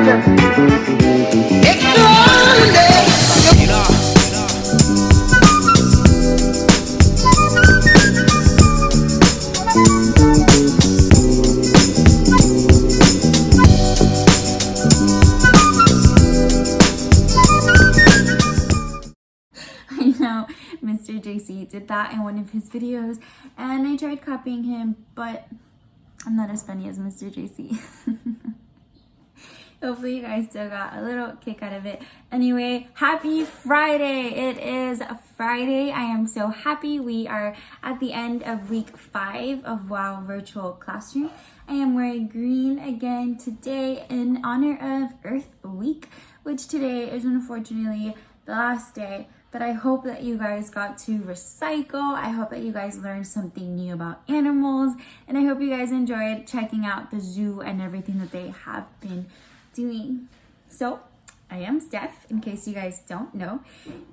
Steph. It's I know Mr. JC did that in one of his videos and I tried copying him, but I'm not as funny as Mr. JC. Hopefully you guys still got a little kick out of it. Anyway, happy Friday. It is Friday. I am so happy. We are at the end of week 5 of WOW Virtual Classroom. I am wearing green again today in honor of Earth Week, which today is unfortunately the last day. But I hope that you guys got to recycle. I hope that you guys learned something new about animals. And I hope you guys enjoyed checking out the zoo and everything that they have been doing. So I am Steph, in case you guys don't know.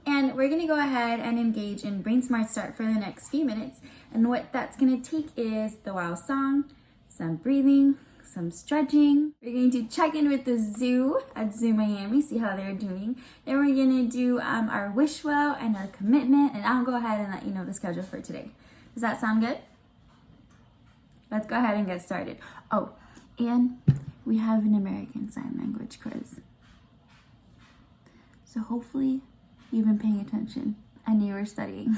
And we're gonna go ahead and engage in Brain Smart Start for the next few minutes. And what that's gonna take is the WOW song, some breathing, some stretching. We're going to check in with the zoo at Zoo Miami, see how they're doing. Then we're gonna do our wish well and our commitment, and I'll go ahead and let you know the schedule for today. Does that sound good? Let's go ahead and get started. Oh, and we have an American Sign Language quiz. So hopefully you've been paying attention and you were studying.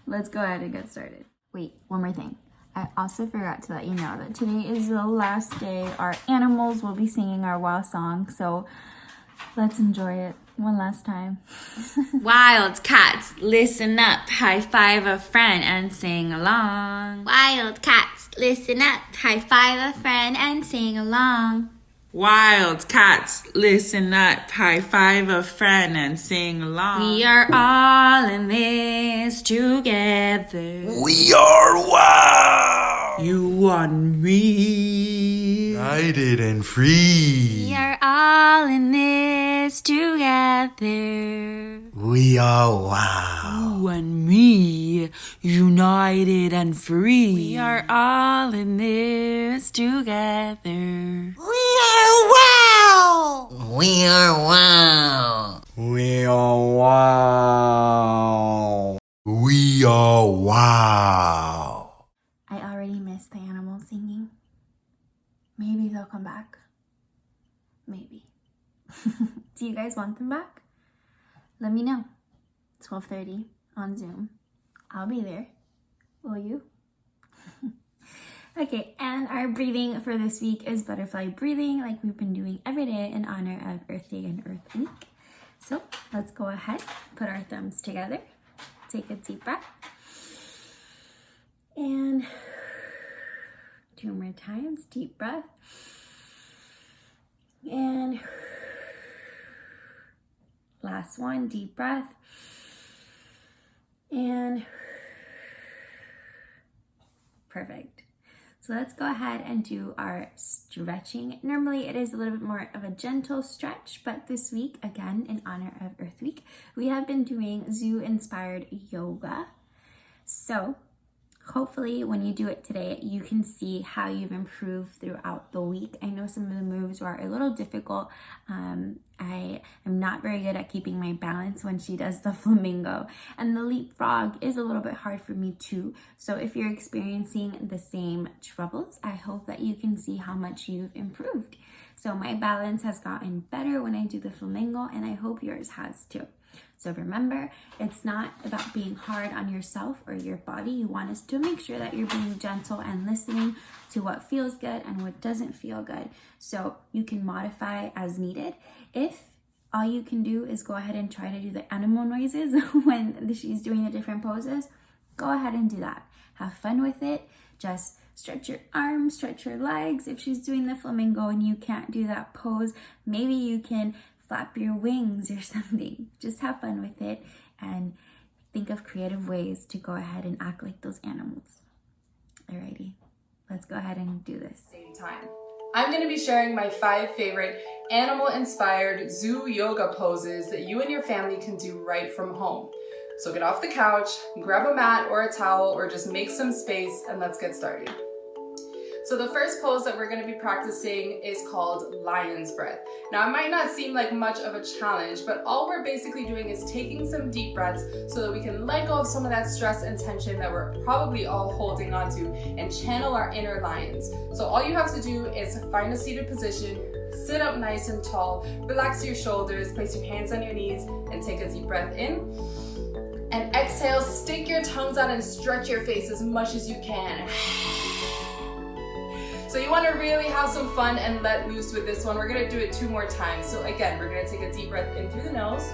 Let's go ahead and get started. Wait, one more thing. I also forgot to let you know that today is the last day our animals will be singing our WOW song, so let's enjoy it one last time. Wild cats, listen up, high five a friend and sing along. Wild cats, listen up, high five a friend and sing along. Wild cats, listen up, high five a friend and sing along. We are all in this together. We are WOW! You and me, United and free. We are all in this together. We are WOW. you and me, united and free. We are all in this together. We are WOW! We are WOW! We are WOW! We are WOW! I already missed the animals singing. Maybe they'll come back. Maybe. Do you guys want them back? Let me know. 12:30 on Zoom. I'll be there. Will you? Okay, and our breathing for this week is butterfly breathing, like we've been doing every day in honor of Earth Day and Earth Week. So let's go ahead, put our thumbs together, take a deep breath, and 2 more times, deep breath, and last one, deep breath, and perfect. So let's go ahead and do our stretching. Normally it is a little bit more of a gentle stretch, but this week, again, in honor of Earth Week, we have been doing zoo-inspired yoga. So hopefully when you do it today, you can see how you've improved throughout the week. I know some of the moves are a little difficult. I am not very good at keeping my balance when she does the flamingo, and the leapfrog is a little bit hard for me too. So if you're experiencing the same troubles, I hope that you can see how much you've improved. So my balance has gotten better when I do the flamingo, and I hope yours has too. So remember, it's not about being hard on yourself or your body. You want us to make sure that you're being gentle and listening to what feels good and what doesn't feel good. So you can modify as needed. If all you can do is go ahead and try to do the animal noises when she's doing the different poses, go ahead and do that. Have fun with it. Just stretch your arms, stretch your legs. If she's doing the flamingo and you can't do that pose, maybe you can flap your wings or something. Just have fun with it and think of creative ways to go ahead and act like those animals. Alrighty, let's go ahead and do this. Same time. I'm going to be sharing my 5 favorite animal-inspired zoo yoga poses that you and your family can do right from home. So get off the couch, grab a mat or a towel, or just make some space and let's get started. So the first pose that we're going to be practicing is called lion's breath. Now it might not seem like much of a challenge, but all we're basically doing is taking some deep breaths so that we can let go of some of that stress and tension that we're probably all holding on to and channel our inner lions. So all you have to do is find a seated position, sit up nice and tall, relax your shoulders, place your hands on your knees, and take a deep breath in. And exhale, stick your tongues out and stretch your face as much as you can. So you want to really have some fun and let loose with this one. We're going to do it 2 more times. So again, we're going to take a deep breath in through the nose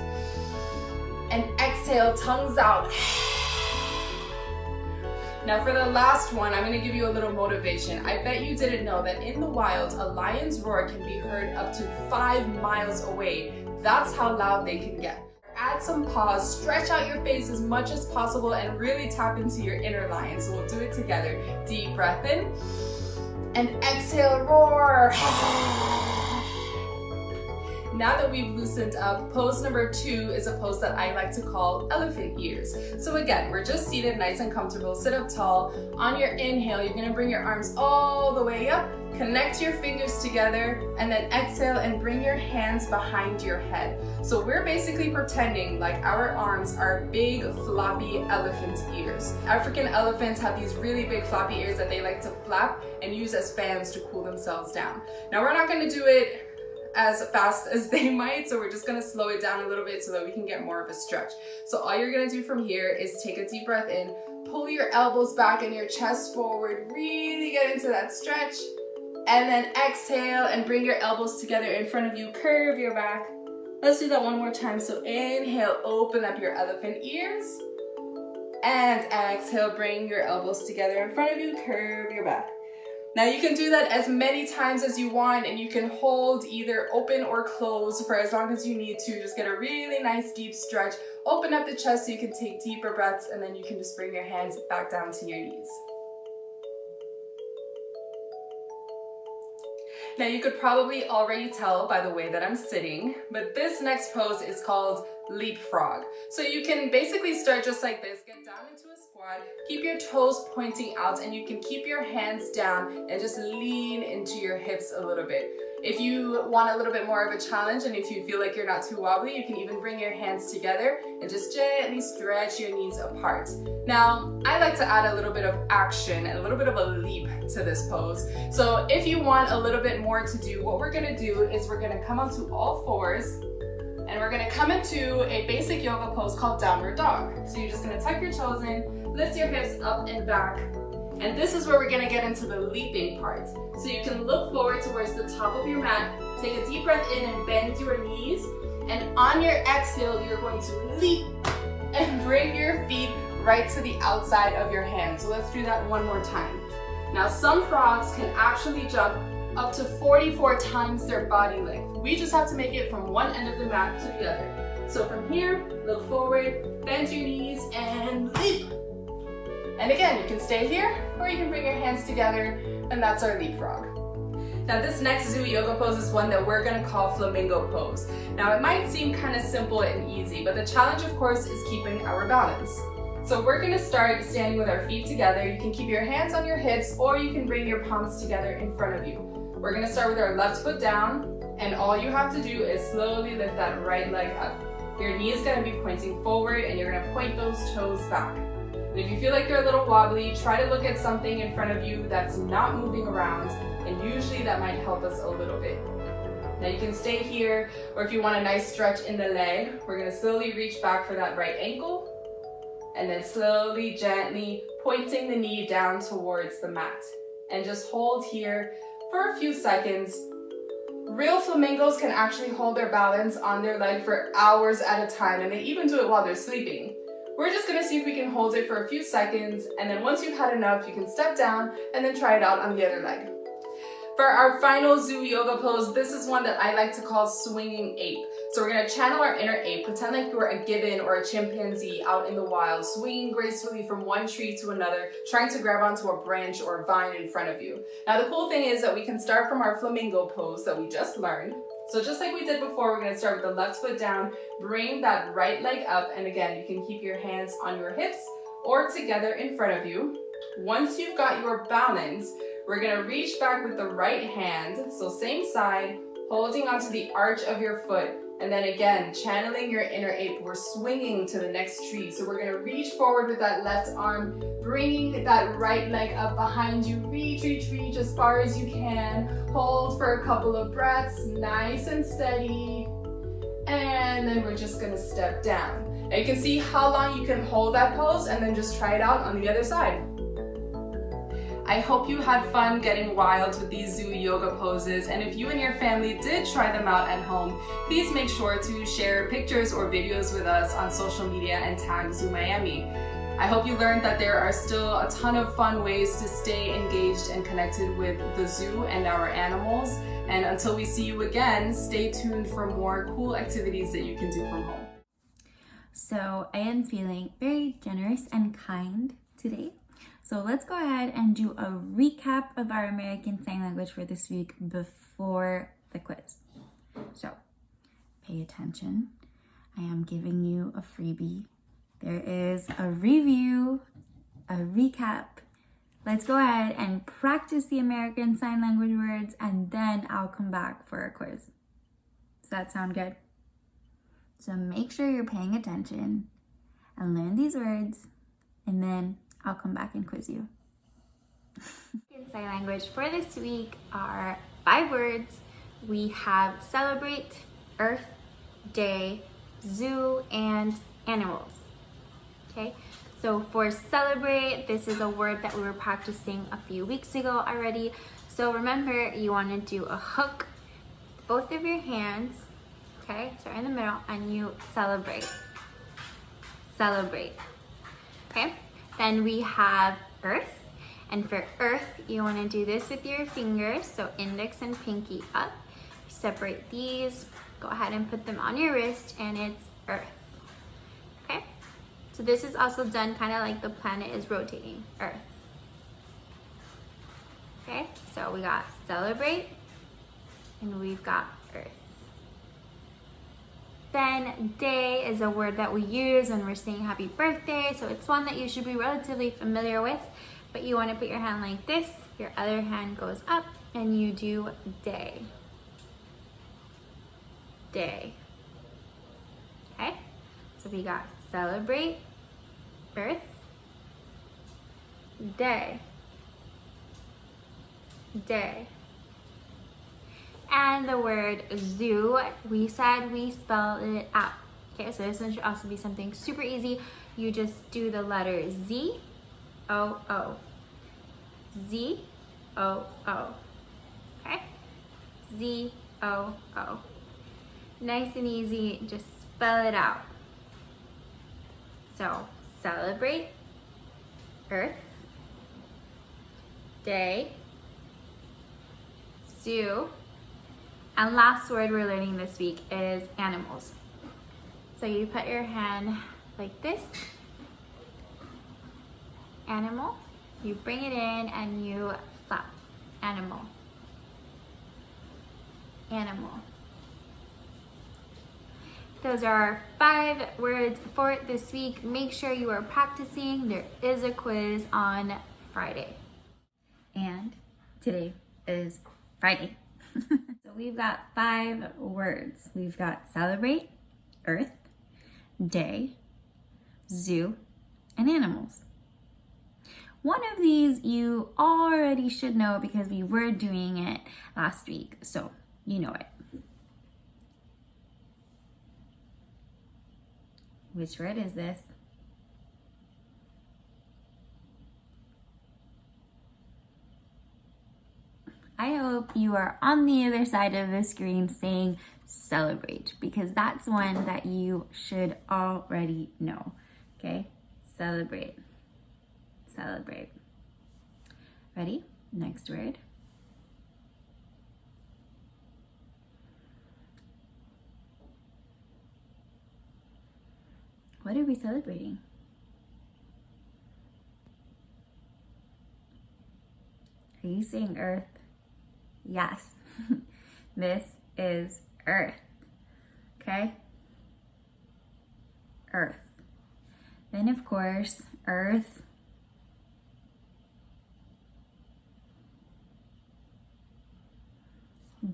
and exhale, tongues out. Now for the last one, I'm going to give you a little motivation. I bet you didn't know that in the wild, a lion's roar can be heard up to 5 miles away. That's how loud they can get. Add some pause, stretch out your face as much as possible, and really tap into your inner lion. So we'll do it together. Deep breath in, and exhale, roar. Now that we've loosened up, pose number 2 is a pose that I like to call elephant ears. So again, we're just seated nice and comfortable, sit up tall. On your inhale, you're gonna bring your arms all the way up, connect your fingers together, and then exhale and bring your hands behind your head. So we're basically pretending like our arms are big, floppy elephant ears. African elephants have these really big floppy ears that they like to flap and use as fans to cool themselves down. Now we're not gonna do it as fast as they might, so we're just gonna slow it down a little bit so that we can get more of a stretch. So all you're gonna do from here is take a deep breath in, pull your elbows back and your chest forward, really get into that stretch, and then exhale and bring your elbows together in front of you, curve your back. Let's do that one more time. So inhale, open up your elephant ears, and exhale, bring your elbows together in front of you, curve your back. Now you can do that as many times as you want, and you can hold either open or closed for as long as you need to. Just get a really nice deep stretch. Open up the chest so you can take deeper breaths, and then you can just bring your hands back down to your knees. Now you could probably already tell by the way that I'm sitting, but this next pose is called leapfrog. So you can basically start just like this, get down into a squat, keep your toes pointing out, and you can keep your hands down and just lean into your hips a little bit. If you want a little bit more of a challenge and if you feel like you're not too wobbly, you can even bring your hands together and just gently stretch your knees apart. Now, I like to add a little bit of action and a little bit of a leap to this pose. So if you want a little bit more to do, what we're gonna do is we're gonna come onto all fours and we're gonna come into a basic yoga pose called downward dog. So you're just gonna tuck your toes in, lift your hips up and back, and this is where we're gonna get into the leaping part. So you can look forward towards the top of your mat, take a deep breath in and bend your knees, and on your exhale, you're going to leap and bring your feet right to the outside of your hands. So let's do that one more time. Now some frogs can actually jump up to 44 times their body length. We just have to make it from one end of the mat to the other. So from here, look forward, bend your knees, and leap. And again, you can stay here, or you can bring your hands together, and that's our leapfrog. Now this next zoo yoga pose is one that we're gonna call flamingo pose. Now it might seem kind of simple and easy, but the challenge of course is keeping our balance. So we're gonna start standing with our feet together. You can keep your hands on your hips, or you can bring your palms together in front of you. We're gonna start with our left foot down, and all you have to do is slowly lift that right leg up. Your knee is gonna be pointing forward, and you're gonna point those toes back. And if you feel like you're a little wobbly, try to look at something in front of you that's not moving around, and usually that might help us a little bit. Now you can stay here, or if you want a nice stretch in the leg, we're gonna slowly reach back for that right ankle, and then slowly, gently pointing the knee down towards the mat. And just hold here for a few seconds. Real flamingos can actually hold their balance on their leg for hours at a time, and they even do it while they're sleeping. We're just gonna see if we can hold it for a few seconds, and then once you've had enough, you can step down and then try it out on the other leg. For our final zoo yoga pose, this is one that I like to call swinging ape. So we're gonna channel our inner ape, pretend like you're a gibbon or a chimpanzee out in the wild, swinging gracefully from one tree to another, trying to grab onto a branch or a vine in front of you. Now the cool thing is that we can start from our flamingo pose that we just learned. So just like we did before, we're gonna start with the left foot down, bring that right leg up, and again, you can keep your hands on your hips or together in front of you. Once you've got your balance, We're gonna reach back with the right hand, so same side, holding onto the arch of your foot, and then again, channeling your inner ape. We're swinging to the next tree. So we're gonna reach forward with that left arm, bringing that right leg up behind you. Reach, reach, reach as far as you can. Hold for a couple of breaths, nice and steady. And then we're just gonna step down. Now you can see how long you can hold that pose and then just try it out on the other side. I hope you had fun getting wild with these zoo yoga poses, and if you and your family did try them out at home, please make sure to share pictures or videos with us on social media and tag Zoo Miami. I hope you learned that there are still a ton of fun ways to stay engaged and connected with the zoo and our animals, and until we see you again, stay tuned for more cool activities that you can do from home. So I am feeling very generous and kind today. So let's go ahead and do a recap of our American Sign Language for this week before the quiz. So pay attention. I am giving you a freebie. There is a review, a recap. Let's go ahead and practice the American Sign Language words, and then I'll come back for a quiz. Does that sound good? So make sure you're paying attention and learn these words, and then I'll come back and quiz you. Sign language for this week are 5 words. We have celebrate, earth, day, zoo, and animals. Okay, so for celebrate, this is a word that we were practicing a few weeks ago already. So remember, you want to do a hook, both of your hands, okay, start in the middle, and you celebrate. Celebrate. Okay. Then we have earth, and for earth, you want to do this with your fingers, so index and pinky up. Separate these, go ahead and put them on your wrist, and it's earth. Okay, so this is also done kind of like the planet is rotating, earth. Okay, so we got celebrate, and we've got earth. Then day is a word that we use when we're saying happy birthday, so it's one that you should be relatively familiar with, but you want to put your hand like this, your other hand goes up, and you do day. Day. Okay, so we got celebrate, earth, day, day. And the word zoo, we said we spelled it out. Okay, so this one should also be something super easy. You just do the letter Z, O, O. Z, O, O. Okay? Z, O, O. Nice and easy, just spell it out. So, celebrate, earth, day, zoo, and last word we're learning this week is animals. So you put your hand like this, animal, you bring it in and you flap, animal, animal. Those are our 5 words for this week. Make sure you are practicing. There is a quiz on Friday. And today is Friday. So we've got 5 words. We've got celebrate, earth, day, zoo, and animals. One of these you already should know because we were doing it last week, so you know it. Which word is this? I hope you are on the other side of the screen saying celebrate, because that's one that you should already know. Okay? Celebrate. Celebrate. Ready? Next word. What are we celebrating? Are you saying earth? Yes. This is earth. Okay? Earth. Then of course, earth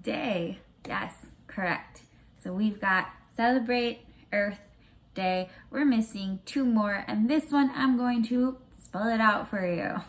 Day. Yes, correct. So we've got celebrate Earth Day. We're missing 2 more, and this one I'm going to spell it out for you.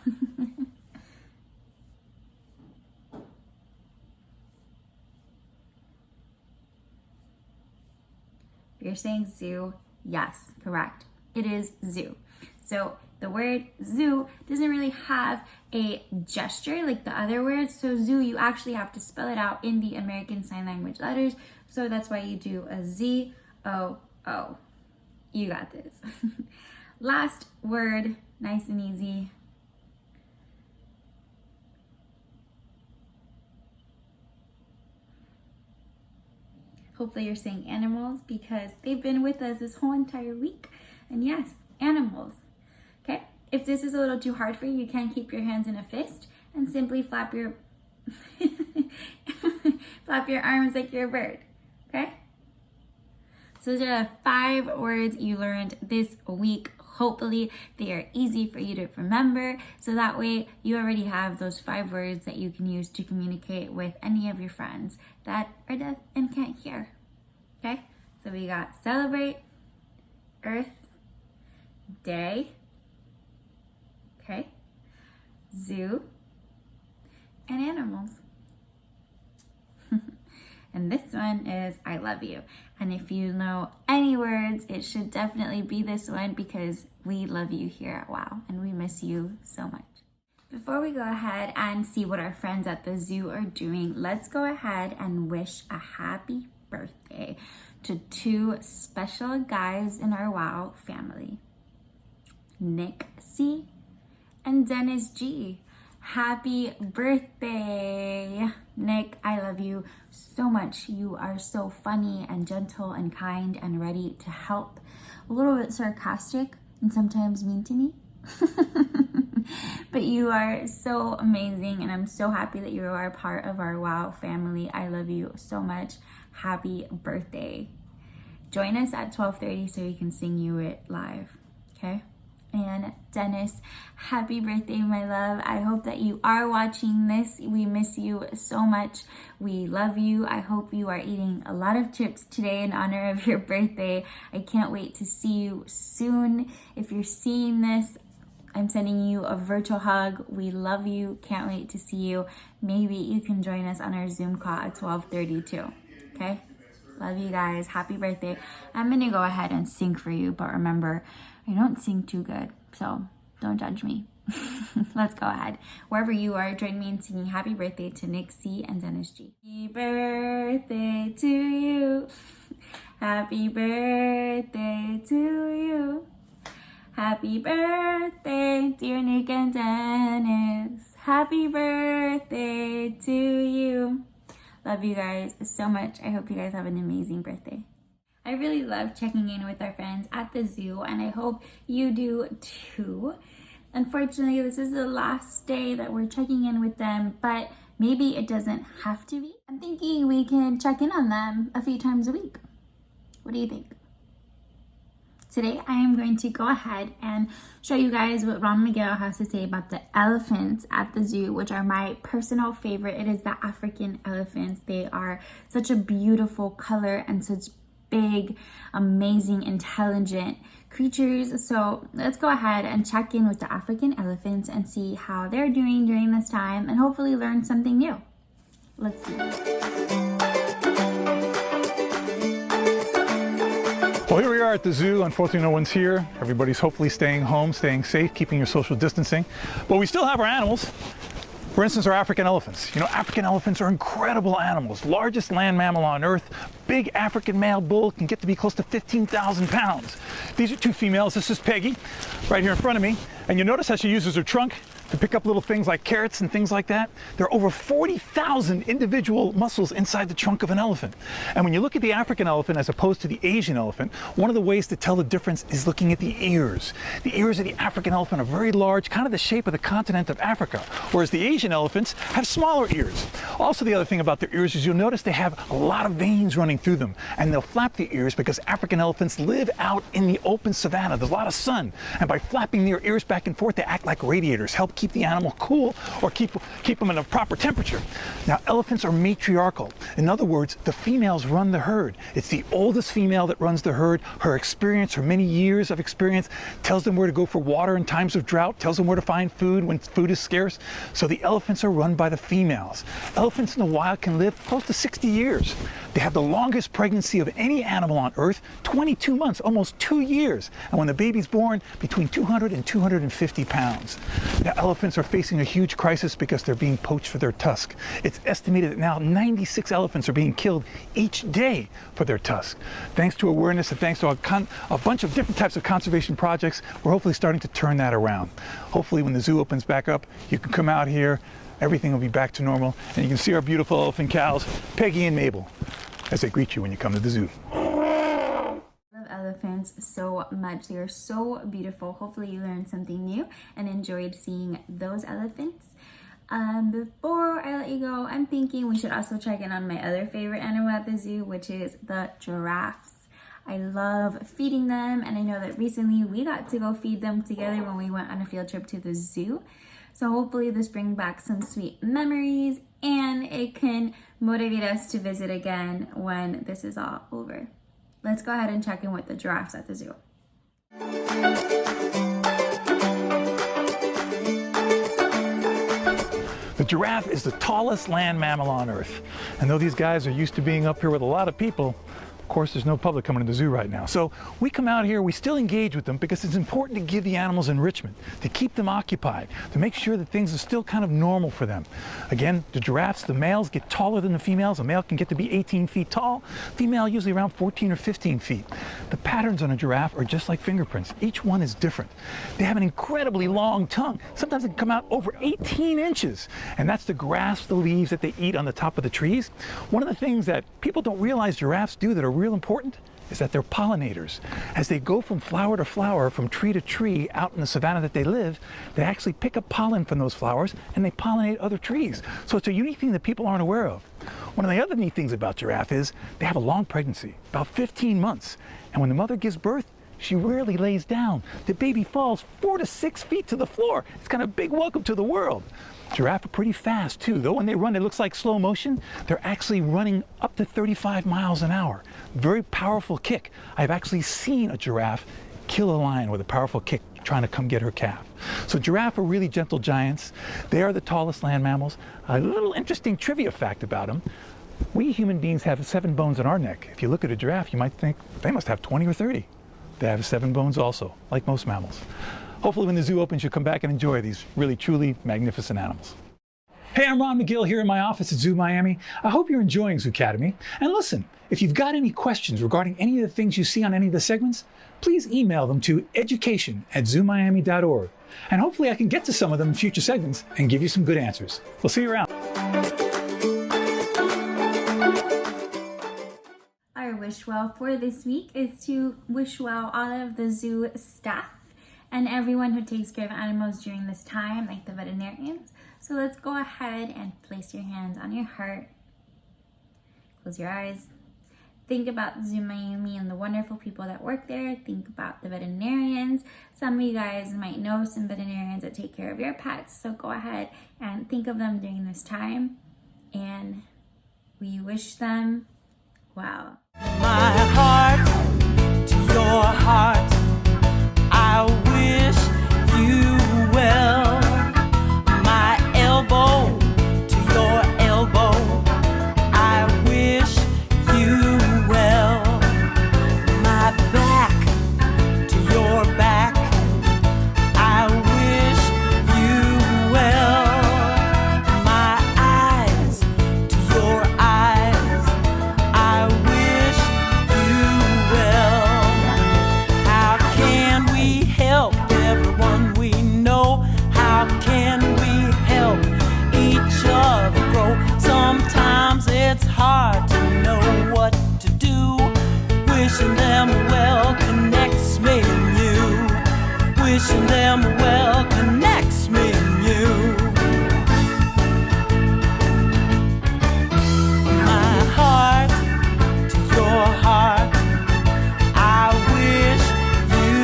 You're saying zoo. Yes, correct. It is zoo. So the word zoo doesn't really have a gesture like the other words. So zoo, you actually have to spell it out in the American Sign Language letters. So that's why you do a Z-O-O. You got this. Last word, nice and easy. Hopefully you're saying animals because they've been with us this whole entire week. And yes, animals. Okay, if this is a little too hard for you, you can keep your hands in a fist and simply flap your flap your arms like you're a bird. Okay? So those are the 5 words you learned this week. Hopefully they are easy for you to remember. So that way you already have those 5 words that you can use to communicate with any of your friends that are deaf and can't hear. Okay? So we got celebrate Earth Day. Okay? Zoo and animals. And this one is I love you. And if you know any words, it should definitely be this one because we love you here at WOW and we miss you so much. Before we go ahead and see what our friends at the zoo are doing, let's go ahead and wish a happy birthday to 2 special guys in our WOW family, Nick C and Dennis G. Happy birthday, Nick. I love you so much. You are so funny and gentle and kind and ready to help. A little bit sarcastic and sometimes mean to me. But you are so amazing and I'm so happy that you are part of our WOW family. I love you so much. Happy birthday. Join us at 12:30 so we can sing you it live, okay? And Dennis, happy birthday, my love. I hope that you are watching this. We miss you so much. We love you. I hope you are eating a lot of chips today in honor of your birthday. I can't wait to see you soon. If you're seeing this, I'm sending you a virtual hug. We love you. Can't wait to see you. Maybe you can join us on our Zoom call at 12:30 too, okay? Love you guys. Happy birthday. I'm going to go ahead and sing for you, but remember, I don't sing too good, so don't judge me. Let's go ahead. Wherever you are, join me in singing happy birthday to Nick C and Dennis G. Happy birthday to you. Happy birthday to you. Happy birthday, dear Nick and Dennis. Happy birthday to you. Love you guys so much. I hope you guys have an amazing birthday. I really love checking in with our friends at the zoo, and I hope you do too. Unfortunately, this is the last day that we're checking in with them, but maybe it doesn't have to be. I'm thinking we can check in on them a few times a week. What do you think? Today, I am going to go ahead and show you guys what Ron Miguel has to say about the elephants at the zoo, which are my personal favorite. It is the African elephants. They are such a beautiful color and such big, amazing, intelligent creatures. So let's go ahead and check in with the African elephants and see how they're doing during this time and hopefully learn something new. Let's see. Well, here we are at the zoo. Unfortunately, no one's here. Everybody's hopefully staying home, staying safe, keeping your social distancing. But we still have our animals. For instance, our African elephants. You know, African elephants are incredible animals. Largest land mammal on Earth. Big African male bull can get to be close to 15,000 pounds. These are 2 females. This is Peggy, right here in front of me. And you notice how she uses her trunk to pick up little things like carrots and things like that. There are over 40,000 individual muscles inside the trunk of an elephant. And when you look at the African elephant as opposed to the Asian elephant, one of the ways to tell the difference is looking at the ears. The ears of the African elephant are very large, kind of the shape of the continent of Africa, whereas the Asian elephants have smaller ears. Also, the other thing about their ears is you'll notice they have a lot of veins running through them, and they'll flap the ears because African elephants live out in the open savanna. There's a lot of sun, and by flapping their ears back and forth, they act like radiators, help keep keep the animal cool or keep them in a proper temperature. Now, elephants are matriarchal. In other words, the females run the herd. It's the oldest female that runs the herd. Her experience, her many years of experience, tells them where to go for water in times of drought, tells them where to find food when food is scarce. So the elephants are run by the females. Elephants in the wild can live close to 60 years. They have the longest pregnancy of any animal on Earth, 22 months, almost 2 years. And when the baby's born, between 200 and 250 pounds. Now, elephants are facing a huge crisis because they're being poached for their tusk. It's estimated that now 96 elephants are being killed each day for their tusk. Thanks to awareness and thanks to a bunch of different types of conservation projects, we're hopefully starting to turn that around. Hopefully when the zoo opens back up, you can come out here, everything will be back to normal, and you can see our beautiful elephant cows, Peggy and Mabel, as they greet you when you come to the zoo. I love elephants so much. They are so beautiful. Hopefully you learned something new and enjoyed seeing those elephants. Before I let you go, I'm thinking we should also check in on my other favorite animal at the zoo, which is the giraffes. I love feeding them, and I know that recently we got to go feed them together when we went on a field trip to the zoo. So hopefully this brings back some sweet memories and it can motivate us to visit again when this is all over. Let's go ahead and check in with the giraffes at the zoo. The giraffe is the tallest land mammal on Earth. And though these guys are used to being up here with a lot of people, of course, there's no public coming to the zoo right now. So we come out here, we still engage with them because it's important to give the animals enrichment, to keep them occupied, to make sure that things are still kind of normal for them. Again, the giraffes, the males get taller than the females. A male can get to be 18 feet tall, female usually around 14 or 15 feet. The patterns on a giraffe are just like fingerprints. Each one is different. They have an incredibly long tongue. Sometimes it can come out over 18 inches. And that's the grass, the leaves that they eat on the top of the trees. One of the things that people don't realize giraffes do that are real important is that they're pollinators. As they go from flower to flower, from tree to tree out in the savanna that they live, they actually pick up pollen from those flowers and they pollinate other trees. So it's a unique thing that people aren't aware of. One of the other neat things about giraffe is they have a long pregnancy, about 15 months. And when the mother gives birth, she rarely lays down. The baby falls 4 to 6 feet to the floor. It's kind of a big welcome to the world. Giraffe are pretty fast too. Though when they run, it looks like slow motion. They're actually running up to 35 miles an hour. Very powerful kick. I've actually seen a giraffe kill a lion with a powerful kick trying to come get her calf. So giraffe are really gentle giants. They are the tallest land mammals. A little interesting trivia fact about them. We human beings have 7 bones in our neck. If you look at a giraffe, you might think they must have 20 or 30. They have 7 bones also, like most mammals. Hopefully when the zoo opens, you'll come back and enjoy these really, truly magnificent animals. Hey, I'm Ron McGill here in my office at Zoo Miami. I hope you're enjoying Zoo Academy. And listen, if you've got any questions regarding any of the things you see on any of the segments, please email them to education@zoomiami.org. And hopefully I can get to some of them in future segments and give you some good answers. We'll see you around. Our wish well for this week is to wish well all of the zoo staff and everyone who takes care of animals during this time, like the veterinarians. So let's go ahead and place your hands on your heart. Close your eyes. Think about Zoo Miami and the wonderful people that work there. Think about the veterinarians. Some of you guys might know some veterinarians that take care of your pets. So go ahead and think of them during this time. And we wish them well. My heart to your heart, I wish you well. My elbow to your elbow, I wish you well. My back to your back, I wish you well. My eyes to your eyes, I wish you well. How can we help everyone we know? How can we help each other grow? Sometimes it's hard to know what to do. Wishing them well connects me and you. Wishing them well connects me and you. My heart to your heart, I wish you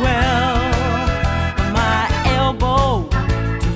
well. My elbow to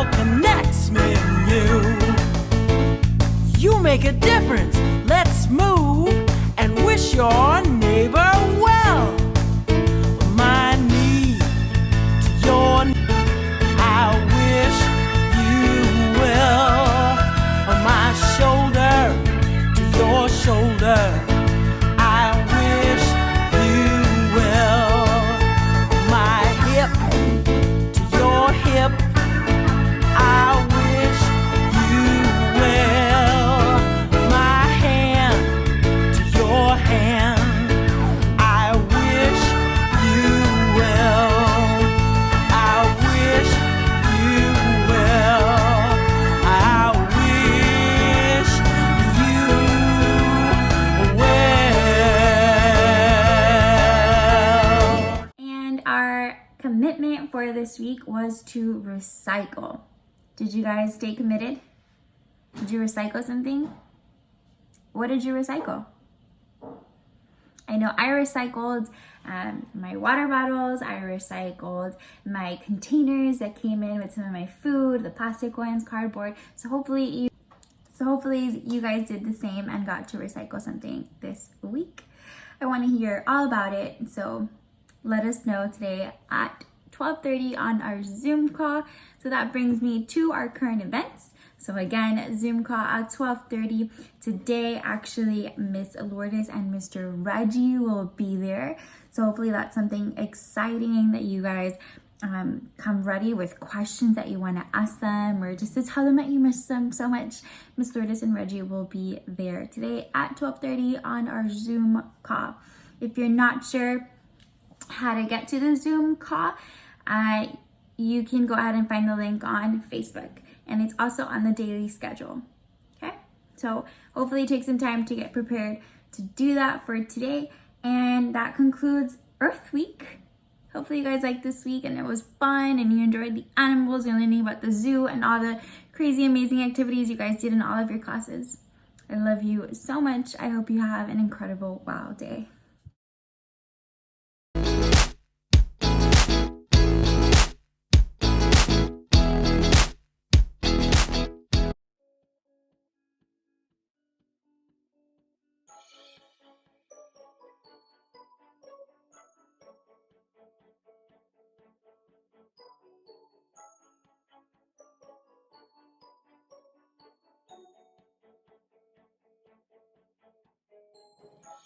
love connects me and you. You make a difference. Let's move and wish your neighbor well. My knee to your I wish you will. My shoulder to your shoulder, I wish you will. My hip to your hip, I wish you will. My hand to your hand, I wish you will. I wish you will. I wish you will. And our commitment for this week was to recycle. Did you guys stay committed? Did you recycle something? What did you recycle? I know I recycled my water bottles. I recycled my containers that came in with some of my food, the plastic ones, cardboard. So hopefully you guys did the same and got to recycle something this week. I want to hear all about it. So let us know today at 12:30 on our Zoom call. So that brings me to our current events. So again, Zoom call at 12:30. Today, actually, Miss Lourdes and Mr. Reggie will be there. So hopefully that's something exciting that you guys come ready with questions that you want to ask them or just to tell them that you miss them so much. Miss Lourdes and Reggie will be there today at 12:30 on our Zoom call. If you're not sure how to get to the Zoom call, you can go ahead and find the link on Facebook, and it's also on the daily schedule. Okay, so hopefully take some time to get prepared to do that for today. And that concludes Earth Week. Hopefully you guys liked this week and it was fun and you enjoyed the animals and learning about the zoo and all the crazy amazing activities you guys did in all of your classes. I love you so much. I hope you have an incredible wow day.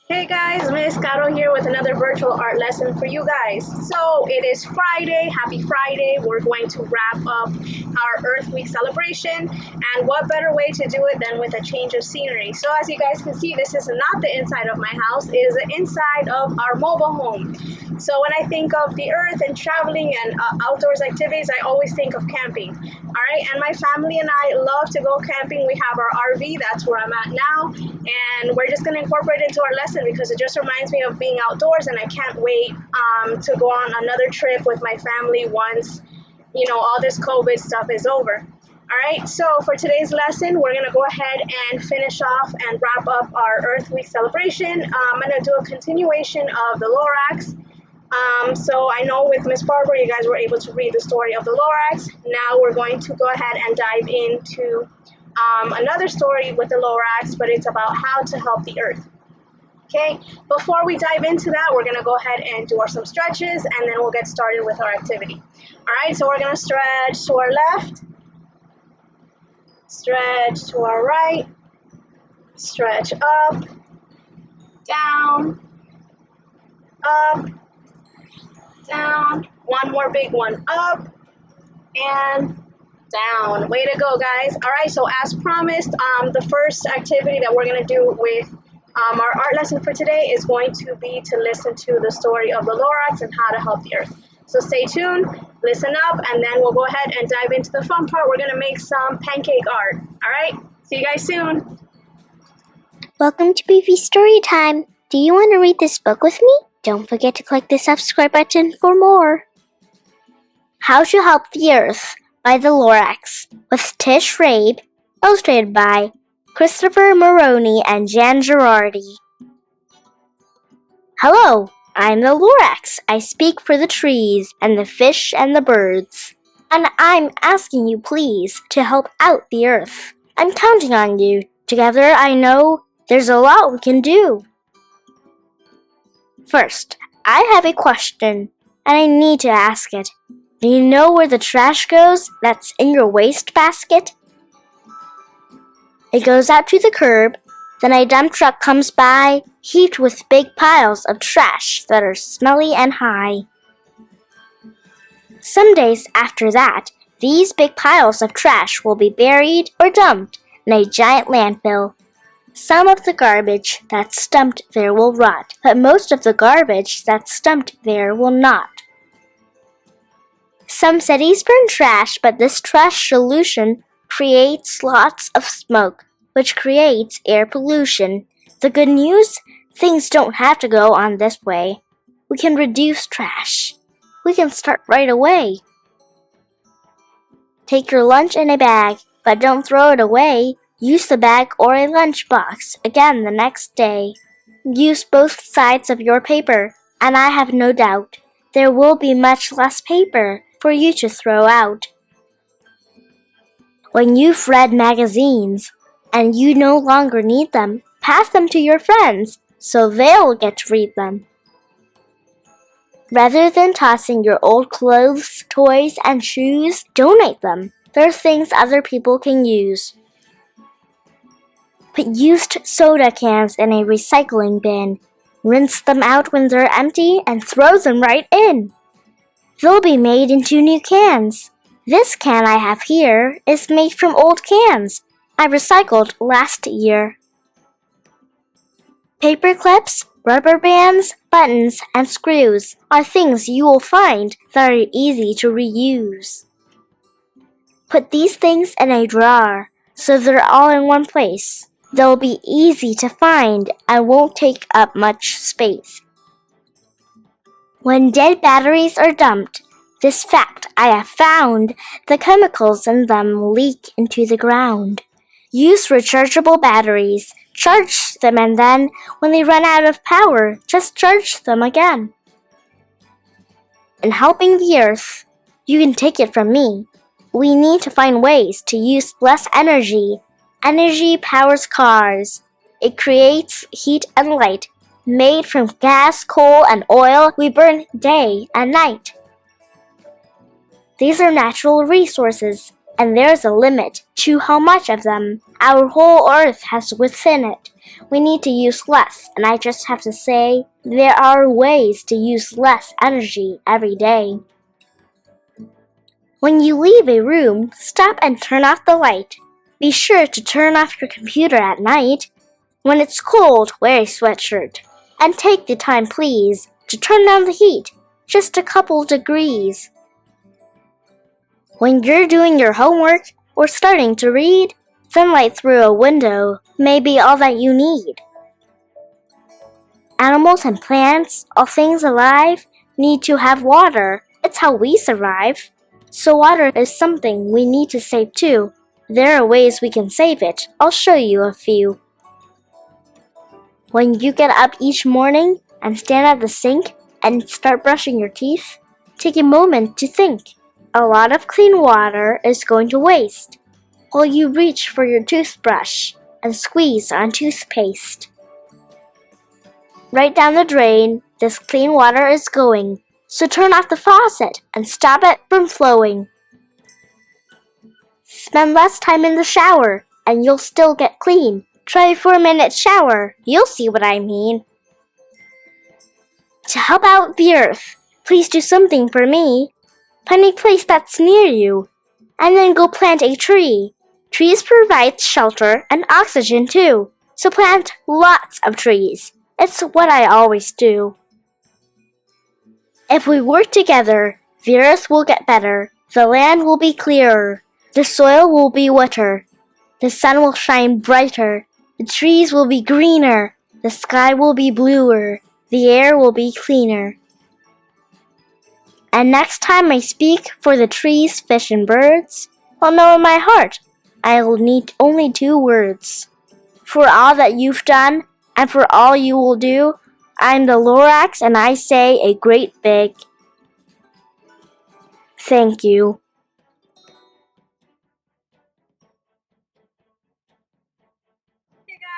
Hey guys, Miss Caro here with another virtual art lesson for you guys. So it is Friday, happy Friday. We're going to wrap up our Earth Week celebration, and what better way to do it than with a change of scenery. So as you guys can see, this is not the inside of my house, it is the inside of our mobile home. So when I think of the earth and traveling and outdoors activities, I always think of camping. All right, and my family and I love to go camping. We have our RV, that's where I'm at now, and we're just going to incorporate it into our lesson because it just reminds me of being outdoors, and I can't wait to go on another trip with my family once, you know, all this COVID stuff is over. All right, so for today's lesson, we're going to go ahead and finish off and wrap up our Earth Week celebration. I'm going to do a continuation of the Lorax. So I know with Miss Barber, you guys were able to read the story of the Lorax. Now we're going to go ahead and dive into another story with the Lorax, but it's about how to help the earth. Okay, before we dive into that, we're going to go ahead and do some stretches, and then we'll get started with our activity. All right, so we're going to stretch to our left, stretch to our right, stretch up, down, up, down, one more big one, up, and down. Way to go, guys. All right, so as promised, the first activity that we're going to do with our art lesson for today is going to be to listen to the story of the Lorax and how to help the earth. So stay tuned, listen up, and then we'll go ahead and dive into the fun part. We're going to make some pancake art. All right, see you guys soon. Welcome to BB Story Time. Do you want to read this book with me? Don't forget to click the subscribe button for more. How to Help the Earth by the Lorax with Tish Rabe, illustrated by Christopher Maroney and Jan Girardi. Hello, I'm the Lorax. I speak for the trees and the fish and the birds. And I'm asking you please to help out the Earth. I'm counting on you. Together I know there's a lot we can do. First, I have a question, and I need to ask it. Do you know where the trash goes that's in your waste basket? It goes out to the curb, then a dump truck comes by, heaped with big piles of trash that are smelly and high. Some days after that, these big piles of trash will be buried or dumped in a giant landfill. Some of the garbage that's dumped there will rot, but most of the garbage that's dumped there will not. Some cities burn trash, but this trash solution creates lots of smoke, which creates air pollution. The good news? Things don't have to go on this way. We can reduce trash. We can start right away. Take your lunch in a bag, but don't throw it away. Use the bag or a lunch box again the next day. Use both sides of your paper, and I have no doubt there will be much less paper for you to throw out. When you've read magazines and you no longer need them, pass them to your friends so they'll get to read them. Rather than tossing your old clothes, toys, and shoes, donate them. They're things other people can use. Put used soda cans in a recycling bin. Rinse them out when they're empty and throw them right in. They'll be made into new cans. This can I have here is made from old cans I recycled last year. Paper clips, rubber bands, buttons, and screws are things you will find that are easy to reuse. Put these things in a drawer so they're all in one place. They'll be easy to find and won't take up much space. When dead batteries are dumped, this fact I have found, the chemicals in them leak into the ground. Use rechargeable batteries. Charge them, and then, when they run out of power, just charge them again. In helping the Earth, you can take it from me. We need to find ways to use less energy. Energy powers cars. It creates heat and light. Made from gas, coal, and oil we burn day and night. These are natural resources, and there's a limit to how much of them our whole Earth has within it. We need to use less, and I just have to say, there are ways to use less energy every day. When you leave a room, stop and turn off the light. Be sure to turn off your computer at night. When it's cold, wear a sweatshirt. And take the time, please, to turn down the heat, just a couple degrees. When you're doing your homework or starting to read, sunlight through a window may be all that you need. Animals and plants, all things alive, need to have water. It's how we survive. So water is something we need to save too. There are ways we can save it. I'll show you a few. When you get up each morning and stand at the sink and start brushing your teeth, take a moment to think. A lot of clean water is going to waste while you reach for your toothbrush and squeeze on toothpaste. Right down the drain, this clean water is going, so turn off the faucet and stop it from flowing. Spend less time in the shower and you'll still get clean. Try a 4-minute shower. You'll see what I mean. To help out the Earth, please do something for me. Find a place that's near you, and then go plant a tree. Trees provide shelter and oxygen too, so plant lots of trees. It's what I always do. If we work together, the Earth will get better. The land will be clearer. The soil will be wetter. The sun will shine brighter. The trees will be greener. The sky will be bluer. The air will be cleaner. And next time I speak for the trees, fish, and birds, I'll know in my heart I'll need only 2 words. For all that you've done, and for all you will do, I'm the Lorax, and I say a great big thank you.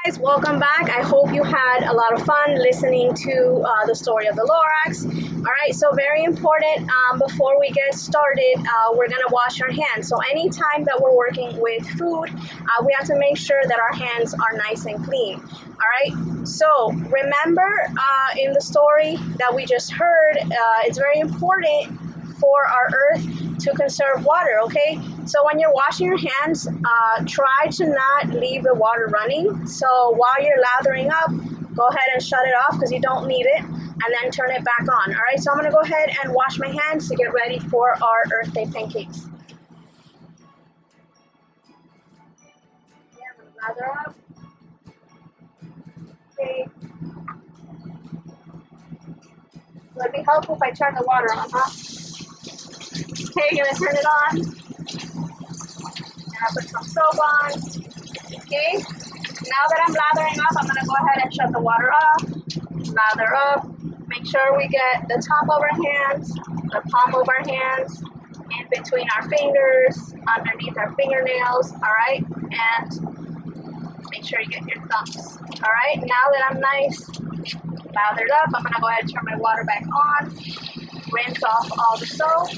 Guys, welcome back. I hope you had a lot of fun listening to the story of the Lorax. All right, so very important, before we get started, we're gonna wash our hands. So anytime that we're working with food, we have to make sure that our hands are nice and clean. All right, so remember in the story that we just heard, it's very important for our earth to conserve water, okay? So when you're washing your hands, try to not leave the water running. So while you're lathering up, go ahead and shut it off because you don't need it, and then turn it back on. All right, so I'm gonna go ahead and wash my hands to get ready for our Earth Day pancakes. Okay, I'm gonna lather up. Okay. Would it be helpful if I turn the water on, huh? Okay, you're gonna turn it on. And I put some soap on. Okay. Now that I'm lathering up, I'm gonna go ahead and shut the water off. Lather up. Make sure we get the top of our hands, the palm of our hands, in between our fingers, underneath our fingernails. All right. And make sure you get your thumbs. All right. Now that I'm nice lathered up, I'm gonna go ahead and turn my water back on. Rinse off all the soap.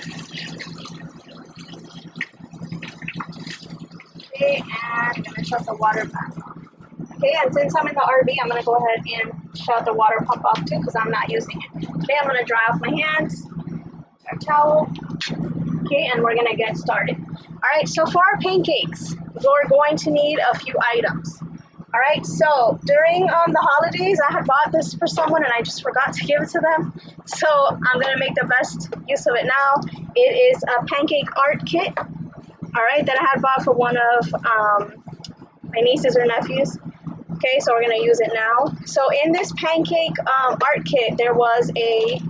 Okay, and I'm gonna shut the water back on. Okay, and since I'm in the RV, I'm gonna go ahead and shut the water pump off too because I'm not using it. Okay, I'm gonna dry off my hands, our towel. Okay, and we're gonna get started. All right, so for our pancakes, we're going to need a few items. All right, so during the holidays, I had bought this for someone and I just forgot to give it to them. So I'm gonna make the best use of it now. It is a pancake art kit. All right, that I had bought for one of my nieces or nephews. Okay, so we're gonna use it now. So in this pancake art kit, there was a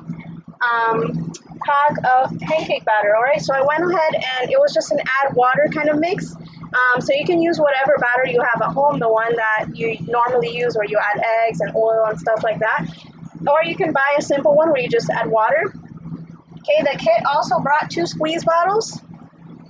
pack of pancake batter. All right, so I went ahead and it was just an add water kind of mix. So you can use whatever batter you have at home, the one that you normally use where you add eggs and oil and stuff like that. Or you can buy a simple one where you just add water. Okay, the kit also brought 2 squeeze bottles.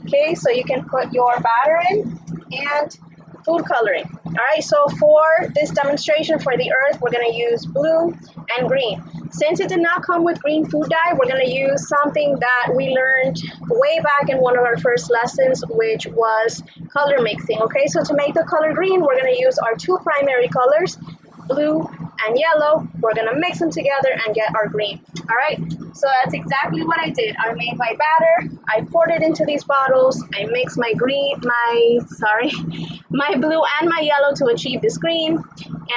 Okay, so you can put your batter in and food coloring. All right, so for this demonstration for the earth, we're gonna use blue and green. Since it did not come with green food dye, we're gonna use something that we learned way back in one of our first lessons, which was color mixing. Okay, so to make the color green, we're gonna use our 2 primary colors, blue and yellow. We're gonna mix them together and get our green. All right, so that's exactly what I did. I made my batter, I poured it into these bottles, I mixed my blue and my yellow to achieve this green,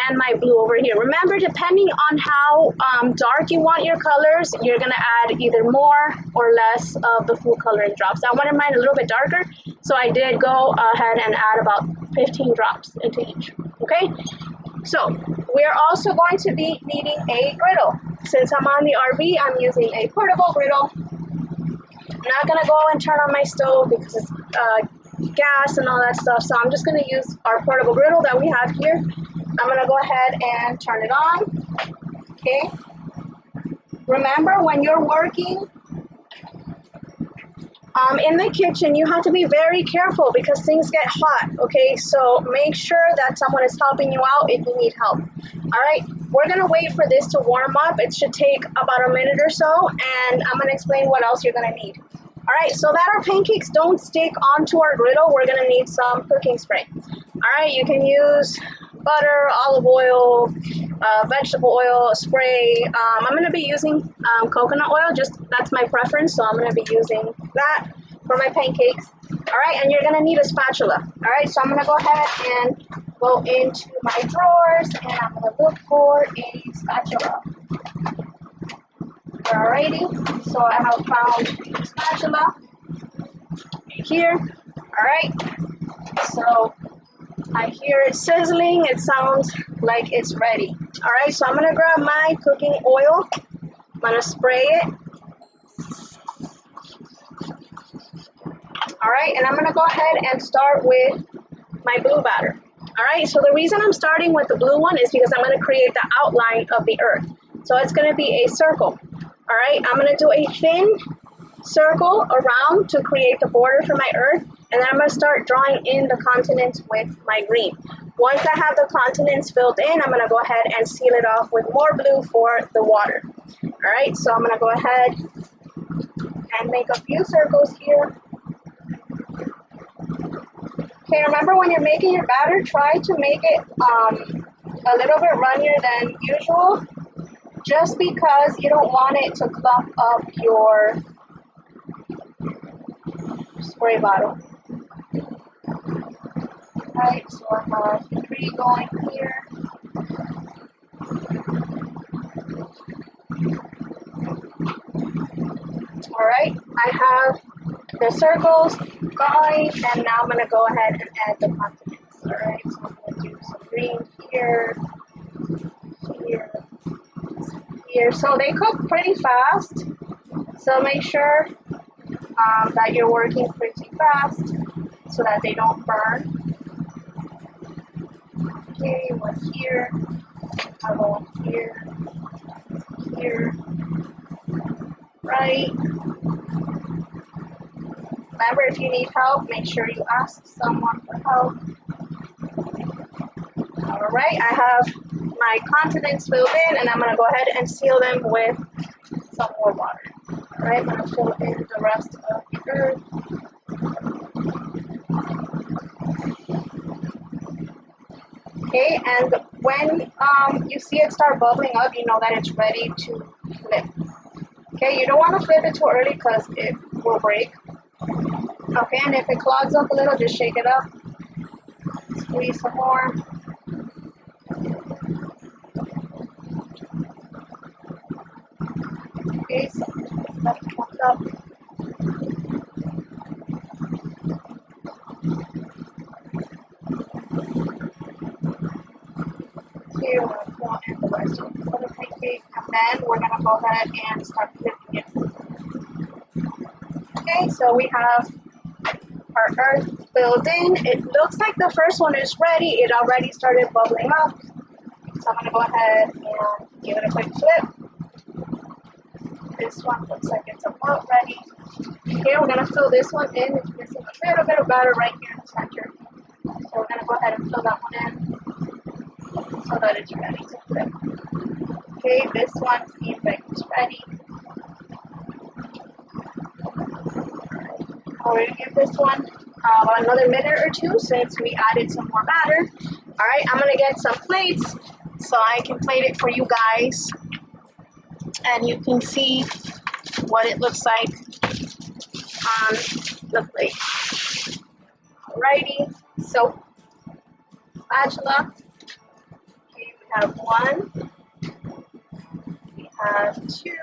and my blue over here. Remember, depending on how dark you want your colors, you're gonna add either more or less of the food coloring drops. I wanted mine a little bit darker, so I did go ahead and add about 15 drops into each, okay? So we're also going to be needing a griddle. Since I'm on the RV, I'm using a portable griddle. I'm not gonna go and turn on my stove because it's gas and all that stuff. So I'm just gonna use our portable griddle that we have here. I'm gonna go ahead and turn it on, okay? Remember, when you're working in the kitchen, you have to be very careful because things get hot, okay? So make sure that someone is helping you out if you need help. All right, we're gonna wait for this to warm up. It should take about a minute or so, and I'm gonna explain what else you're gonna need. All right, so that our pancakes don't stick onto our griddle, we're gonna need some cooking spray. All right, you can use butter, olive oil, vegetable oil, spray. I'm gonna be using coconut oil, that's my preference, so I'm gonna be using that for my pancakes. All right, and you're gonna need a spatula. All right, so I'm gonna go ahead and go into my drawers and I'm gonna look for a spatula. Alrighty, so I have found a spatula right here. All right, so I hear it sizzling. It sounds like it's ready. All right, so I'm gonna grab my cooking oil. I'm gonna spray it. All right, and I'm gonna go ahead and start with my blue batter. All right, so the reason I'm starting with the blue one is because I'm gonna create the outline of the earth. So it's gonna be a circle. All right, I'm gonna do a thin circle around to create the border for my earth, and then I'm gonna start drawing in the continents with my green. Once I have the continents filled in, I'm going to go ahead and seal it off with more blue for the water. All right, so I'm going to go ahead and make a few circles here. Okay, remember when you're making your batter, try to make it a little bit runnier than usual, just because you don't want it to clump up your spray bottle. Right, so I have 3 going here. Alright, I have the circles going, and now I'm going to go ahead and add the continents. Alright, so I'm going to do some green here, here, here. So they cook pretty fast, so make sure that you're working pretty fast so that they don't burn. Okay, one here, another one here, here, right. Remember, if you need help, make sure you ask someone for help. Alright, I have my continents filled in, and I'm going to go ahead and seal them with some more water. Alright, I'm going to fill in the rest of the earth. Okay, and when you see it start bubbling up, you know that it's ready to flip. Okay, you don't want to flip it too early because it will break. Okay, and if it clogs up a little, just shake it up. Squeeze some more. Okay, so let it clog up. Okay, we're going to pour in the rest of the pancake, and then we're going to go ahead and start flipping it. Okay, so we have our earth filled in. It looks like the first one is ready. It already started bubbling up. So I'm going to go ahead and give it a quick flip. This one looks like it's about ready. Okay, we're going to fill this one in. It's missing a little bit of batter right here in the center. So we're going to go ahead and fill that one in so that it's ready to flip. Okay, this one seems like it's ready. We're going to give this one another minute or two since we added some more batter. Alright, I'm going to get some plates so I can plate it for you guys. And you can see what it looks like on the plate. Alrighty, so spatula. Okay, we have 1. We have 2.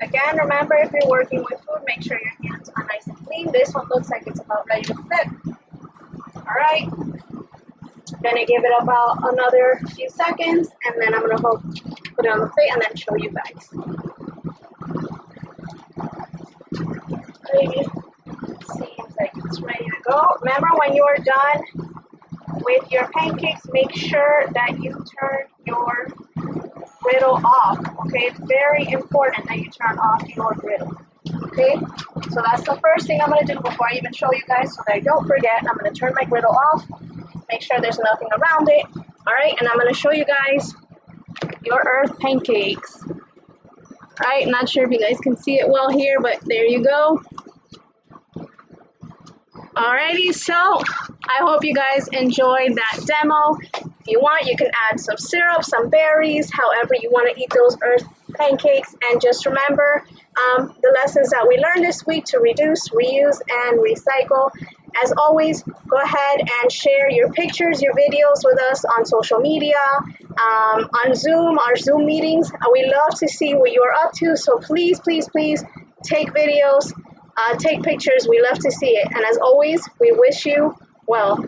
Again, remember, if you're working with food, make sure your hands are nice and clean. This one looks like it's about ready to flip. Alright. Gonna give it about another few seconds, and then I'm gonna put it on the plate and then show you guys. Okay. Seems like it's ready to go. Remember, when you are done with your pancakes, make sure that you turn your griddle off. Okay, it's very important that you turn off your griddle. Okay, so that's the first thing I'm going to do before I even show you guys, so that I don't forget. I'm going to turn my griddle off, make sure there's nothing around it. Alright, and I'm going to show you guys your earth pancakes. Alright, not sure if you guys can see it well here, but there you go. Alrighty, so I hope you guys enjoyed that demo. If you want, you can add some syrup, some berries, however you want to eat those earth pancakes. And just remember the lessons that we learned this week to reduce, reuse, and recycle. As always, go ahead and share your pictures, your videos with us on social media, on Zoom, our Zoom meetings. We love to see what you're up to, so please, please, please take videos, take pictures. We love to see it. And as always, we wish you well.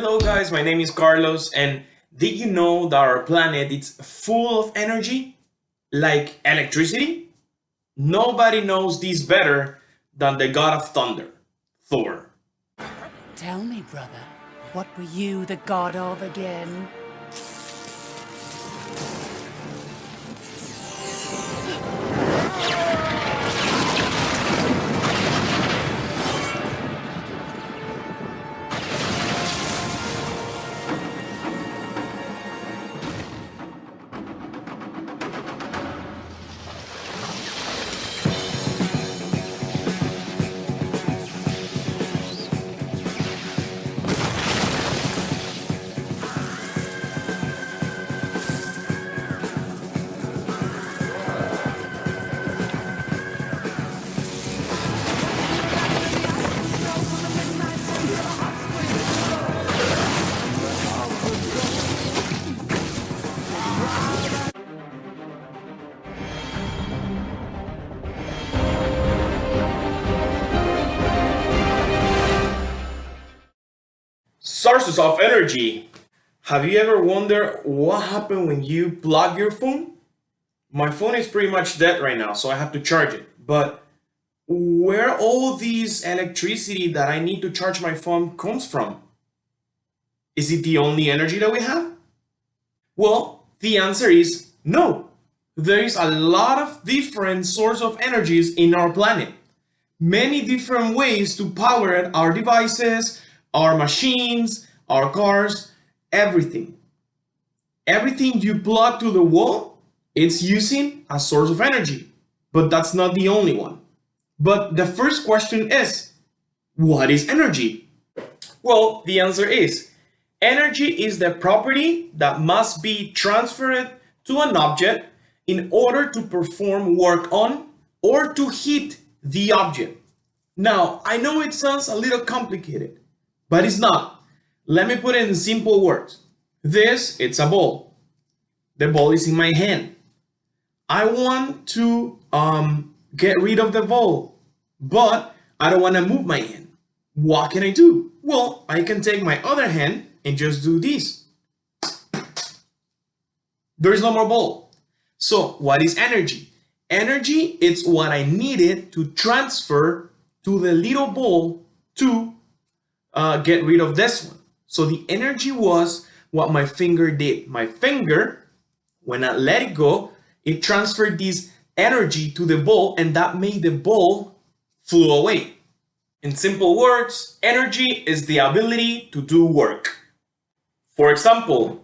Hello guys, my name is Carlos, and did you know that our planet is full of energy? Like electricity? Nobody knows this better than the god of thunder, Thor. Tell me, brother, what were you the god of again? Sources of energy. Have you ever wondered what happened when you plug your phone? My phone is pretty much dead right now, so I have to charge it. But where all this electricity that I need to charge my phone comes from? Is it the only energy that we have? Well, the answer is no. There is a lot of different sources of energies in our planet. Many different ways to power our devices, our machines, our cars, everything. Everything you plug to the wall, it's using a source of energy. But that's not the only one. But the first question is, what is energy? Well, the answer is, energy is the property that must be transferred to an object in order to perform work on or to heat the object. Now, I know it sounds a little complicated, but it's not. Let me put it in simple words. It's a ball. The ball is in my hand. I want to get rid of the ball, but I don't want to move my hand. What can I do? Well, I can take my other hand and just do this. There is no more ball. So what is energy? Energy is what I needed to transfer to the little ball to get rid of this one. So the energy was what my finger did. My finger, when I let it go, it transferred this energy to the ball, and that made the ball flew away. In simple words, energy is the ability to do work. For example,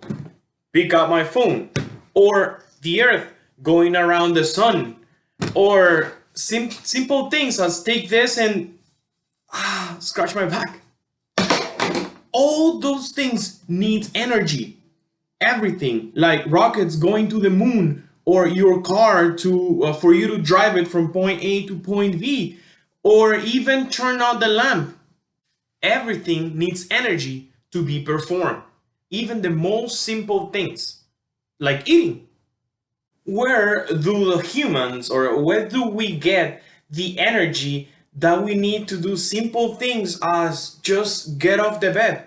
pick up my phone, or the earth going around the sun, or simple things as take this and scratch my back. All those things need energy. Everything, like rockets going to the moon, or your car for you to drive it from point A to point B, or even turn on the lamp. Everything needs energy to be performed. Even the most simple things, like eating. Where do the humans, or where do we get the energy that we need to do simple things as just get off the bed?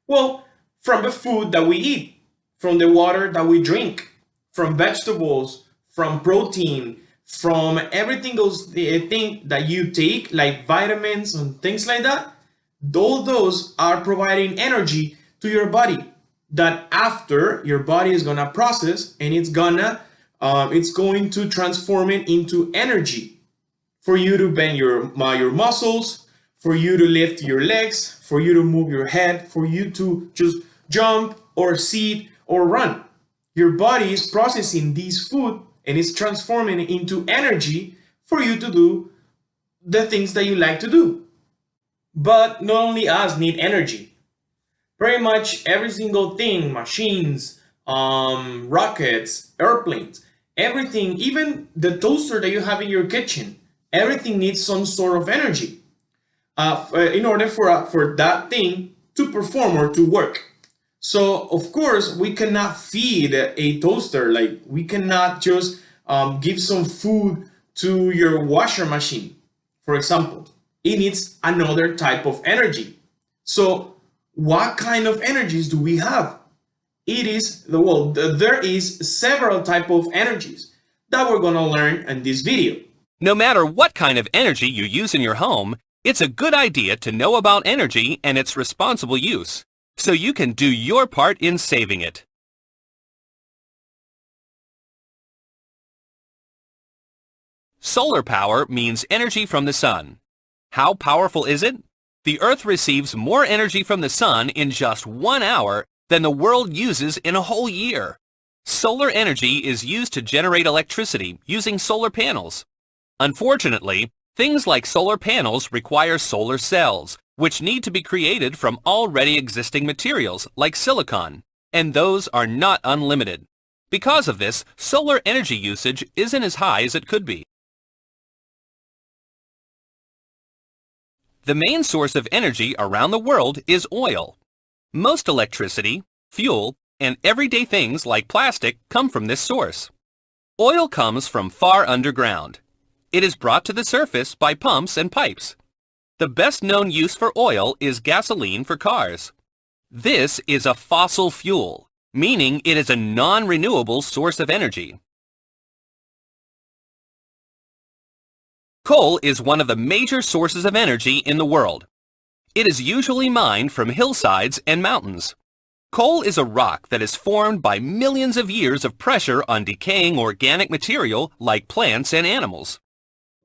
Well, from the food that we eat, from the water that we drink, from vegetables, from protein, from everything those things that you take, like vitamins and things like that. All those are providing energy to your body that after your body is gonna process, and it's going to transform it into energy for you to bend your muscles, for you to lift your legs, for you to move your head, for you to just jump or sit or run. Your body is processing this food and it's transforming it into energy for you to do the things that you like to do. But not only us need energy. Pretty much every single thing, machines, rockets, airplanes, everything, even the toaster that you have in your kitchen, everything needs some sort of energy in order for that thing to perform or to work. So of course we cannot feed a toaster, like we cannot just give some food to your washer machine, for example. It needs another type of energy. So What kind of energies do we have? There is several type of energies that we're going to learn in this video. No matter what kind of energy you use in your home, it's a good idea to know about energy and its responsible use, so you can do your part in saving it. Solar power means energy from the sun. How powerful is it? The Earth receives more energy from the sun in just 1 hour than the world uses in a whole year. Solar energy is used to generate electricity using solar panels. Unfortunately, things like solar panels require solar cells, which need to be created from already existing materials like silicon, and those are not unlimited. Because of this, solar energy usage isn't as high as it could be. The main source of energy around the world is oil. Most electricity, fuel, and everyday things like plastic come from this source. Oil comes from far underground. It is brought to the surface by pumps and pipes. The best known use for oil is gasoline for cars. This is a fossil fuel, meaning it is a non-renewable source of energy. Coal is one of the major sources of energy in the world. It is usually mined from hillsides and mountains. Coal is a rock that is formed by millions of years of pressure on decaying organic material like plants and animals.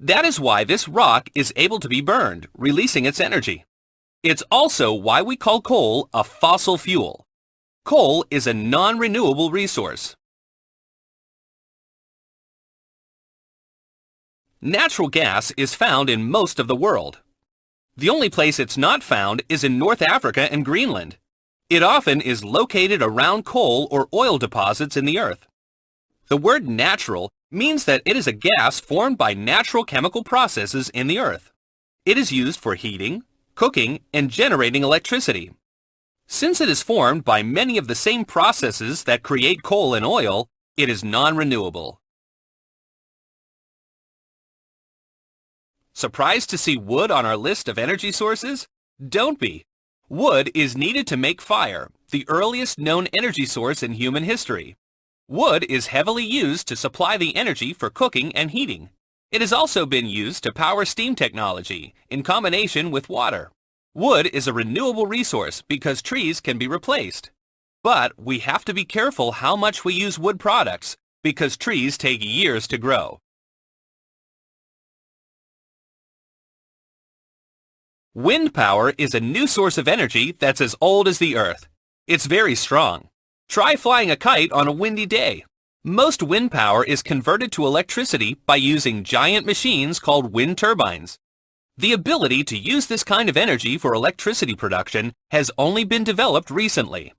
That is why this rock is able to be burned, releasing its energy. It's also why we call coal a fossil fuel. Coal is a non-renewable resource. Natural gas is found in most of the world. The only place it's not found is in North Africa and Greenland. It often is located around coal or oil deposits in the earth. The word natural means that it is a gas formed by natural chemical processes in the earth. It is used for heating, cooking, and generating electricity. Since it is formed by many of the same processes that create coal and oil, it is non-renewable. Surprised to see wood on our list of energy sources? Don't be. Wood is needed to make fire, the earliest known energy source in human history. Wood is heavily used to supply the energy for cooking and heating. It has also been used to power steam technology in combination with water. Wood is a renewable resource because trees can be replaced. But we have to be careful how much we use wood products because trees take years to grow. Wind power is a new source of energy that's as old as the earth. It's very strong. Try flying a kite on a windy day. Most wind power is converted to electricity by using giant machines called wind turbines. The ability to use this kind of energy for electricity production has only been developed recently.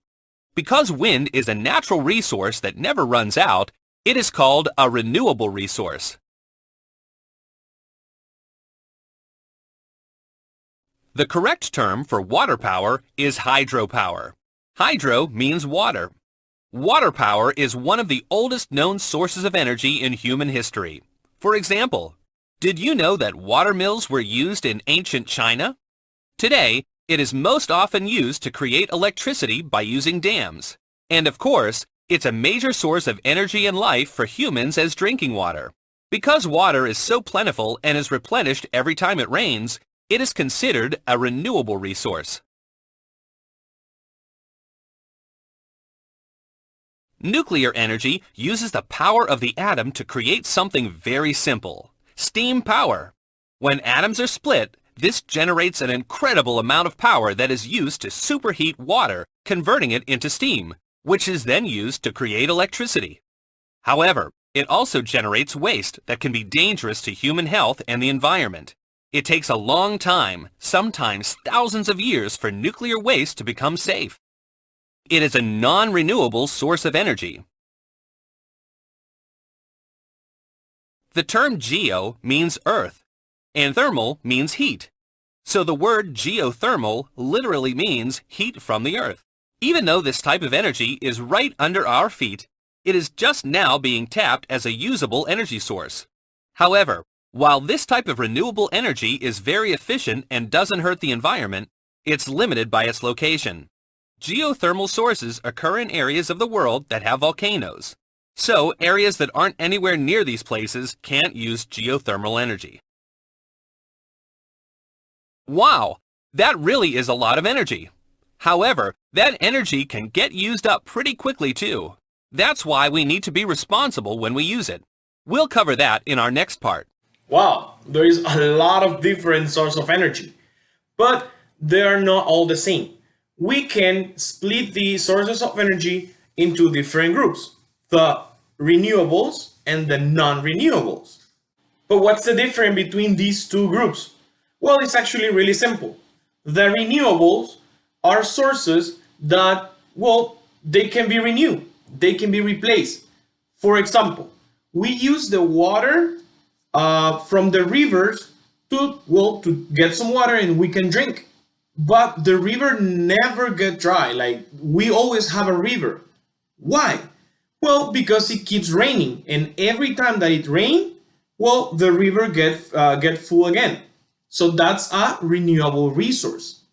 Because wind is a natural resource that never runs out, it is called a renewable resource. The correct term for water power is hydropower. Hydro means water. Water power is one of the oldest known sources of energy in human history. For example, did you know that water mills were used in ancient China? Today, it is most often used to create electricity by using dams. And of course, it's a major source of energy and life for humans as drinking water. Because water is so plentiful and is replenished every time it rains, it is considered a renewable resource. Nuclear energy uses the power of the atom to create something very simple: steam power. When atoms are split, this generates an incredible amount of power that is used to superheat water, converting it into steam, which is then used to create electricity. However, it also generates waste that can be dangerous to human health and the environment. It takes a long time, sometimes thousands of years, for nuclear waste to become safe. It is a non-renewable source of energy. The term geo means earth, and thermal means heat. So the word geothermal literally means heat from the earth. Even though this type of energy is right under our feet, it is just now being tapped as a usable energy source. However, while this type of renewable energy is very efficient and doesn't hurt the environment, It's limited by its location. Geothermal sources occur in areas of the world that have volcanoes. So, areas that aren't anywhere near these places can't use geothermal energy. Wow, that really is a lot of energy. However, that energy can get used up pretty quickly too. That's why we need to be responsible when we use it. We'll cover that in our next part. Wow, there is a lot of different sources of energy, but they are not all the same. We can split the sources of energy into different groups, the renewables and the non-renewables. But what's the difference between these two groups? Well, it's actually really simple. The renewables are sources that, well, they can be renewed, they can be replaced. For example, we use the water from the rivers to get some water and we can drink. But the river never get dry. Like, we always have a river. Why? Well, because it keeps raining, and every time that it rains, well, the river get full again. So that's a renewable resource.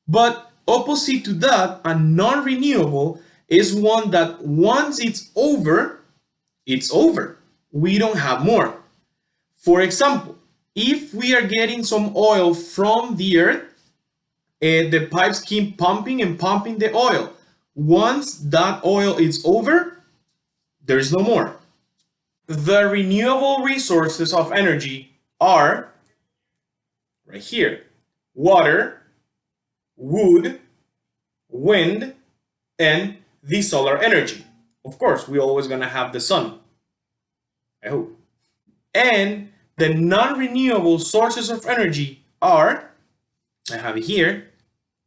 But opposite to that, a non-renewable is one that once it's over, it's over. We don't have more. For example, if we are getting some oil from the earth, the pipes keep pumping and pumping the oil. Once that oil is over, there's no more. The renewable resources of energy are right here: water, wood, wind, and the solar energy. Of course, we're always gonna have the sun, I hope. And the non-renewable sources of energy are, I have it here,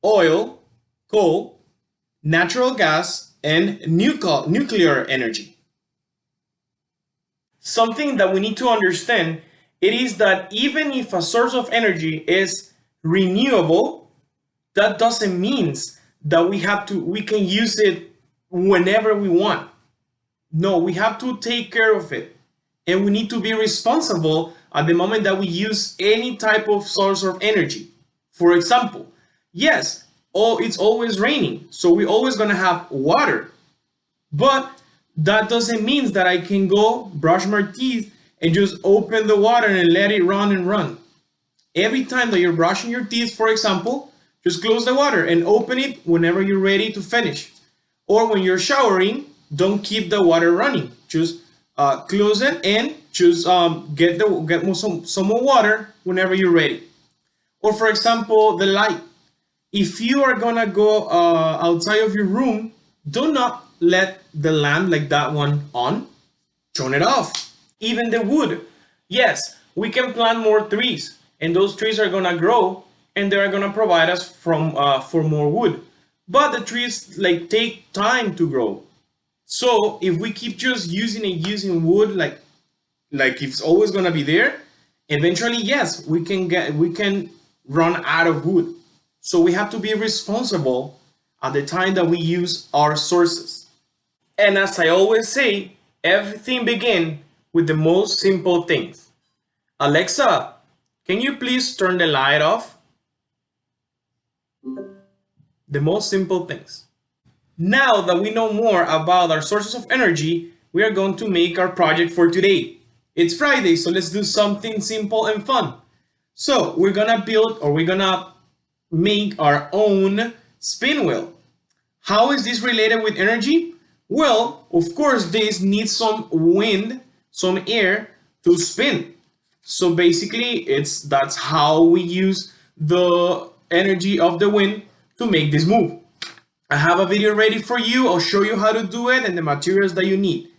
oil, coal, natural gas, and nuclear energy. Something that we need to understand, it is that even if a source of energy is renewable, that doesn't mean that we can use it whenever we want. No, we have to take care of it. And we need to be responsible at the moment that we use any type of source of energy. For example, yes, it's always raining, so we're always gonna have water. But that doesn't mean that I can go brush my teeth and just open the water and let it run and run. Every time that you're brushing your teeth, for example, just close the water and open it whenever you're ready to finish. Or when you're showering, don't keep the water running. Just close it and just get some more water whenever you're ready. Or for example, the light. If you are gonna go outside of your room, do not let the lamp like that one on. Turn it off. Even the wood. Yes, we can plant more trees, and those trees are gonna grow, and they're gonna provide us for more wood. But the trees take time to grow. So if we keep just using wood like it's always gonna be there, eventually, yes, we can run out of wood. So we have to be responsible at the time that we use our sources. And as I always say, everything begins with the most simple things. Alexa, can you please turn the light off? The most simple things. Now that we know more about our sources of energy, we are going to make our project for today. It's Friday, so let's do something simple and fun. So we're gonna make our own spin wheel. How is this related with energy? Well, of course, this needs some wind, some air to spin. So basically, that's how we use the energy of the wind to make this move. I have a video ready for you. I'll show you how to do it and the materials that you need.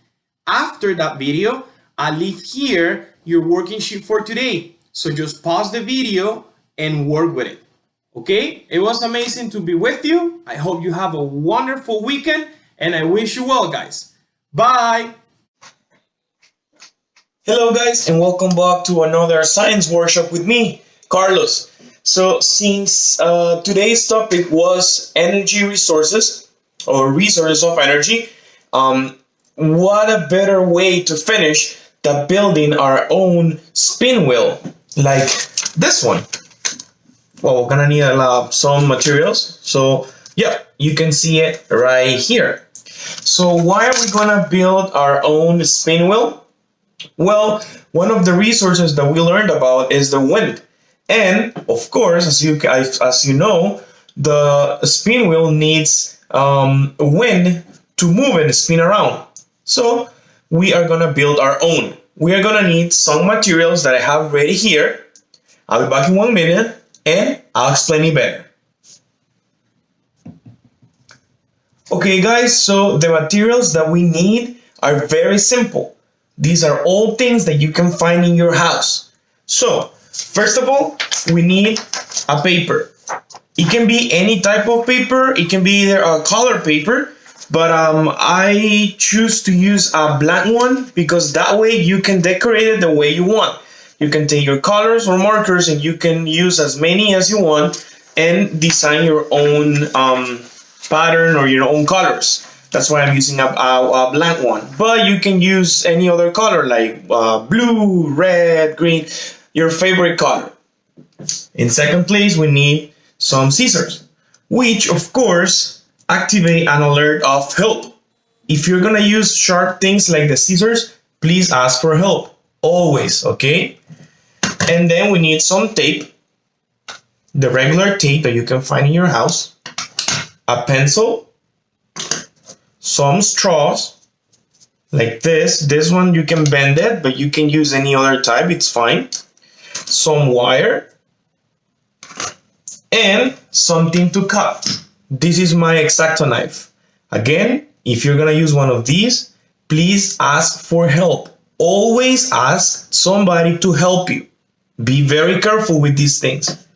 After that video, I'll leave here your working sheet for today. So just pause the video and work with it. Okay? It was amazing to be with you. I hope you have a wonderful weekend, and I wish you well, guys. Bye! Hello guys, and welcome back to another science workshop with me, Carlos. So since today's topic was energy resources or resources of energy, what a better way to finish than building our own spin wheel like this one. well, we're gonna need some materials. So yeah, you can see it right here. So why are we gonna build our own spin wheel? Well, one of the resources that we learned about is the wind. And of course, as you know, the spin wheel needs wind to move and spin around. So we are gonna build our own. We are gonna need some materials that I have ready here. I'll be back in 1 minute and I'll explain it better. Okay guys, so the materials that we need are very simple. These are all things that you can find in your house. So, first of all, we need a paper. It can be any type of paper. It can be either a color paper, but I choose to use a blank one because that way you can decorate it the way you want. You can take your colors or markers and you can use as many as you want and design your own pattern or your own colors. That's why I'm using a blank one. But you can use any other color like blue, red, green, your favorite color. In second place, we need some scissors, which of course activate an alert of help. If you're gonna use sharp things like the scissors, please ask for help. Always, okay? And then we need some tape, the regular tape that you can find in your house, a pencil, some straws, like this. This one you can bend it, but you can use any other type, it's fine. Some wire, and something to cut. This is my X-Acto knife. Again, if you're gonna use one of these, please ask for help. Always ask somebody to help you. Be very careful with these things.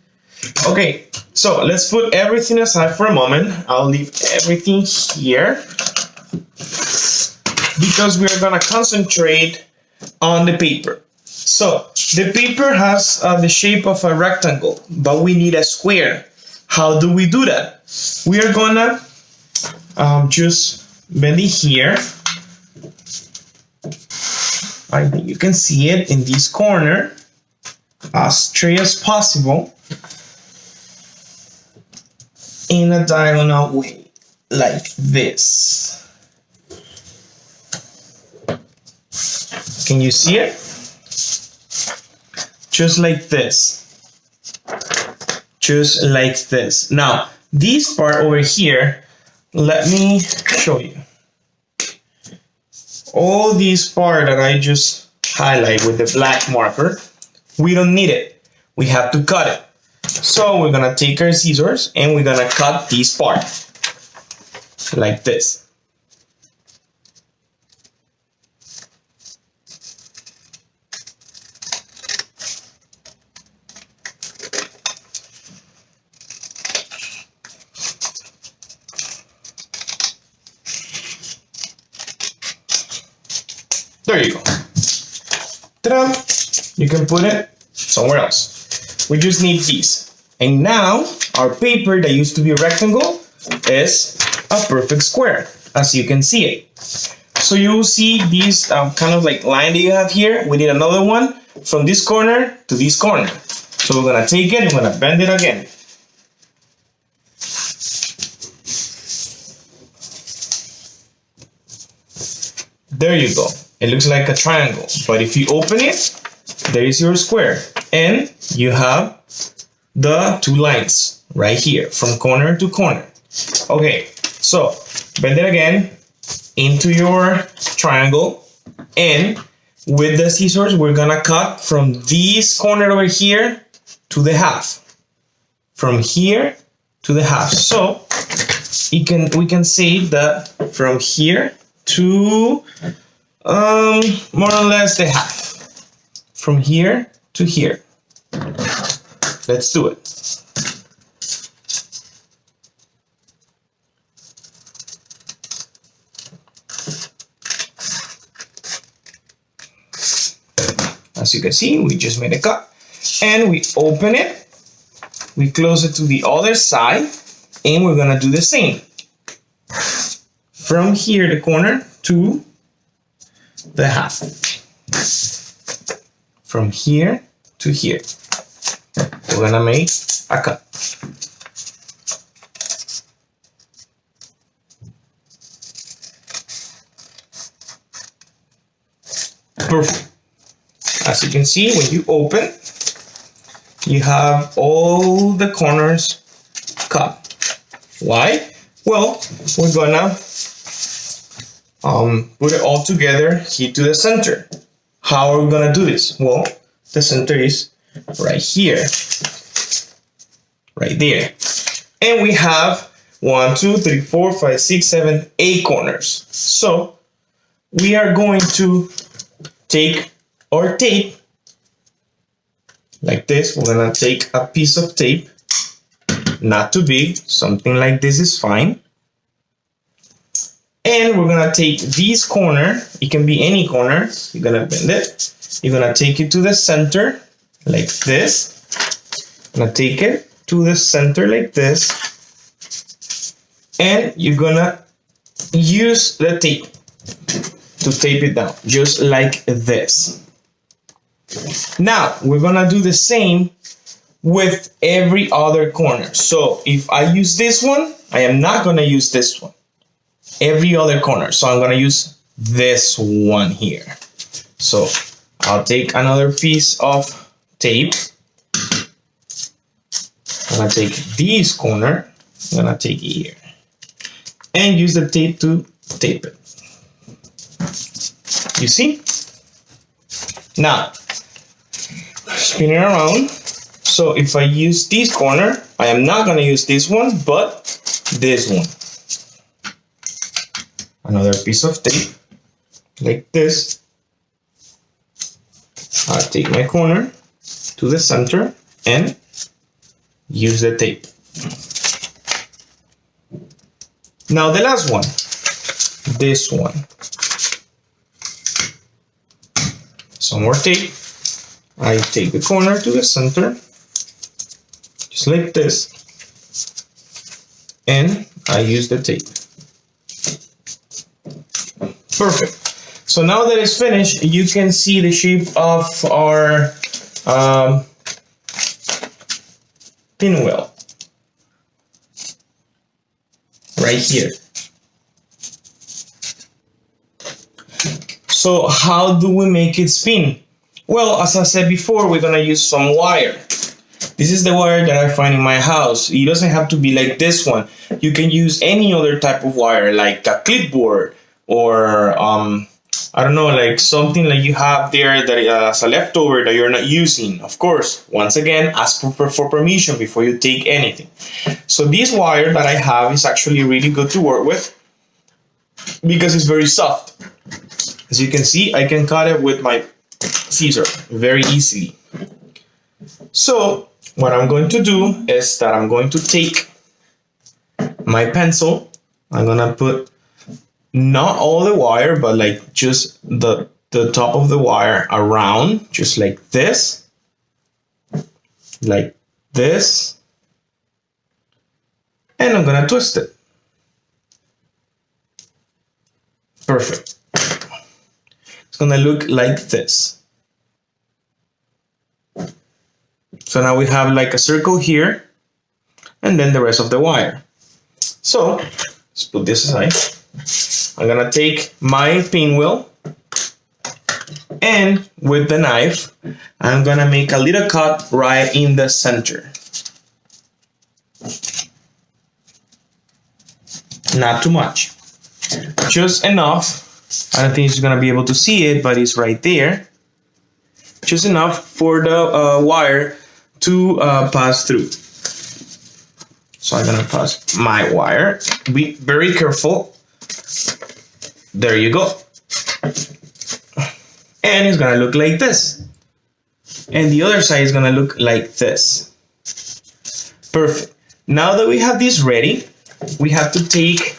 Okay, so let's put everything aside for a moment. I'll leave everything here because we are gonna concentrate on the paper. So the paper has the shape of a rectangle, but we need a square. How do we do that? We are gonna just bend it here. I think you can see it in this corner, as straight as possible, in a diagonal way, like this. Can you see it? Just like this. Just like this. Now, this part over here, let me show you. All this part that I just highlight with the black marker, we don't need it. We have to cut it. So we're gonna take our scissors and we're gonna cut this part like this. There you go. Ta-da! You can put it somewhere else. We just need these. And now our paper that used to be a rectangle is a perfect square, as you can see it. So you will see this kind of like line that you have here. We need another one from this corner to this corner. So we're gonna take it and we're gonna bend it again. There you go. It looks like a triangle, but if you open it, there is your square, and you have the two lines right here from corner to corner. Okay, so bend it again into your triangle, and with the scissors, we're gonna cut from this corner over here to the half, from here to the half. So we can say that from here to more or less the half, from here to here. Let's do it. As you can see, we just made a cut and we open it, we close it to the other side, and we're gonna do the same from here, the corner, to the half, from here to here. We're gonna make acá. Perfect. As you can see, when you open, you have all the corners cut. Why? Well, we're gonna put it all together here to the center. How are we gonna do this? Well, the center is right here, right there. And we have 1, 2, 3, 4, 5, 6, 7, 8 corners. So we are going to take our tape like this. We're gonna take a piece of tape, not too big, something like this is fine. And we're gonna take this corner, it can be any corner, you're gonna bend it, you're gonna take it to the center like this, gonna take it to the center like this, and you're gonna use the tape to tape it down, just like this. Now, we're gonna do the same with every other corner. So if I use this one, I am not gonna use this one. Every other corner. So I'm gonna use this one here. So I'll take another piece of tape. I'm gonna take this corner, I'm gonna take it here, and use the tape to tape it. You see? Now, spin it around. So if I use this corner, I am not gonna use this one, but this one. Another piece of tape, like this. I'll take my corner to the center and use the tape. Now the last one, this one. Some more tape. I take the corner to the center, just like this, and I use the tape. Perfect. So now that it's finished, you can see the shape of our pinwheel right here. So how do we make it spin? Well, as I said before, we're gonna use some wire. This is the wire that I find in my house. It doesn't have to be like this one. You can use any other type of wire, like a clipboard, or I don't know, like something like you have there that as a leftover that you're not using. Of course, once again, ask for permission before you take anything. So this wire that I have is actually really good to work with because it's very soft. As you can see, I can cut it with my scissor very easily. So what I'm going to do is that I'm going to take my pencil. I'm gonna put not all the wire, but like just the top of the wire around, just like this, and I'm gonna twist it. Perfect. It's gonna look like this. So now we have like a circle here, and then the rest of the wire. So let's put this aside. I'm gonna take my pinwheel, and with the knife, I'm gonna make a little cut right in the center. Not too much, just enough. I don't think you're gonna be able to see it, but it's right there. Just enough for the wire to pass through. So I'm gonna pass my wire. Be very careful. There you go. And it's gonna look like this. And the other side is gonna look like this. Perfect. Now that we have this ready, we have to take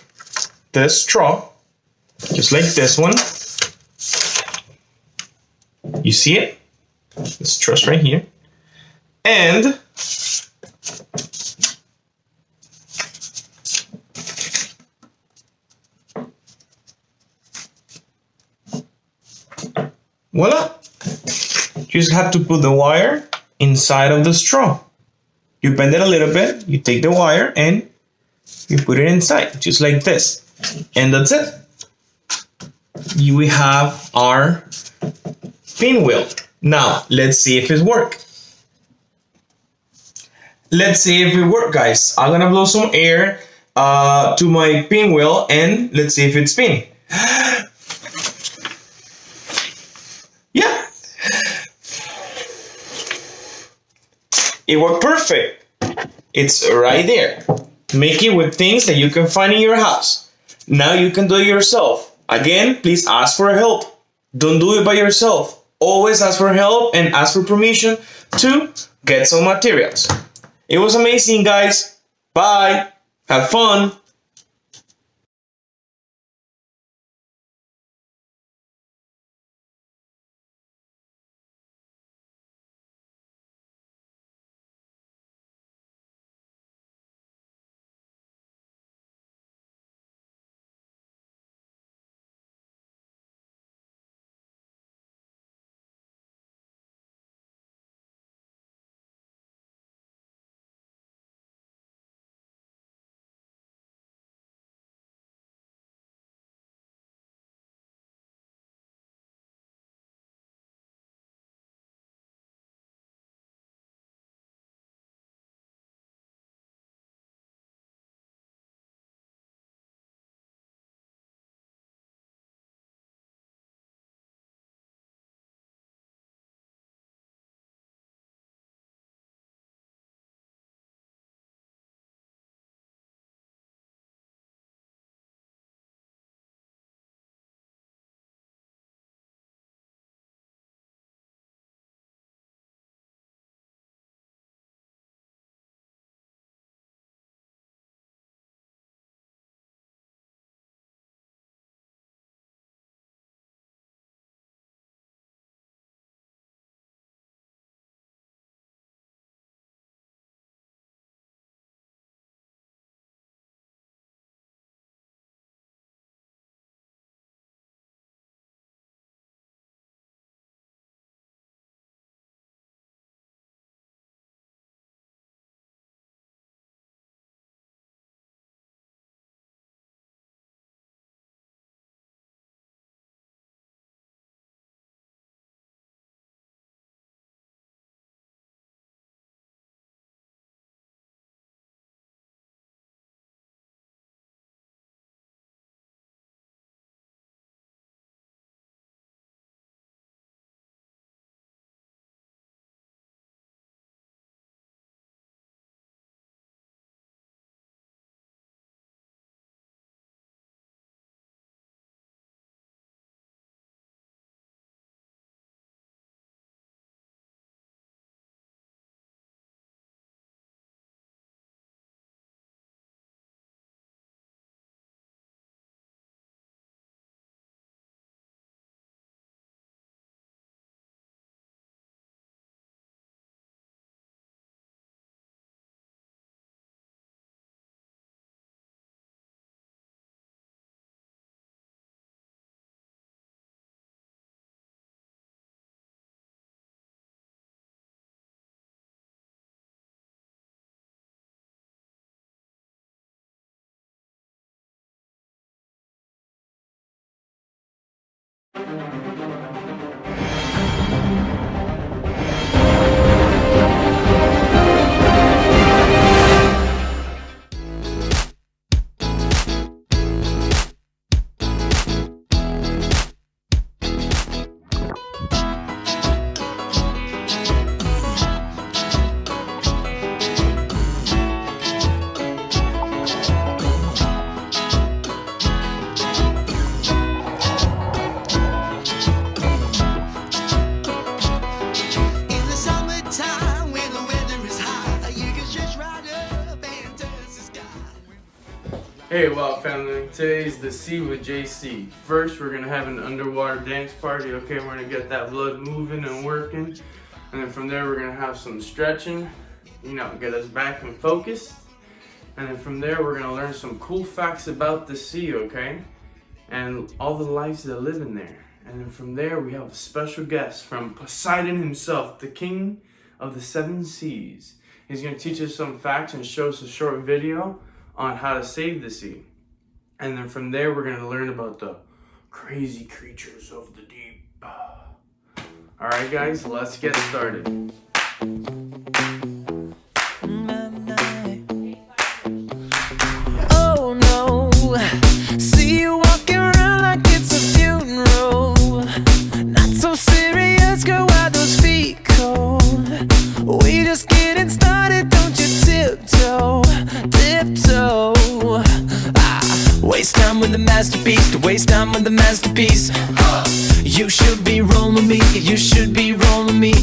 the straw, just like this one. You see it? The straw's right here. And voila! You just have to put the wire inside of the straw. You bend it a little bit, you take the wire and you put it inside, just like this. And that's it. We have our pinwheel. Now, let's see if it works. Let's see if it works, guys. I'm gonna blow some air to my pinwheel and let's see if it's spinning. Yeah. It worked perfect. It's right there. Make it with things that you can find in your house. Now you can do it yourself. Again, please ask for help. Don't do it by yourself. Always ask for help and ask for permission to get some materials. It was amazing, guys. Bye. Have fun. Hey, Wild Family. Today's the C with JC. First, we're gonna have an underwater dance party. Okay, we're gonna get that blood moving and working, and then from there we're gonna have some stretching. You know, get us back and focused. And then from there we're gonna learn some cool facts about the sea. Okay, and all the lives that live in there. And then from there we have a special guest from Poseidon himself, the king of the seven seas. He's going to teach us some facts and show us a short video on how to save the sea. And then from there, we're going to learn about the crazy creatures of the deep. All right, guys, let's get started. Oh no, see you walking around like it's a funeral. Not so serious, girl, why those feet cold? We just getting started, don't you tiptoe, tiptoe. Waste time with the masterpiece, to waste time with the masterpiece. You should be rolling me, you should be rolling me.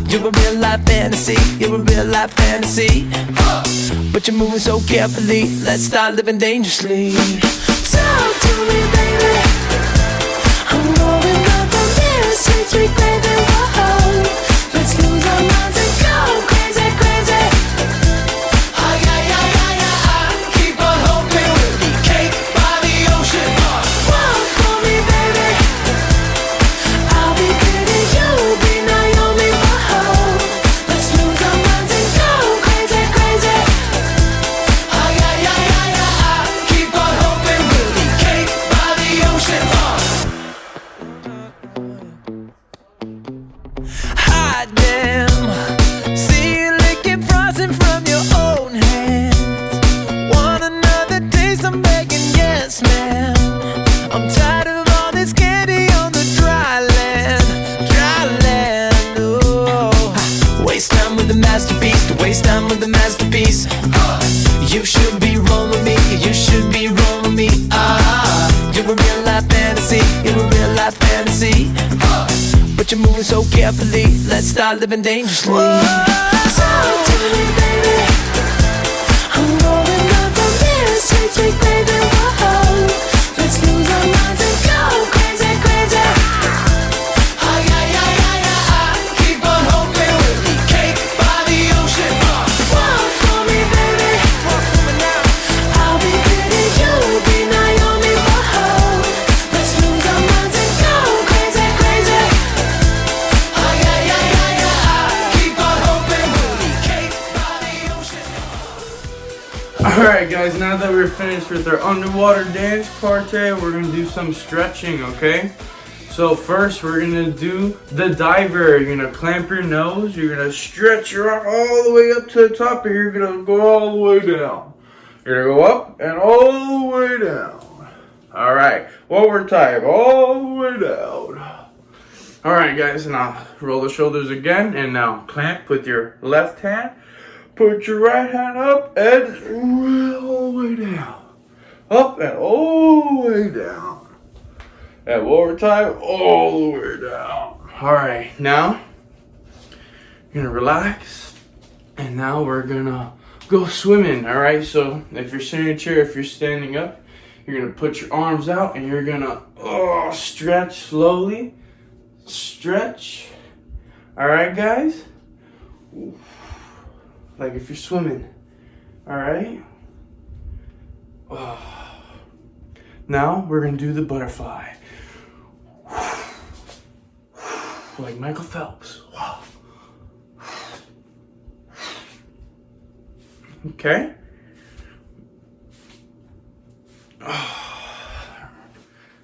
You're a real life fantasy, you're a real life fantasy. But you're moving so carefully, let's start living dangerously. Talk to me, baby. I'm rolling up from this sweet, sweet gravy. Whoa, let's lose our minds and go crazy, crazy. Ay, ay, ay, ay, ay. Keep on hoping we'll be cake by the ocean. Walk for me, baby. I'll be pretty, you'll be Naomi. Whoa, let's lose our minds and go crazy, crazy. Ay, ay, ay, ay, ay. Keep on hoping we'll be cake by the ocean. Hot damn, see you licking frosting from your own hands. Want another taste? I'm begging, yes, ma'am. I'm tired of all this candy on the dry land, dry land. Oh, waste time with the masterpiece, to waste time with the masterpiece. You should be rolling me, you should be rolling me. You're a real life fantasy, you're a real life fantasy. But you're moving so carefully, let's start living dangerously. Talk to me, baby. I'm rolling up from this sweet, sweet baby. Whoa, let's lose our minds and go crazy, crazy. Ay, ay, ay, ay, ay. Keep on hoping we'll be cake by the ocean. Walk for me, baby. Walk for me now. I'll be pretty, you'll be Naomi. Whoa, let's lose our minds and go crazy, crazy. Ay, ay, ay, ay, ay. Keep on hoping we'll be cake by the ocean. Alright guys, now that we're finished with our underwater dance party, we're going to do some stretching, okay? So first we're going to do the diver. You're going to clamp your nose, you're going to stretch your arm all the way up to the top, and you're going to go all the way down. You're going to go up and all the way down. Alright, one more time, all the way down. Alright guys, now roll the shoulders again, and now clamp with your left hand. Put your right hand up and all the way down. Up and all the way down. And one more time, all the way down. Alright, now you're gonna relax. And now we're gonna go swimming. Alright, so if you're sitting in a chair, if you're standing up, you're gonna put your arms out and you're gonna stretch slowly. Stretch. Alright, guys? Like if you're swimming. Alright? Now we're gonna do the butterfly. Like Michael Phelps. Okay?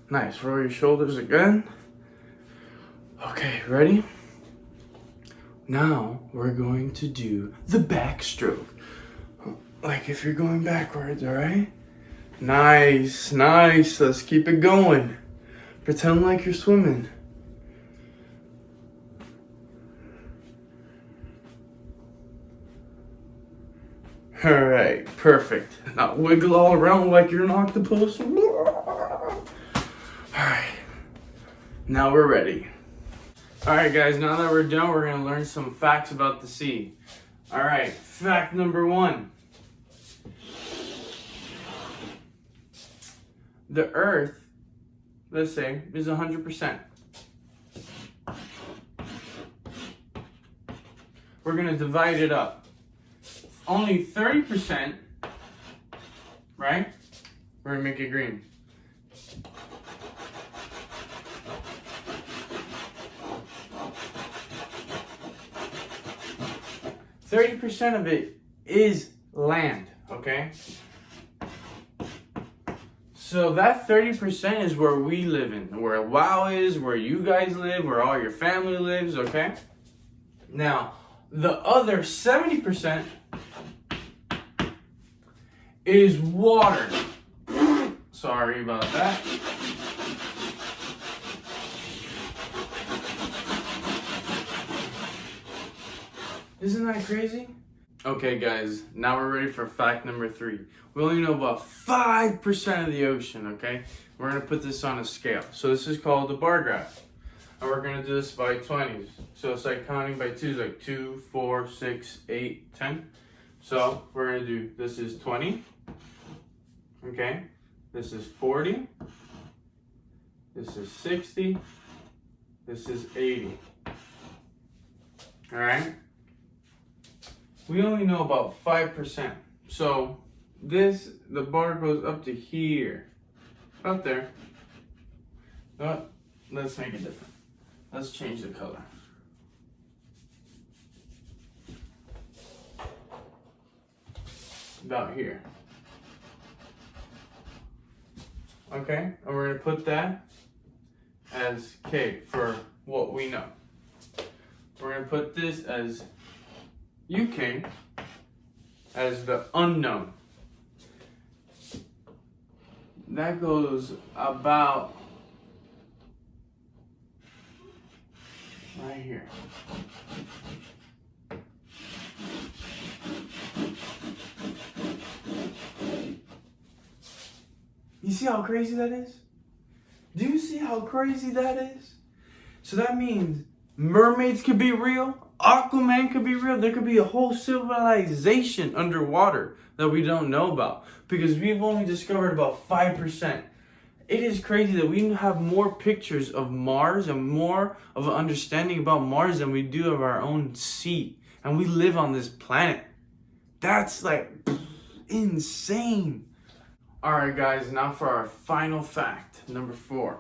Nice. Roll your shoulders again. Okay, ready? Now we're going to do the backstroke. Like if you're going backwards, alright? Nice, nice. Let's keep it going. Pretend like you're swimming. Alright, perfect. Now wiggle all around like you're an octopus. Alright, now we're ready. Alright guys, now that we're done, we're going to learn some facts about the sea. Alright, fact number 1. The Earth, let's say, is 100%. We're going to divide it up. Only 30%, right? We're going to make it green. 30% of it is land, okay? So that 30% is where we live in, where WoW is, where you guys live, where all your family lives, okay? Now, the other 70% is water. Sorry about that. Isn't that crazy? Okay guys, now we're ready for fact number 3. We only know about 5% of the ocean, okay? We're gonna put this on a scale. So this is called the bar graph. And we're gonna do this by 20s. So it's like counting by 2s, like 2, 4, 6, 8, 10. So we're gonna do, this is 20, okay? This is 40, this is 60, this is 80. All right? We only know about 5%. So this, the bar goes up to here. Up there. Oh, let's make it different. Let's change the color. About here. Okay, and we're gonna put that as K for what we know. We're gonna put this as UK as the unknown. That goes about right here. You see how crazy that is? Do you see how crazy that is? So that means mermaids could be real, Aquaman could be real, there could be a whole civilization underwater that we don't know about because we've only discovered about 5%. It is crazy that we have more pictures of Mars and more of an understanding about Mars than we do of our own sea. And we live on this planet. That's like insane. Alright guys, now for our final fact, number 4.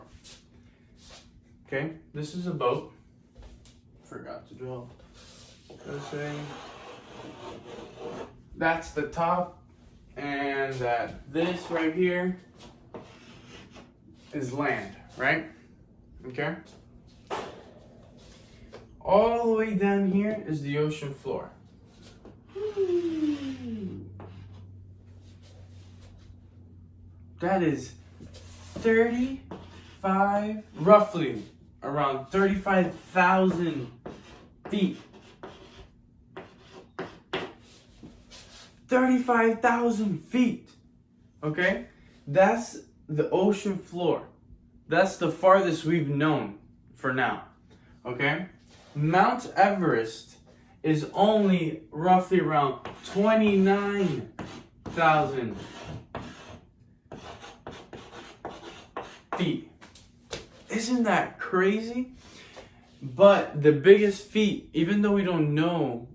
Okay, this is a boat. Forgot to draw this thing. That's the top, and that this right here is land, right? Okay? All the way down here is the ocean floor. That is 35, roughly around 35,000 feet. 35,000 feet. Okay? That's the ocean floor. That's the farthest we've known for now. Okay? Mount Everest is only roughly around 29,000 feet. Isn't that crazy? But the biggest feat, even though we don't know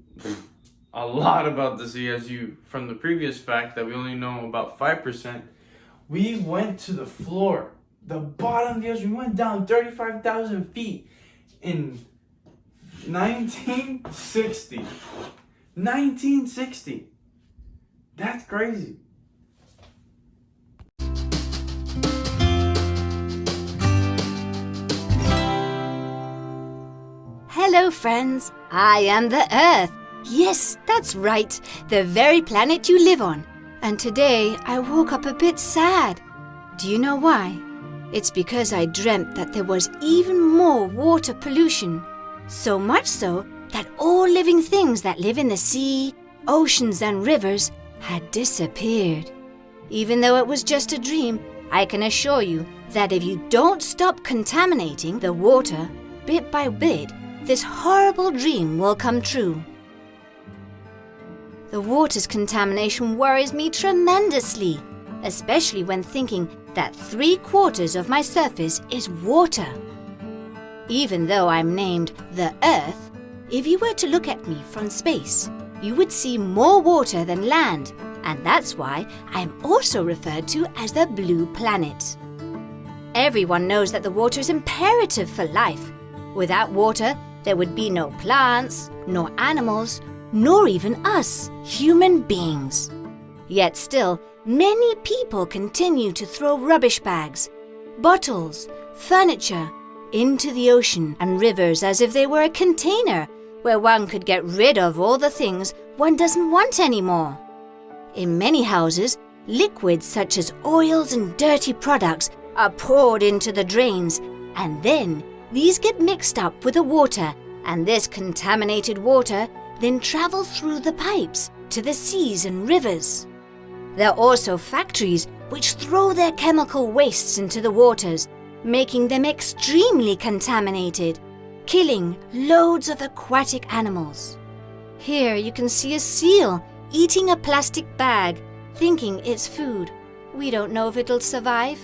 a lot about the sea, as you from the previous fact that we only know about 5%, we went to the floor, the bottom of the ocean. We went down 35,000 feet in 1960. 1960. That's crazy. Hello, friends. I am the Earth. Yes, that's right, the very planet you live on. And today I woke up a bit sad. Do you know why? It's because I dreamt that there was even more water pollution. So much so that all living things that live in the sea, oceans and rivers had disappeared. Even though it was just a dream, I can assure you that if you don't stop contaminating the water bit by bit, this horrible dream will come true. The water's contamination worries me tremendously, especially when thinking that 3/4 of my surface is water. Even though I'm named the Earth, if you were to look at me from space, you would see more water than land, and that's why I'm also referred to as the Blue Planet. Everyone knows that the water is imperative for life. Without water, there would be no plants, nor animals, nor even us, human beings. Yet still, many people continue to throw rubbish bags, bottles, furniture into the ocean and rivers as if they were a container where one could get rid of all the things one doesn't want anymore. In many houses, liquids such as oils and dirty products are poured into the drains, and then these get mixed up with the water, and this contaminated water then travels through the pipes to the seas and rivers. There are also factories which throw their chemical wastes into the waters, making them extremely contaminated, killing loads of aquatic animals. Here you can see a seal eating a plastic bag, thinking it's food. We don't know if it'll survive.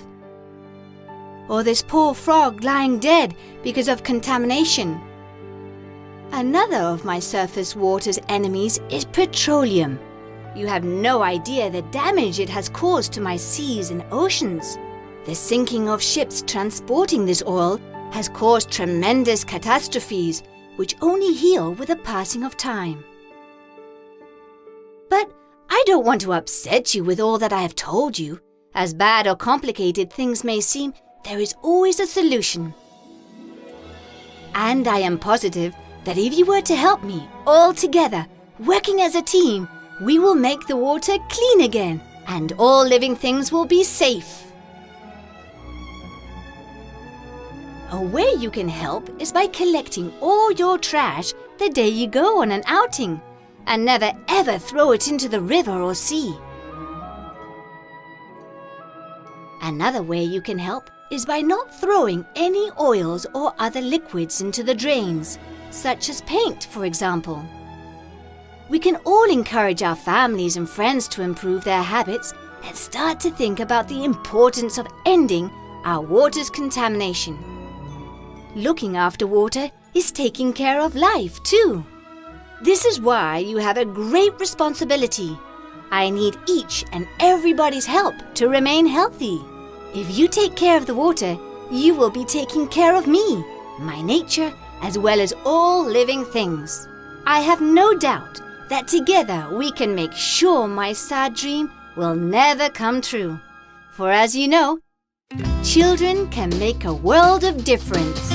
Or this poor frog lying dead because of contamination. Another of my surface water's enemies is petroleum. You have no idea the damage it has caused to my seas and oceans. The sinking of ships transporting this oil has caused tremendous catastrophes, which only heal with the passing of time. But I don't want to upset you with all that I have told you. As bad or complicated things may seem, there is always a solution. And I am positive that if you were to help me all together, working as a team, we will make the water clean again, and all living things will be safe. A way you can help is by collecting all your trash the day you go on an outing, and never ever throw it into the river or sea. Another way you can help is by not throwing any oils or other liquids into the drains, such as paint, for example. We can all encourage our families and friends to improve their habits and start to think about the importance of ending our water's contamination. Looking after water is taking care of life too. This is why you have a great responsibility. I need each and everybody's help to remain healthy. If you take care of the water, you will be taking care of me, my nature, as well as all living things. I have no doubt that together we can make sure my sad dream will never come true. For as you know, children can make a world of difference.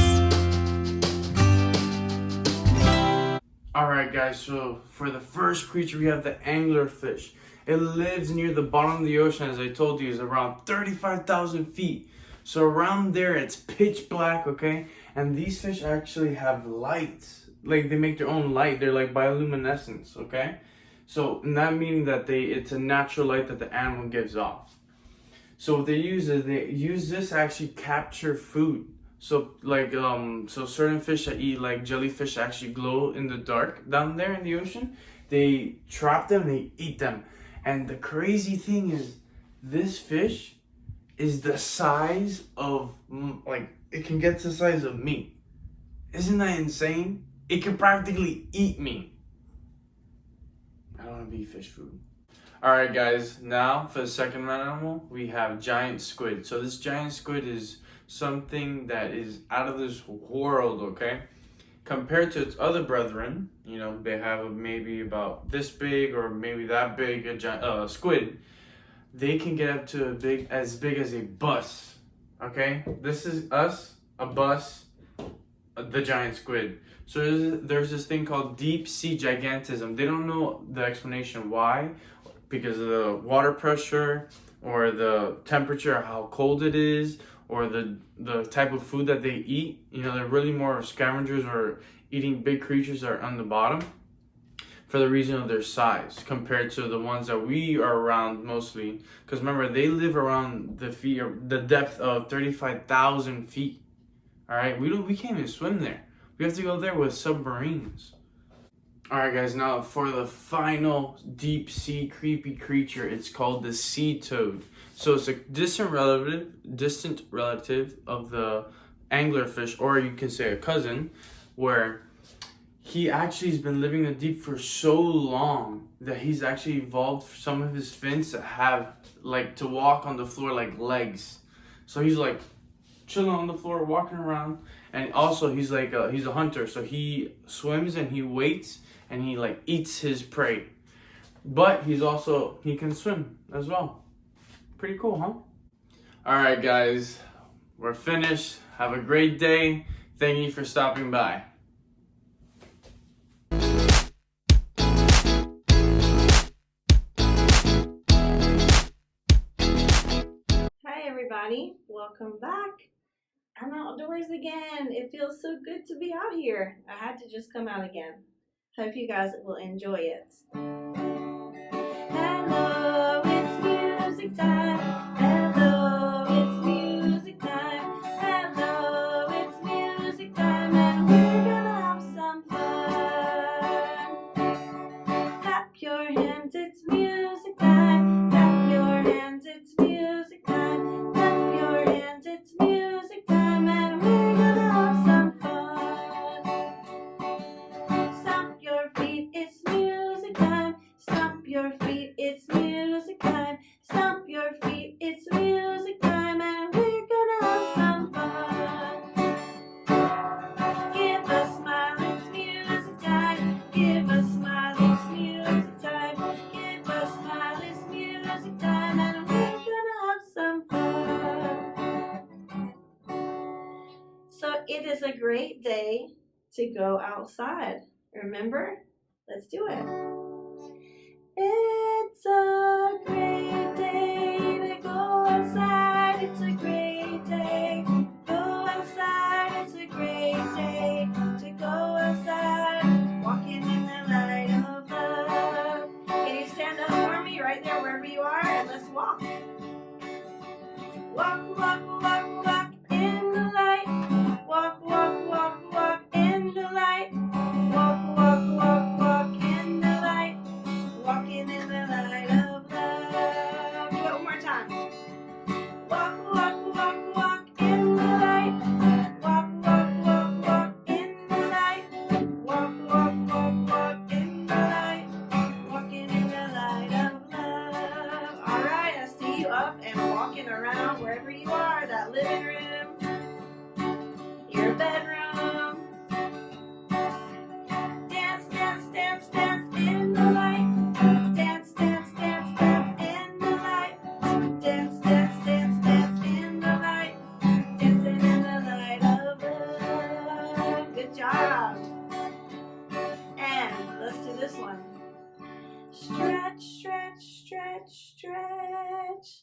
Alright guys, so for the first creature we have the anglerfish. It lives near the bottom of the ocean, as I told you, is around 35,000 feet. So around there it's pitch black, okay? And these fish actually have lights. Like they make their own light. They're like bioluminescence, okay? So and that meaning that it's a natural light that the animal gives off. So what they use this to actually capture food. So like so certain fish that eat like jellyfish actually glow in the dark down there in the ocean. They trap them and they eat them. And the crazy thing is, this fish is the size of, like, it can get to the size of me. Isn't that insane? It can practically eat me. I don't want to be fish food. Alright guys, now for the second animal, we have giant squid. So this giant squid is something that is out of this world, okay? Compared to its other brethren, you know, they have maybe about this big or maybe that big a giant squid. They can get up to as big as a bus. Okay, this is us, a bus, the giant squid. So there's this thing called deep sea gigantism. They don't know the explanation why, because of the water pressure or the temperature, or how cold it is, or the type of food that they eat. You know, they're really more scavengers or eating big creatures that are on the bottom for the reason of their size compared to the ones that we are around mostly. Because remember, they live around the depth of 35,000 feet. All right, we can't even swim there. We have to go there with submarines. All right, guys, now for the final deep sea creepy creature, it's called the sea toad. So it's a distant relative of the anglerfish, or you can say a cousin, where he actually has been living in the deep for so long that he's actually evolved some of his fins to have, like, to walk on the floor like legs. So he's like chilling on the floor, walking around, and also he's like he's a hunter, so he swims and he waits and he like eats his prey. But he can swim as well. Pretty cool, huh? All right, guys, we're finished. Have a great day. Thank you for stopping by. Hi everybody, welcome back. I'm outdoors again. It feels so good to be out here. I had to just come out again. Hope you guys will enjoy it. Hello, it's music time. Hello, it's music time. Hello, it's music time, and we're gonna have some fun. Clap your hands, it's music time. Clap your hands, it's music time. Clap your hands, it's music time, and we're gonna have some fun. Stomp your feet, it's music time. Stomp your feet, it's music time. Stomp your feet, it's music time, and we're gonna have some fun. Give a smile, it's music time. Give a smile, it's music time. Give a smile, it's music time, and we're gonna have some fun. So it is a great day to go outside. Remember? Let's do it. It's a great day to go outside. It's a great day. Go outside. It's a great day to go outside. Walking in the light of love. Can you stand up for me right there wherever you are? And let's walk. Walk, walk, walk, walk in the light. Walk, walk, walk, walk in the light. Walk, walk, walk, walk in the light. Walking in the light of love. Do it one more time. Walk, walk, walk, walk in the light. Walk, walk, walk, walk in the light. Walk, walk, walk, walk in the light. Walking in the light of love. All right, I see you up and walking around wherever you are. That living room, your bedroom. Dance, dance, dance, dance in the light. Dance, dance, dance, dance in the light. Dance, dance, dance, dance in the light. Dancing in the light of love. Good job. And let's do this one. Stretch, stretch, stretch, stretch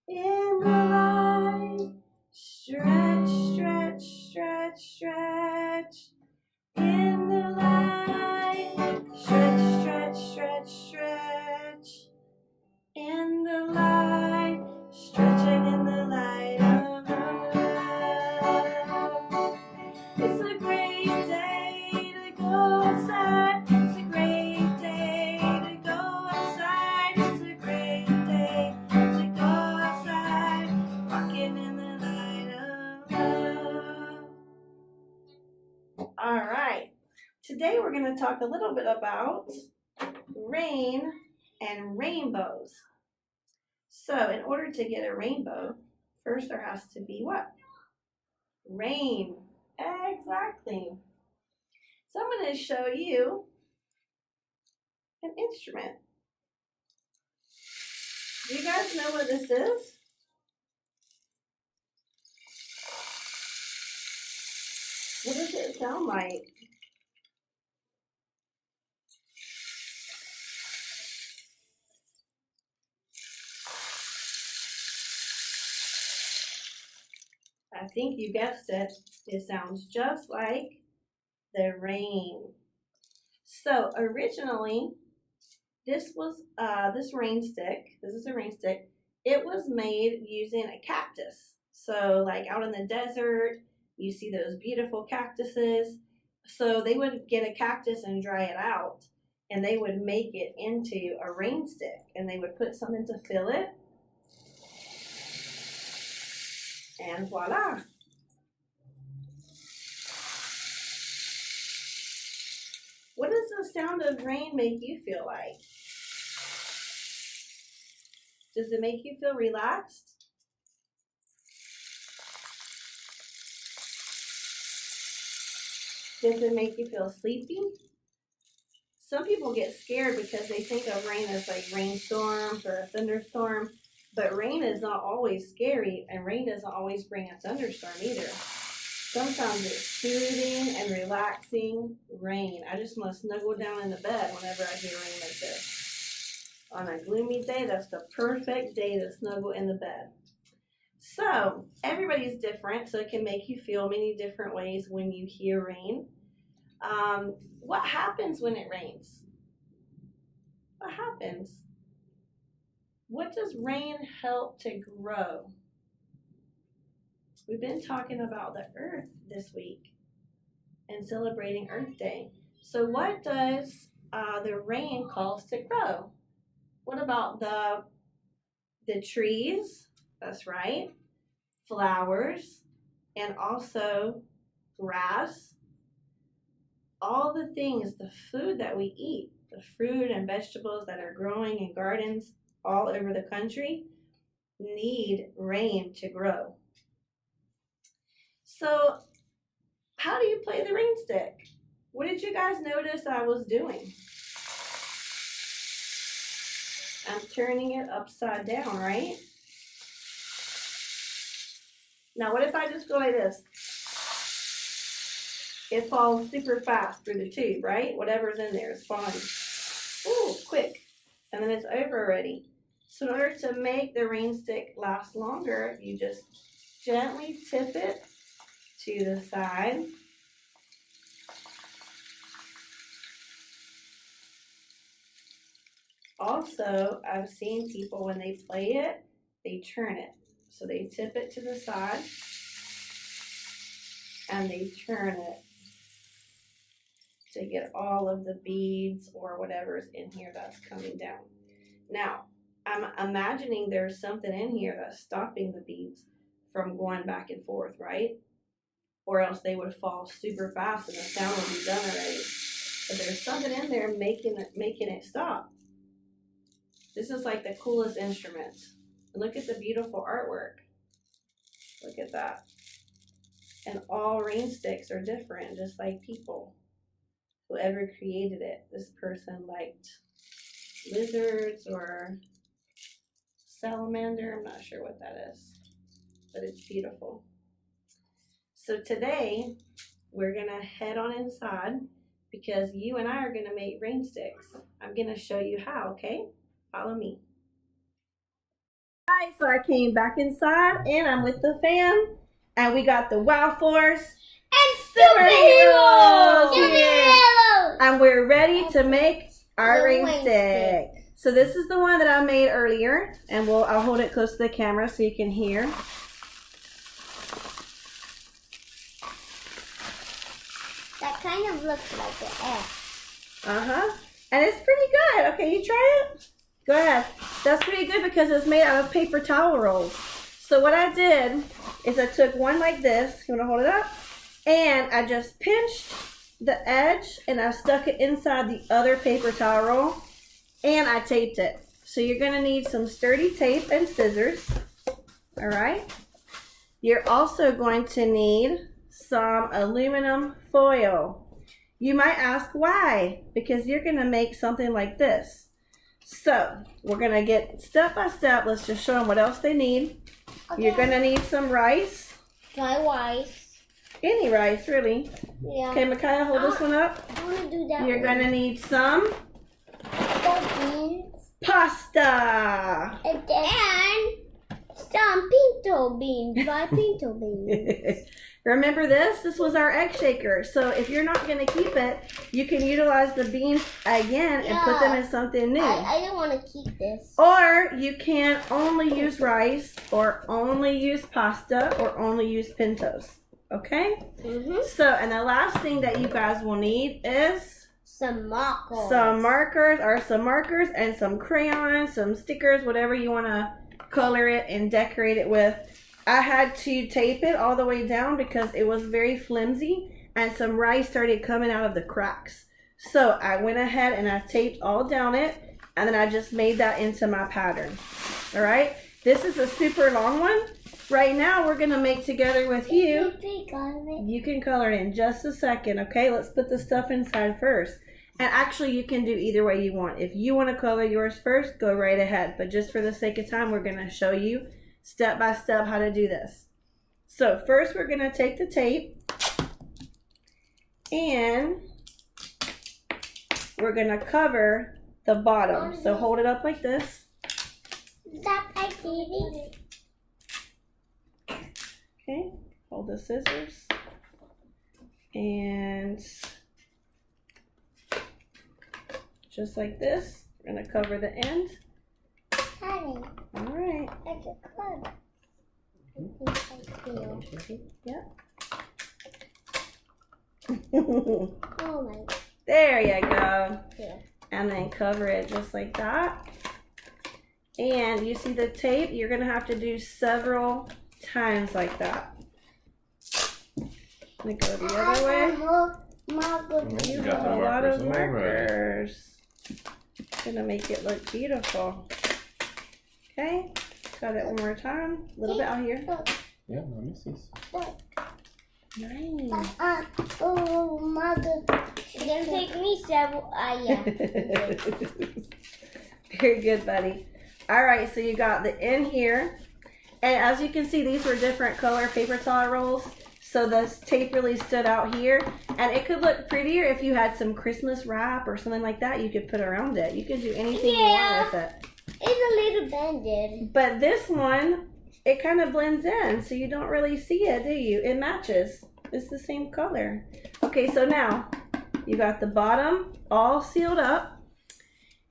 in the light. Stretch, stretch, stretch, stretch in the light. Stretch, stretch, stretch, stretch in the light. Stretching in the light of love. It's a great day to go outside. It's a great day to go outside. It's a great day to go outside. Walking in the light of love. All right. Today we're going to talk a little bit about rain and rainbows. So in order to get a rainbow, first there has to be what? Rain. Exactly. So I'm going to show you an instrument. Do you guys know what this is? What does it sound like? I think you guessed it. It sounds just like the rain. So originally, this was this rain stick. This is a rain stick. It was made using a cactus. So like out in the desert, you see those beautiful cactuses. So they would get a cactus and dry it out, and they would make it into a rain stick, and they would put something to fill it. And voila. What does the sound of rain make you feel like? Does it make you feel relaxed? Does it make you feel sleepy? Some people get scared because they think of rain as like rainstorms or a thunderstorm, but rain is not always scary, and rain doesn't always bring a thunderstorm either. Sometimes it's soothing and relaxing rain. I just want to snuggle down in the bed whenever I hear rain like this. On a gloomy day, that's the perfect day to snuggle in the bed. So everybody's different, so it can make you feel many different ways when you hear rain. What happens when it rains? What happens? What does rain help to grow? We've been talking about the earth this week and celebrating Earth Day. So what does the rain cause to grow? What about the trees? That's right. Flowers, and also grass. All the things, the food that we eat, the fruit and vegetables that are growing in gardens all over the country need rain to grow. So how do you play the rain stick? What did you guys notice I was doing? I'm turning it upside down, right? Now what if I just go like this? It falls super fast through the tube, right? Whatever's in there is falling. Ooh, quick. And then it's over already. So in order to make the rain stick last longer, you just gently tip it to the side. Also, I've seen people when they play it, they turn it. So they tip it to the side and they turn it to get all of the beads or whatever's in here that's coming down. Now, I'm imagining there's something in here that's stopping the beads from going back and forth, right? Or else they would fall super fast and the sound would be done already. But there's something in there making it stop. This is like the coolest instrument. And look at the beautiful artwork. Look at that. And all rain sticks are different, just like people. Whoever created it, this person liked lizards or salamander. I'm not sure what that is, but it's beautiful. So today, we're gonna head on inside because you and I are gonna make rain sticks. I'm gonna show you how, okay? Follow me. Alright, so I came back inside and I'm with the fam. And we got the Wow Force and superheroes here. And we're ready to make our rain stick. So this is the one that I made earlier. And I'll hold it close to the camera so you can hear. That kind of looks like an F. Uh-huh. And it's pretty good. Okay, you try it? Go ahead. That's pretty good because it's made out of paper towel rolls. So what I did is I took one like this. You want to hold it up? And I just pinched the edge and I stuck it inside the other paper towel roll. And I taped it. So you're going to need some sturdy tape and scissors. All right. You're also going to need some aluminum foil. You might ask why? Because you're going to make something like this. So we're going to get step by step. Let's just show them what else they need. Okay. You're going to need some rice. My rice. Any rice, really. Yeah. Okay, Micaiah, hold this one up. I want to do that. You're going to need some beans. Pasta. And some pinto beans. Dry pinto beans. Remember this? This was our egg shaker. So if you're not going to keep it, you can utilize the beans again and put them in something new. I don't want to keep this. Or you can only use rice or only use pasta or only use pintos. Okay? Mm-hmm. So, and the last thing that you guys will need is some markers. Some markers and some crayons, some stickers, whatever you want to color it and decorate it with. I had to tape it all the way down because it was very flimsy and some rice started coming out of the cracks. So I went ahead and I taped all down it and then I just made that into my pattern. All right. This is a super long one. Right now we're going to make together with you. You can color it in just a second. Okay. Let's put the stuff inside first. And actually, you can do either way you want. If you want to color yours first, go right ahead. But just for the sake of time, we're going to show you step by step how to do this. So first, we're going to take the tape and we're going to cover the bottom. So hold it up like this. Okay, hold the scissors. And just like this, we're going to cover the end. All right. Yep. Oh my. There you go. Yeah. And then cover it just like that. And you see the tape? You're going to have to do several times like that. Let me go the other way. You have a lot of markers. Gonna make it look beautiful. Okay, cut it one more time. A little bit out here. Yeah, my missus. Nice. Oh, mother. It's gonna take me several. Yeah. Very good, buddy. All right, so you got the end here. And as you can see, these were different color paper towel rolls. So this tape really stood out here. And it could look prettier if you had some Christmas wrap or something like that you could put around it. You could do anything you want with it. It's a little bended. But this one, it kind of blends in, so you don't really see it, do you? It matches. It's the same color. Okay, so now you got the bottom all sealed up.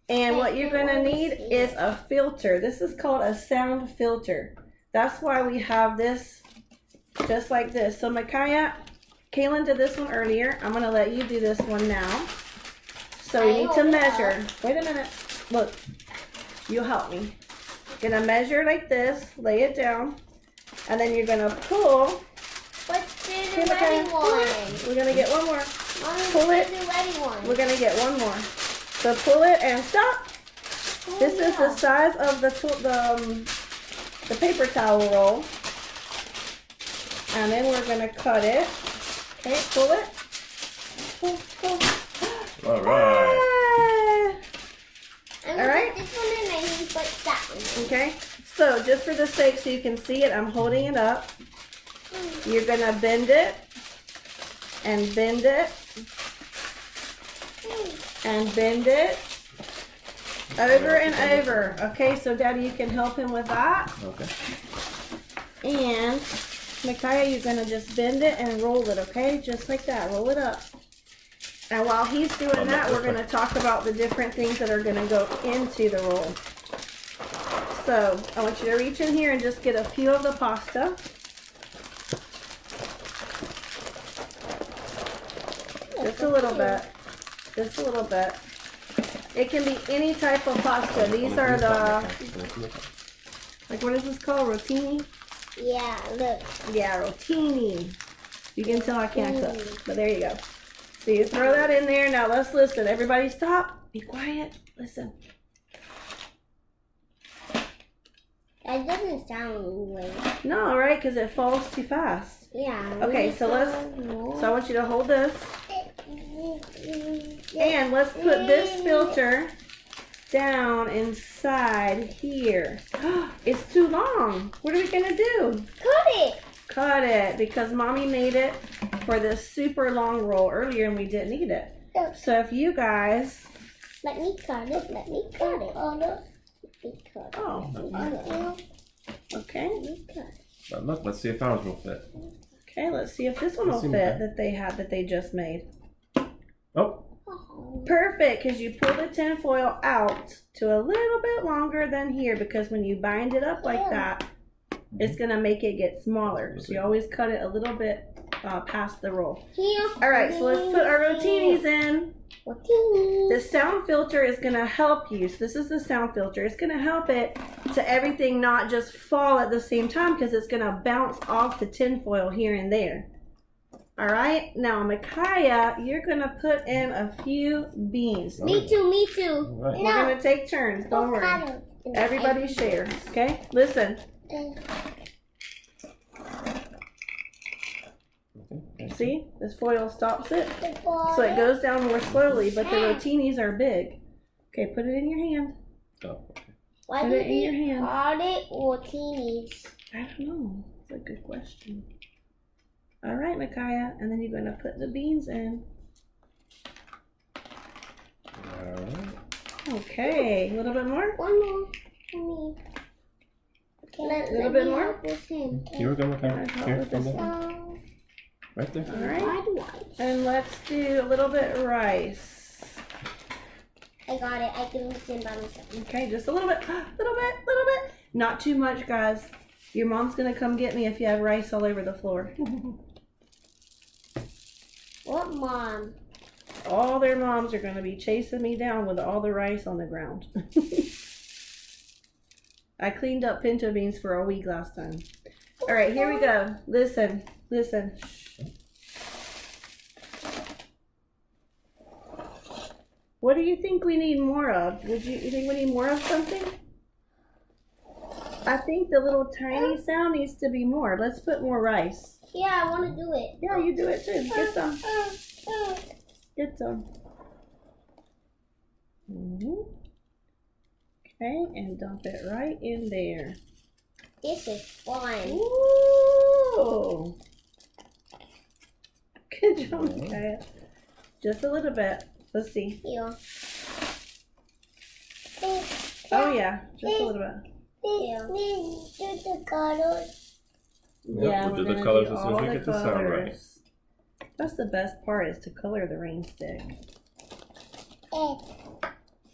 And what you're gonna need is a filter. This is called a sound filter. That's why we have this just like this. So Micaiah, Kaylin did this one earlier. I'm gonna let you do this one now. So we need to measure. Wait a minute. Look, you'll help me. Gonna measure like this, lay it down, and then you're gonna pull. What's the ready one? We're gonna get one more. Pull it. The ready one. We're gonna get one more. So pull it and stop. This is the size of the paper towel roll. And then we're gonna cut it. Okay, pull it. Pull. All right. I'm All right. Put this one in and you put that one. Okay. So just for the sake, so you can see it, I'm holding it up. You're gonna bend it and bend it and bend it over and over. Okay, so Daddy, you can help him with that. Okay. And Micaiah, you're gonna just bend it and roll it, okay? Just like that, roll it up. And while he's doing that, we're gonna talk about the different things that are gonna go into the roll. So I want you to reach in here and just get a few of the pasta. Just a little bit. Just a little bit. It can be any type of pasta. These are the, like, what is this called? Rotini? Yeah, look. Yeah, rotini. You can tell I can't cook, but there you go. So you throw that in there. Now let's listen. Everybody stop. Be quiet. Listen. That doesn't sound right. No, right? Because it falls too fast. Yeah. Okay, so I want you to hold this. And let's put this filter down inside here. It's too long. What are we gonna do? Cut it. Cut it, because Mommy made it for this super long roll earlier and we didn't need it. So if you guys... Let me cut it. Let me cut it. Let me cut it. Oh. Okay. But look, let's see if ours will fit. Okay, let's see if this one will fit that they just made. Oh. Perfect, because you pull the tin foil out to a little bit longer than here, because when you bind it up like that, it's going to make it get smaller. So you always cut it a little bit past the roll. All right, so let's put our rotinis in. The sound filter is going to help you. So this is the sound filter. It's going to help it to everything not just fall at the same time, because it's going to bounce off the tin foil here and there. All right, now Micaiah, you're going to put in a few beans. Me too, me too. Right. We're going to take turns, don't worry. Everybody share, okay? Listen. See? This foil stops it. So it goes down more slowly, but the rotinis are big. Okay, put it in your hand. Oh, okay. Why Put do it in your they hand. call it rotinis? I don't know. It's a good question. All right, Micaiah. And then you're going to put the beans in. All right. Okay. A little bit more? One more for me. Okay, A little bit more? Here we go, Micaiah. Here, come this on. Right there. All right. And let's do a little bit of rice. I got it. I can mix it by myself. Okay, just a little bit. Little bit. Not too much, guys. Your mom's going to come get me if you have rice all over the floor. What mom? All their moms are going to be chasing me down with all the rice on the ground. I cleaned up pinto beans for a week last time. All right, here we go. Listen. What do you think we need more of? You think we need more of something? I think the little tiny sound needs to be more. Let's put more rice. Yeah, I want to do it. Yeah, you do it too. Get some. Get some. Okay, and dump it right in there. This is fun. Ooh. Good job, Kaya. Just a little bit. Let's see. Yeah. Oh yeah, just a little bit. Yeah. Do the colors. Yeah, we'll do we're the gonna colors do as soon as all we the get the sound right. colors. That's the best part, is to color the rain stick.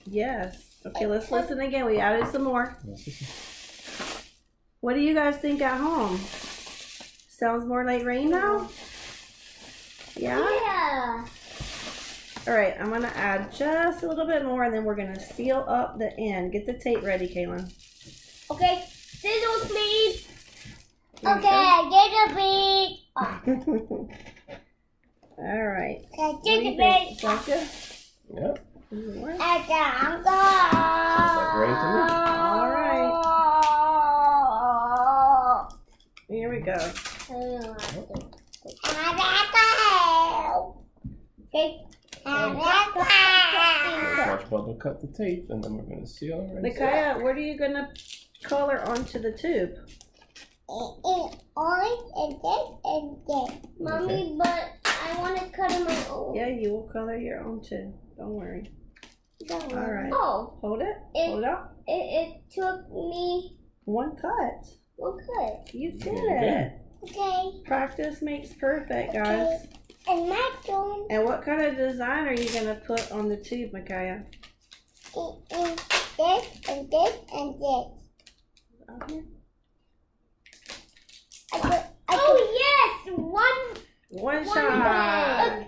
Yes. Okay, let's listen again. We added some more. What do you guys think at home? Sounds more like rain now? Yeah? Yeah. All right, I'm gonna add just a little bit more, and then we're gonna seal up the end. Get the tape ready, Kaylin. Okay, scissors please. There you Okay, get a bead. Oh. All right. Okay, What do you take a think? bead. Sounds good? Yep. And Like rain to me. All right. Here we go. Okay. Watch Bubba cut the tape, and then we're gonna seal right. Micaiah, what are you gonna color onto the tube? Orange and this. Mommy, but I want to cut in my own. Yeah, you will color your own too. Don't worry. All right. Oh. Hold it. Hold it up. It took me one cut. one cut. You did it. Okay. Practice makes perfect, guys. And my turn. And what kind of design are you gonna put on the tube, Micaiah? And this and this and this. Out here. Oh yes, One shot.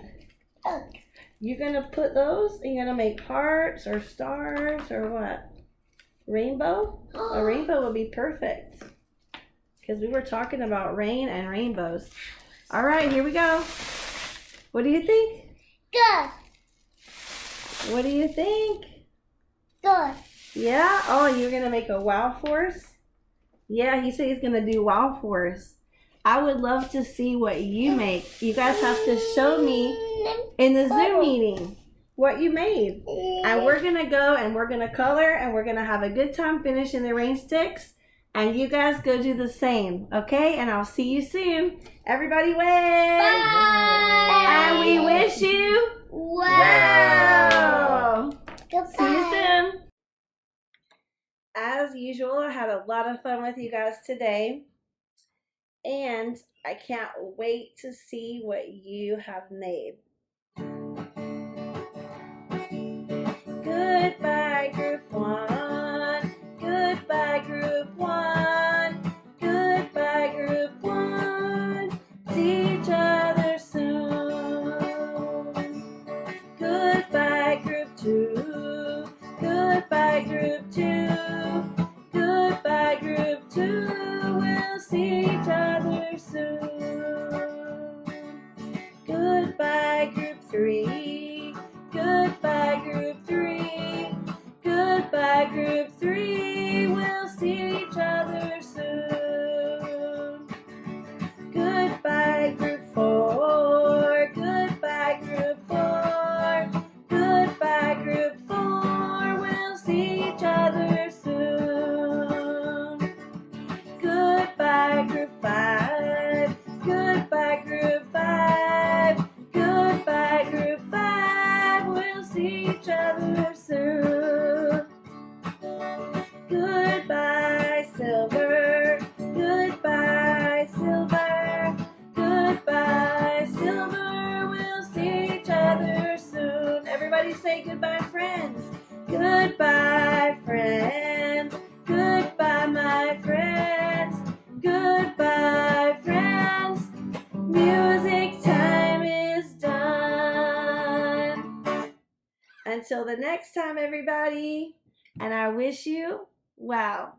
You're gonna put those, and you're gonna make hearts or stars or what? Rainbow? A rainbow would be perfect. Because we were talking about rain and rainbows. All right, here we go. What do you think? Good. What do you think? Good. Yeah? Oh, you're gonna make a wow force? Yeah, he said he's gonna do wow force. I would love to see what you make. You guys have to show me in the Zoom meeting what you made. And we're gonna go and we're gonna color and we're gonna have a good time finishing the rain sticks. And you guys go do the same, okay? And I'll see you soon. Everybody wave! Bye! And we wish you wow! See you soon. As usual, I had a lot of fun with you guys today. And I can't wait to see what you have made. Goodbye, group one. Goodbye, group one. Goodbye, group one. See each other soon. Goodbye, group two. Goodbye, group two. Goodbye, group two. We'll see each other soon. Goodbye, say goodbye, friends. Goodbye, friends. Goodbye, my friends. Goodbye, friends. Music time is done. Until the next time, everybody. And I wish you wow.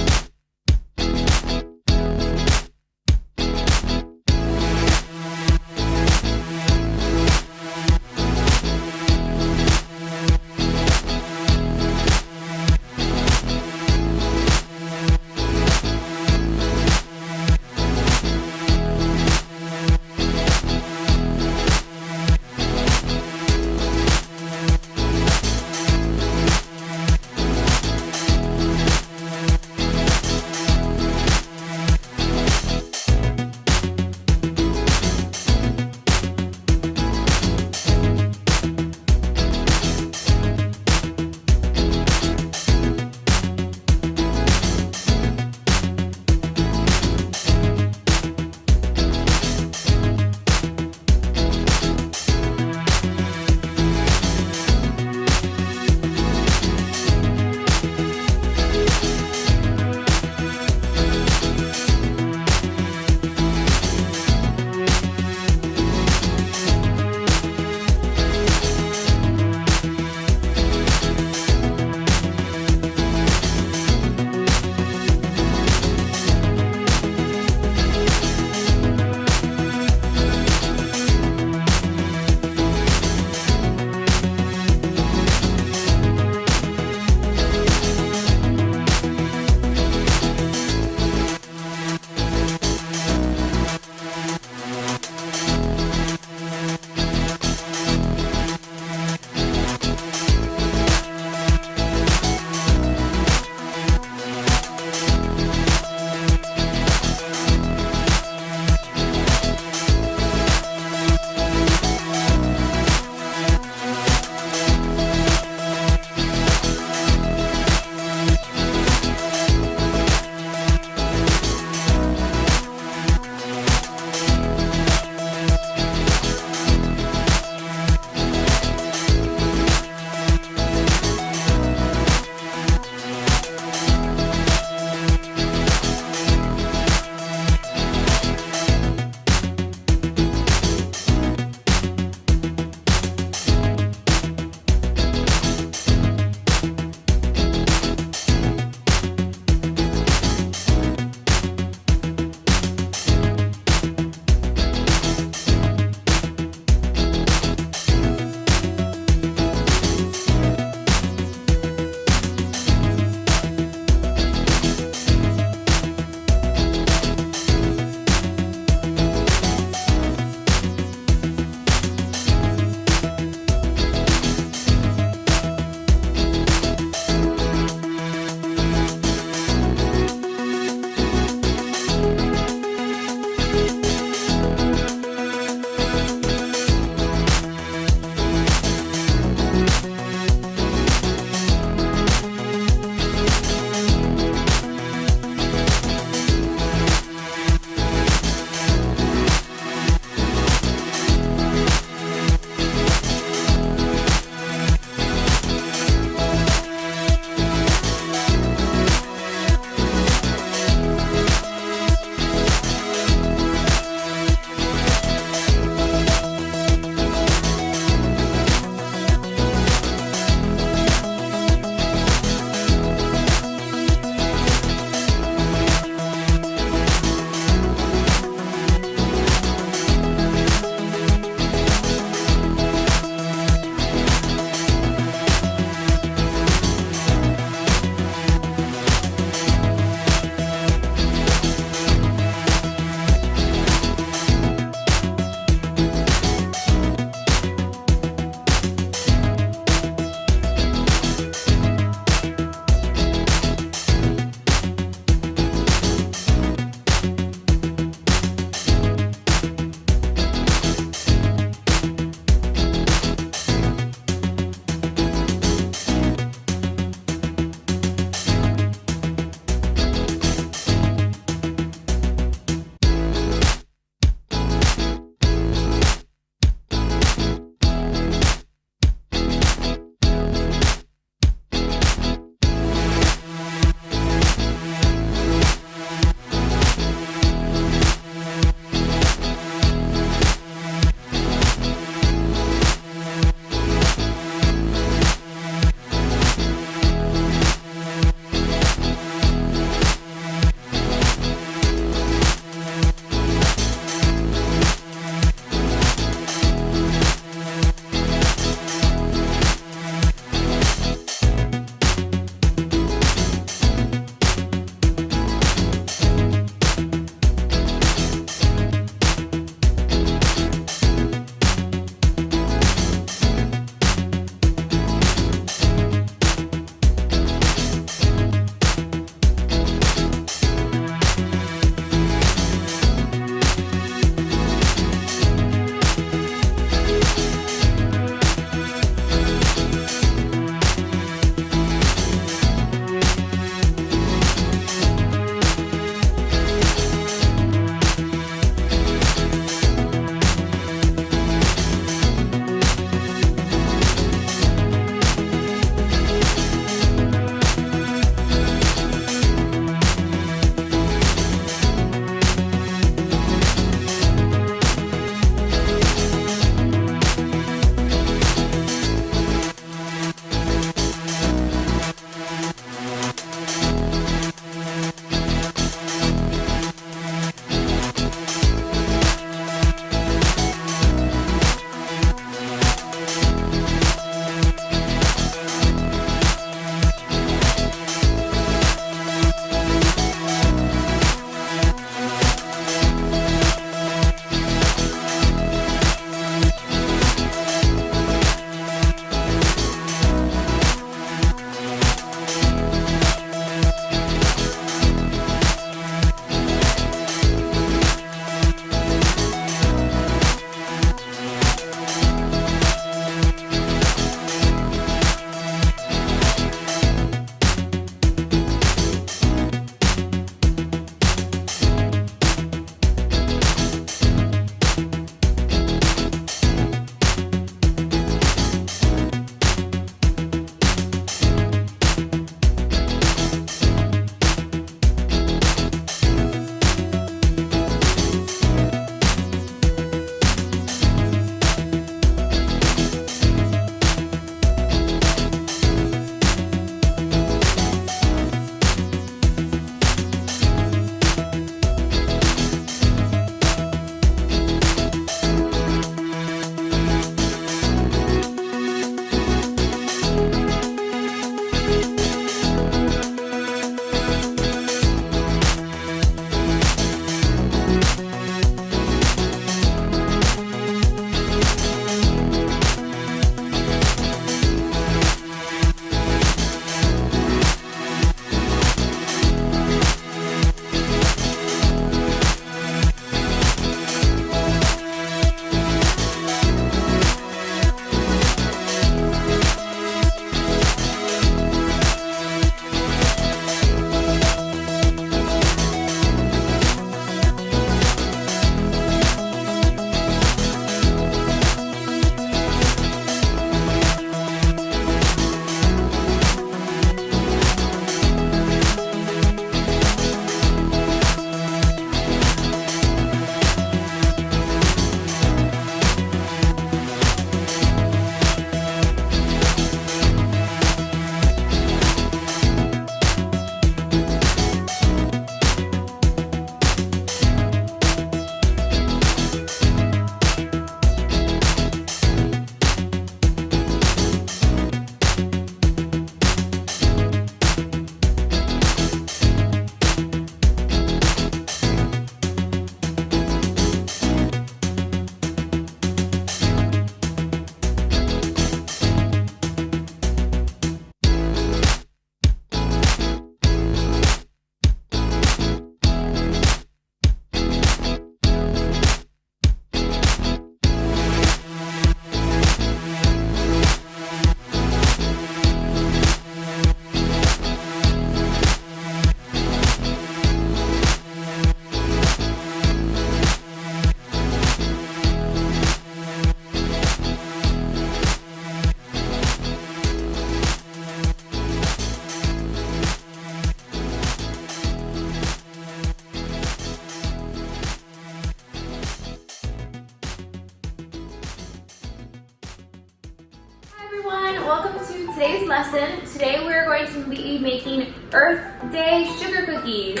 lesson. Today we're going to be making Earth Day sugar cookies.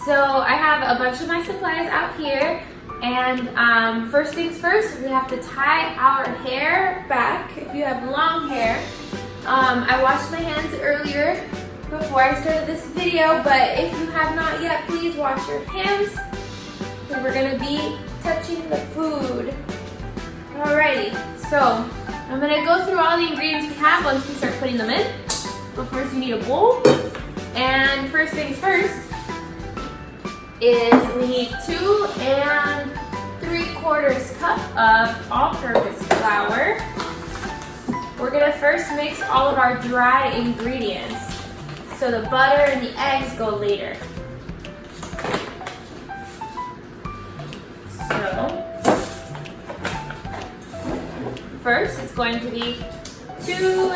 So I have a bunch of my supplies out here, and first things first, we have to tie our hair back if you have long hair. I washed my hands earlier before I started this video, but if you have not yet, please wash your hands, because we're going to be touching the food. Alrighty, so I'm going to go through all the ingredients we have once we start putting them in. But first you need a bowl, and first things first is we need 2 3/4 cup of all-purpose flour. We're going to first mix all of our dry ingredients, so the butter and the eggs go later. So first, it's going to be 2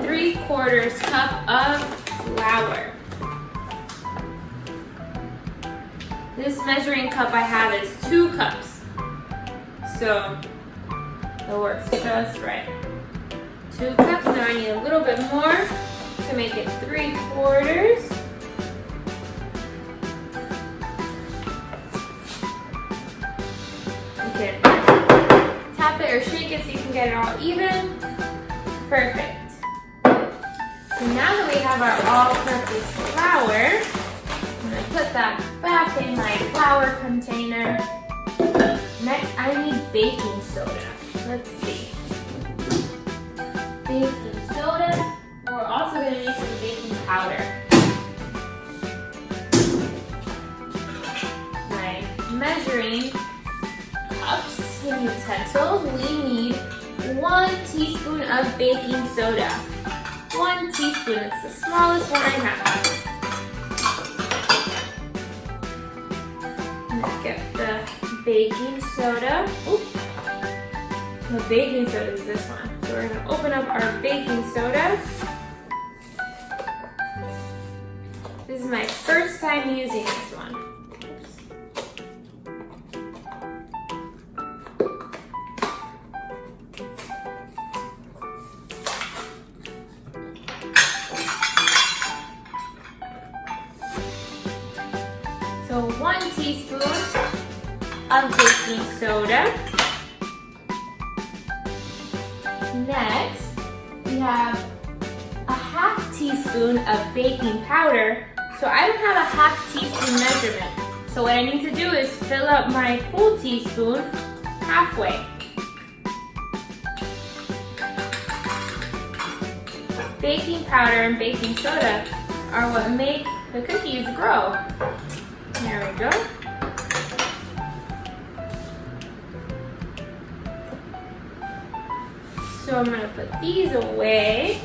3/4 cup of flour. This measuring cup I have is 2 cups, so it works just right. 2 cups, now I need a little bit more to make it 3/4. Okay. Tap it or shake it so you can get it all even. Perfect. So now that we have our all-purpose flour, I'm going to put that back in my flour container. Next, I need baking soda. Let's see. Baking soda. We're also going to need some baking powder. My measuring cups and utensils, we need 1 teaspoon of baking soda. 1 teaspoon, it's the smallest one I have. Let's get the baking soda. Oop. The baking soda is this one. So we're going to open up our baking soda. This is my first time using this one. So 1 teaspoon of baking soda. Next, we have a 1/2 teaspoon of baking powder. So I don't have a 1/2 teaspoon measurement. So what I need to do is fill up my full teaspoon halfway. Baking powder and baking soda are what make the cookies grow. There we go. So I'm going to put these away.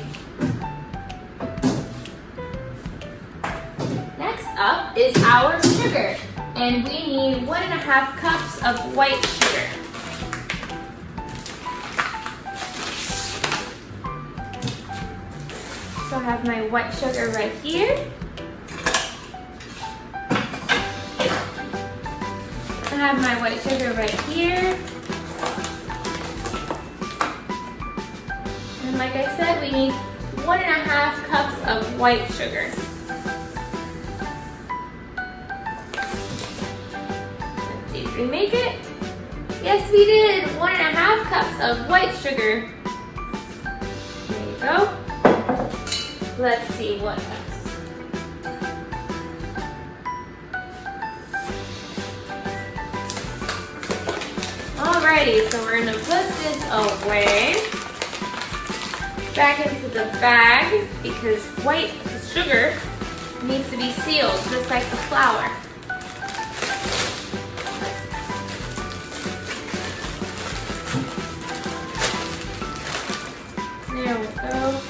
Next up is our sugar, and we need 1.5 cups of white sugar. So I have my white sugar right here. I have my white sugar right here. And like I said, we need 1.5 cups of white sugar. Let's see, did we make it? Yes, we did. 1.5 cups of white sugar. There you go. Let's see what else. Alrighty, so we're going to put this away back into the bag, because white sugar needs to be sealed just like the flour. There we go.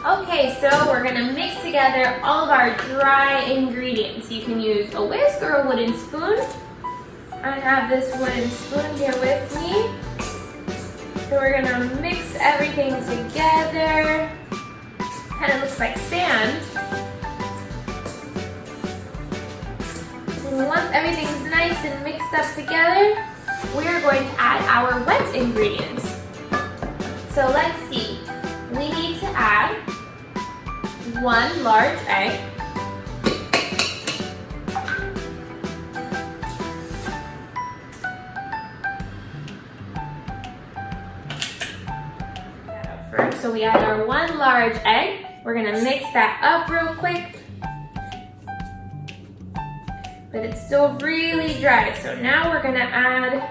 Okay, so we're going to mix together all of our dry ingredients. You can use a whisk or a wooden spoon. I have this wooden spoon here with me. So we're gonna mix everything together. Kind of looks like sand. And once everything's nice and mixed up together, we are going to add our wet ingredients. So let's see. We need to add 1 large egg. First, so we add our 1 large egg. We're gonna mix that up real quick. But it's still really dry. So now we're gonna add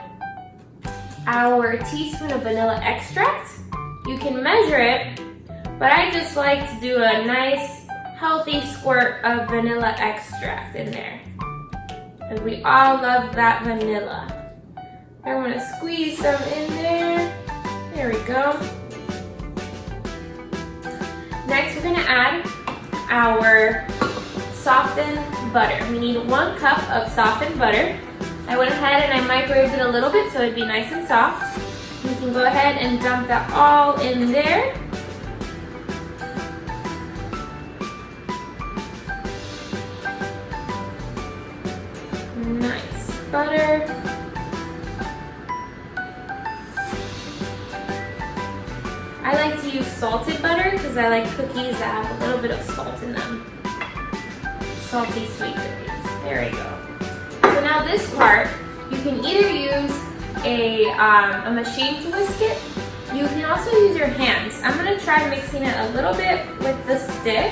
our teaspoon of vanilla extract. You can measure it, but I just like to do a nice healthy squirt of vanilla extract in there. Because we all love that vanilla. I want to squeeze some in there. There we go. Next we're gonna add our softened butter. We need 1 cup of softened butter. I went ahead and I microwaved it a little bit so it'd be nice and soft. You can go ahead and dump that all in there. Nice butter. I like to use salted butter because I like cookies that have a little bit of salt in them. Salty sweet cookies. There we go. So now this part, you can either use a machine to whisk it. You can also use your hands. I'm going to try mixing it a little bit with the stick.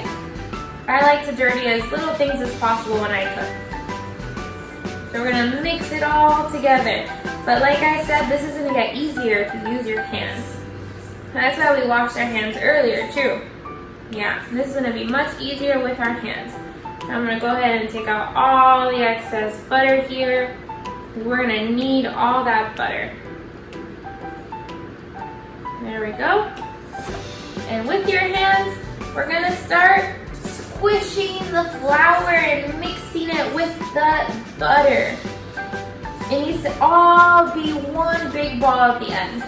I like to dirty as little things as possible when I cook. So we're going to mix it all together. But like I said, this is going to get easier if you use your hands. That's why we washed our hands earlier too. Yeah, this is going to be much easier with our hands. I'm going to go ahead and take out all the excess butter here. We're going to need all that butter. There we go. And with your hands, we're going to start squishing the flour and mixing it with the butter. It needs to all be one big ball at the end.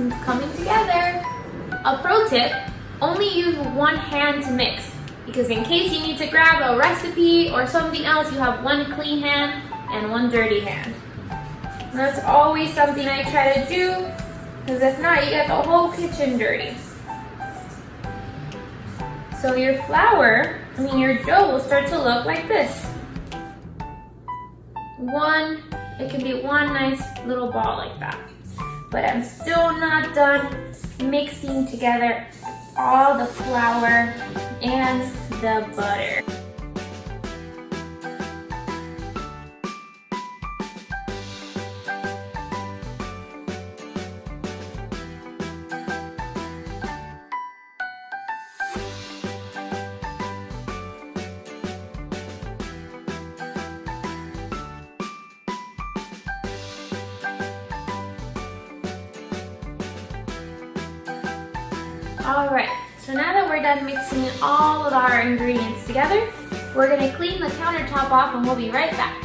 It's coming together. A pro tip, only use 1 hand to mix, because in case you need to grab a recipe or something else, you have 1 clean hand and 1 dirty hand. And that's always something I try to do, because if not, you get the whole kitchen dirty. So your your dough will start to look like this. It can be one nice little ball like that. But I'm still not done mixing together all the flour and the butter. Alright, so now that we're done mixing all of our ingredients together, we're going to clean the countertop off and we'll be right back.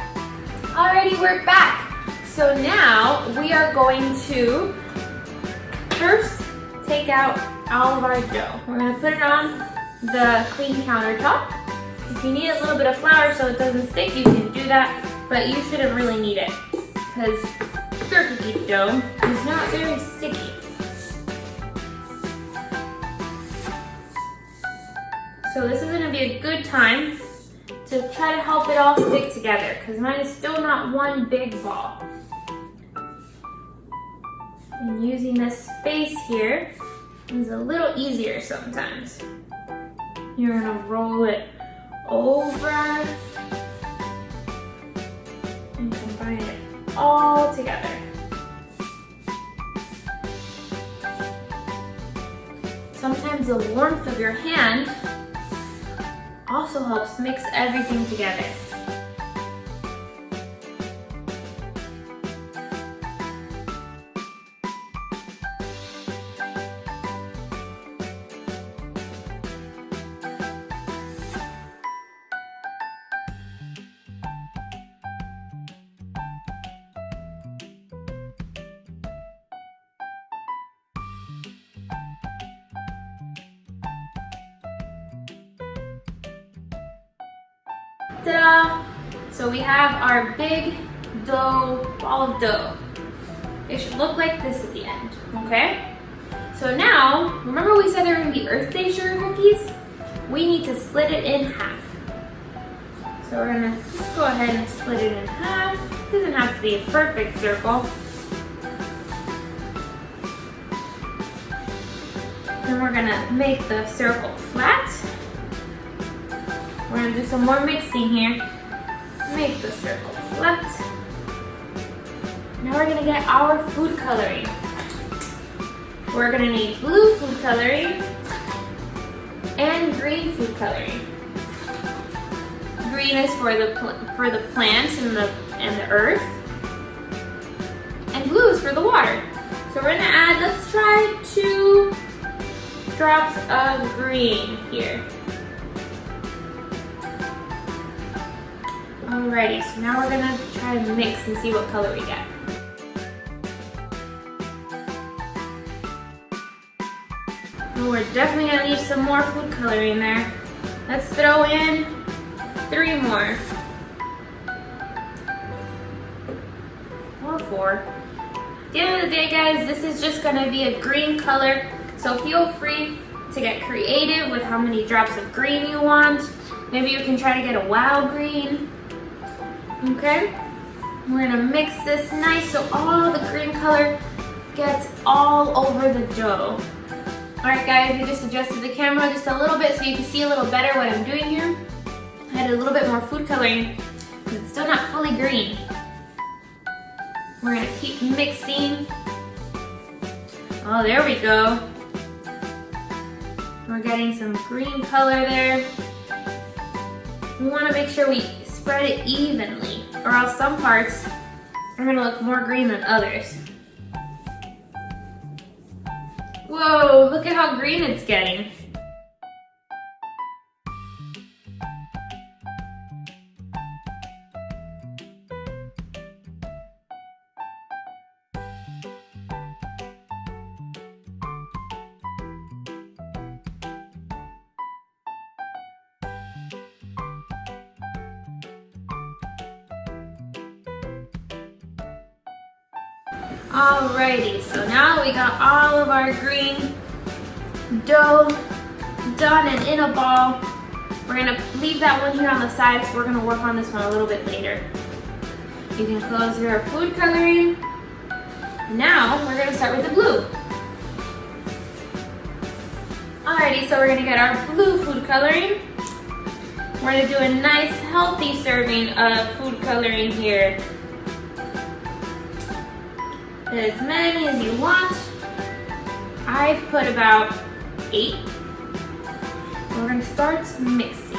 Alrighty, we're back. So now we are going to first take out all of our dough. We're going to put it on the clean countertop. If you need a little bit of flour so it doesn't stick, you can do that, but you shouldn't really need it because your cookie dough is not very sticky. So this is going to be a good time to try to help it all stick together because mine is still not one big ball. And using this space here is a little easier sometimes. You're going to roll it over and combine it all together. Sometimes the warmth of your hand also helps mix everything together. Ta-da! So we have our big dough, ball of dough. It should look like this at the end, okay? So now, remember we said they were gonna be Earth Day sugar cookies? We need to split it in half. So we're gonna just go ahead and split it in half. It doesn't have to be a perfect circle. Then we're gonna make the circle flat. We're gonna do some more mixing here. Make the circle flat. Now we're gonna get our food coloring. We're gonna need blue food coloring and green food coloring. Green is for the plants and the earth, and blue is for the water. So we're gonna add. Let's try 2 drops of green here. Alrighty, so now we're gonna try to mix and see what color we get. Oh, we're definitely gonna need some more food coloring there. Let's throw in 3 more. Or 4. At the end of the day, guys, this is just gonna be a green color, so feel free to get creative with how many drops of green you want. Maybe you can try to get a wow green. Okay? We're gonna mix this nice so all the green color gets all over the dough. Alright guys, we just adjusted the camera just a little bit so you can see a little better what I'm doing here. I added a little bit more food coloring, but it's still not fully green. We're gonna keep mixing. Oh, there we go. We're getting some green color there. We wanna make sure we spread it evenly, or else some parts are gonna look more green than others. Whoa, look at how green it's getting. Alrighty, so now we got all of our green dough done and in a ball. We're gonna leave that one here on the side, so we're gonna work on this one a little bit later. You can close your food coloring. Now we're gonna start with the blue. Alrighty, so we're gonna get our blue food coloring. We're gonna do a nice healthy serving of food coloring here. As many as you want. I've put about 8. We're gonna start mixing.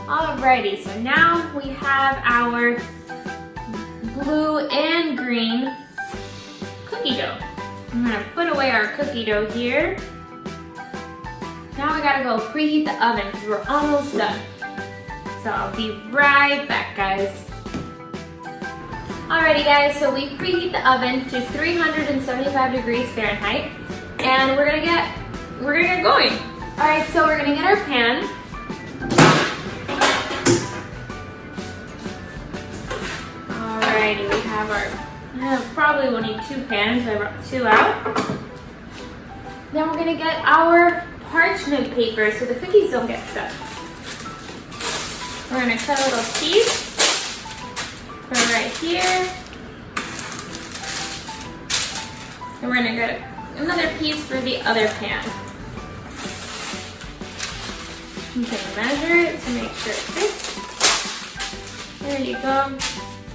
Alrighty, so now we have our blue and green cookie dough. I'm gonna put away our cookie dough here. Now we gotta go preheat the oven because we're almost done. So I'll be right back, guys. Alrighty guys, so we preheat the oven to 375 degrees Fahrenheit, and we're gonna get going. Alright, so we're gonna get our pan. Alrighty, we have our, probably we'll need 2 pans, so I brought 2 out. Then we're gonna get our parchment paper so the cookies don't get stuck. We're gonna cut a little piece, put it right here. And we're gonna get another piece for the other pan. You can measure it to make sure it fits. There you go.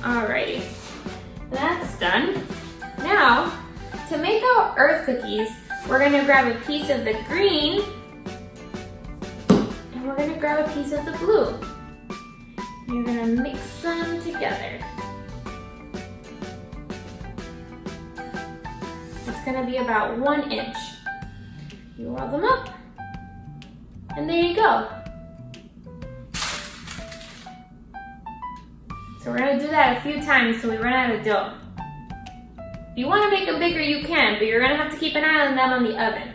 Alrighty, that's done. Now, to make our earth cookies, we're gonna grab a piece of the green and we're gonna grab a piece of the blue. You're gonna mix them together. It's gonna be about 1 inch. You roll them up, and there you go. So we're gonna do that a few times till we run out of dough. If you wanna make them bigger, you can, but you're gonna have to keep an eye on them on the oven.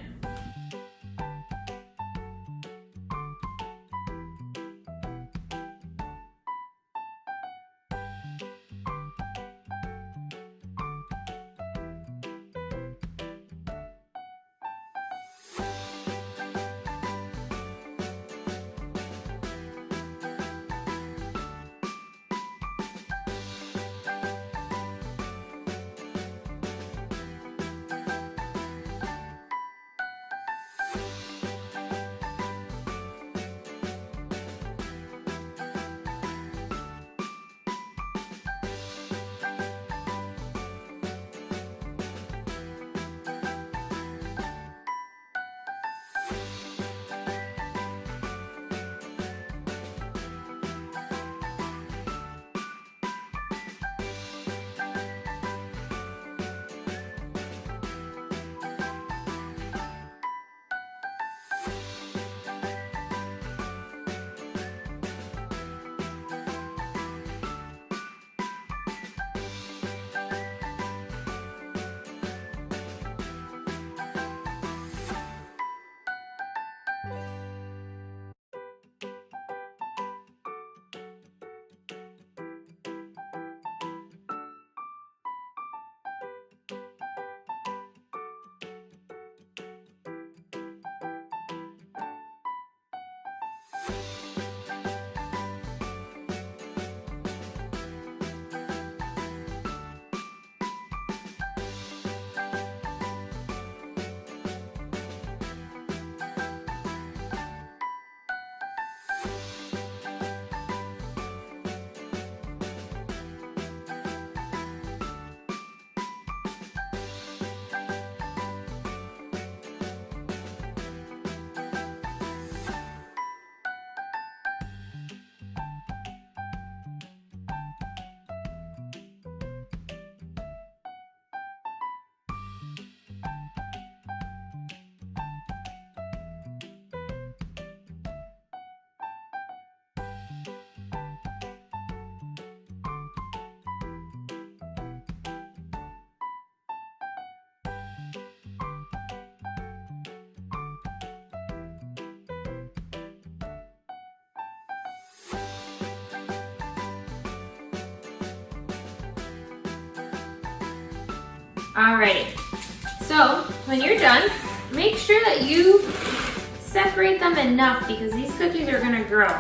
Alrighty, so when you're done, make sure that you separate them enough because these cookies are gonna grow.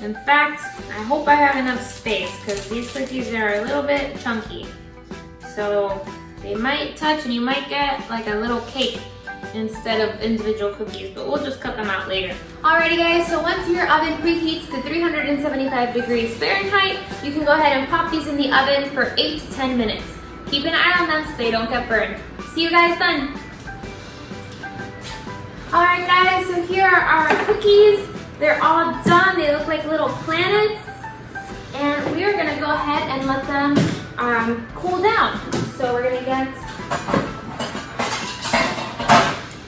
In fact, I hope I have enough space because these cookies are a little bit chunky. So they might touch and you might get like a little cake instead of individual cookies, but we'll just cut them out later. Alrighty guys, so once your oven preheats to 375 degrees Fahrenheit, you can go ahead and pop these in the oven for 8 to 10 minutes. Keep an eye on them so they don't get burned. See you guys then. Alright guys, so here are our cookies. They're all done. They look like little planets. And we are gonna go ahead and let them cool down. So we're gonna get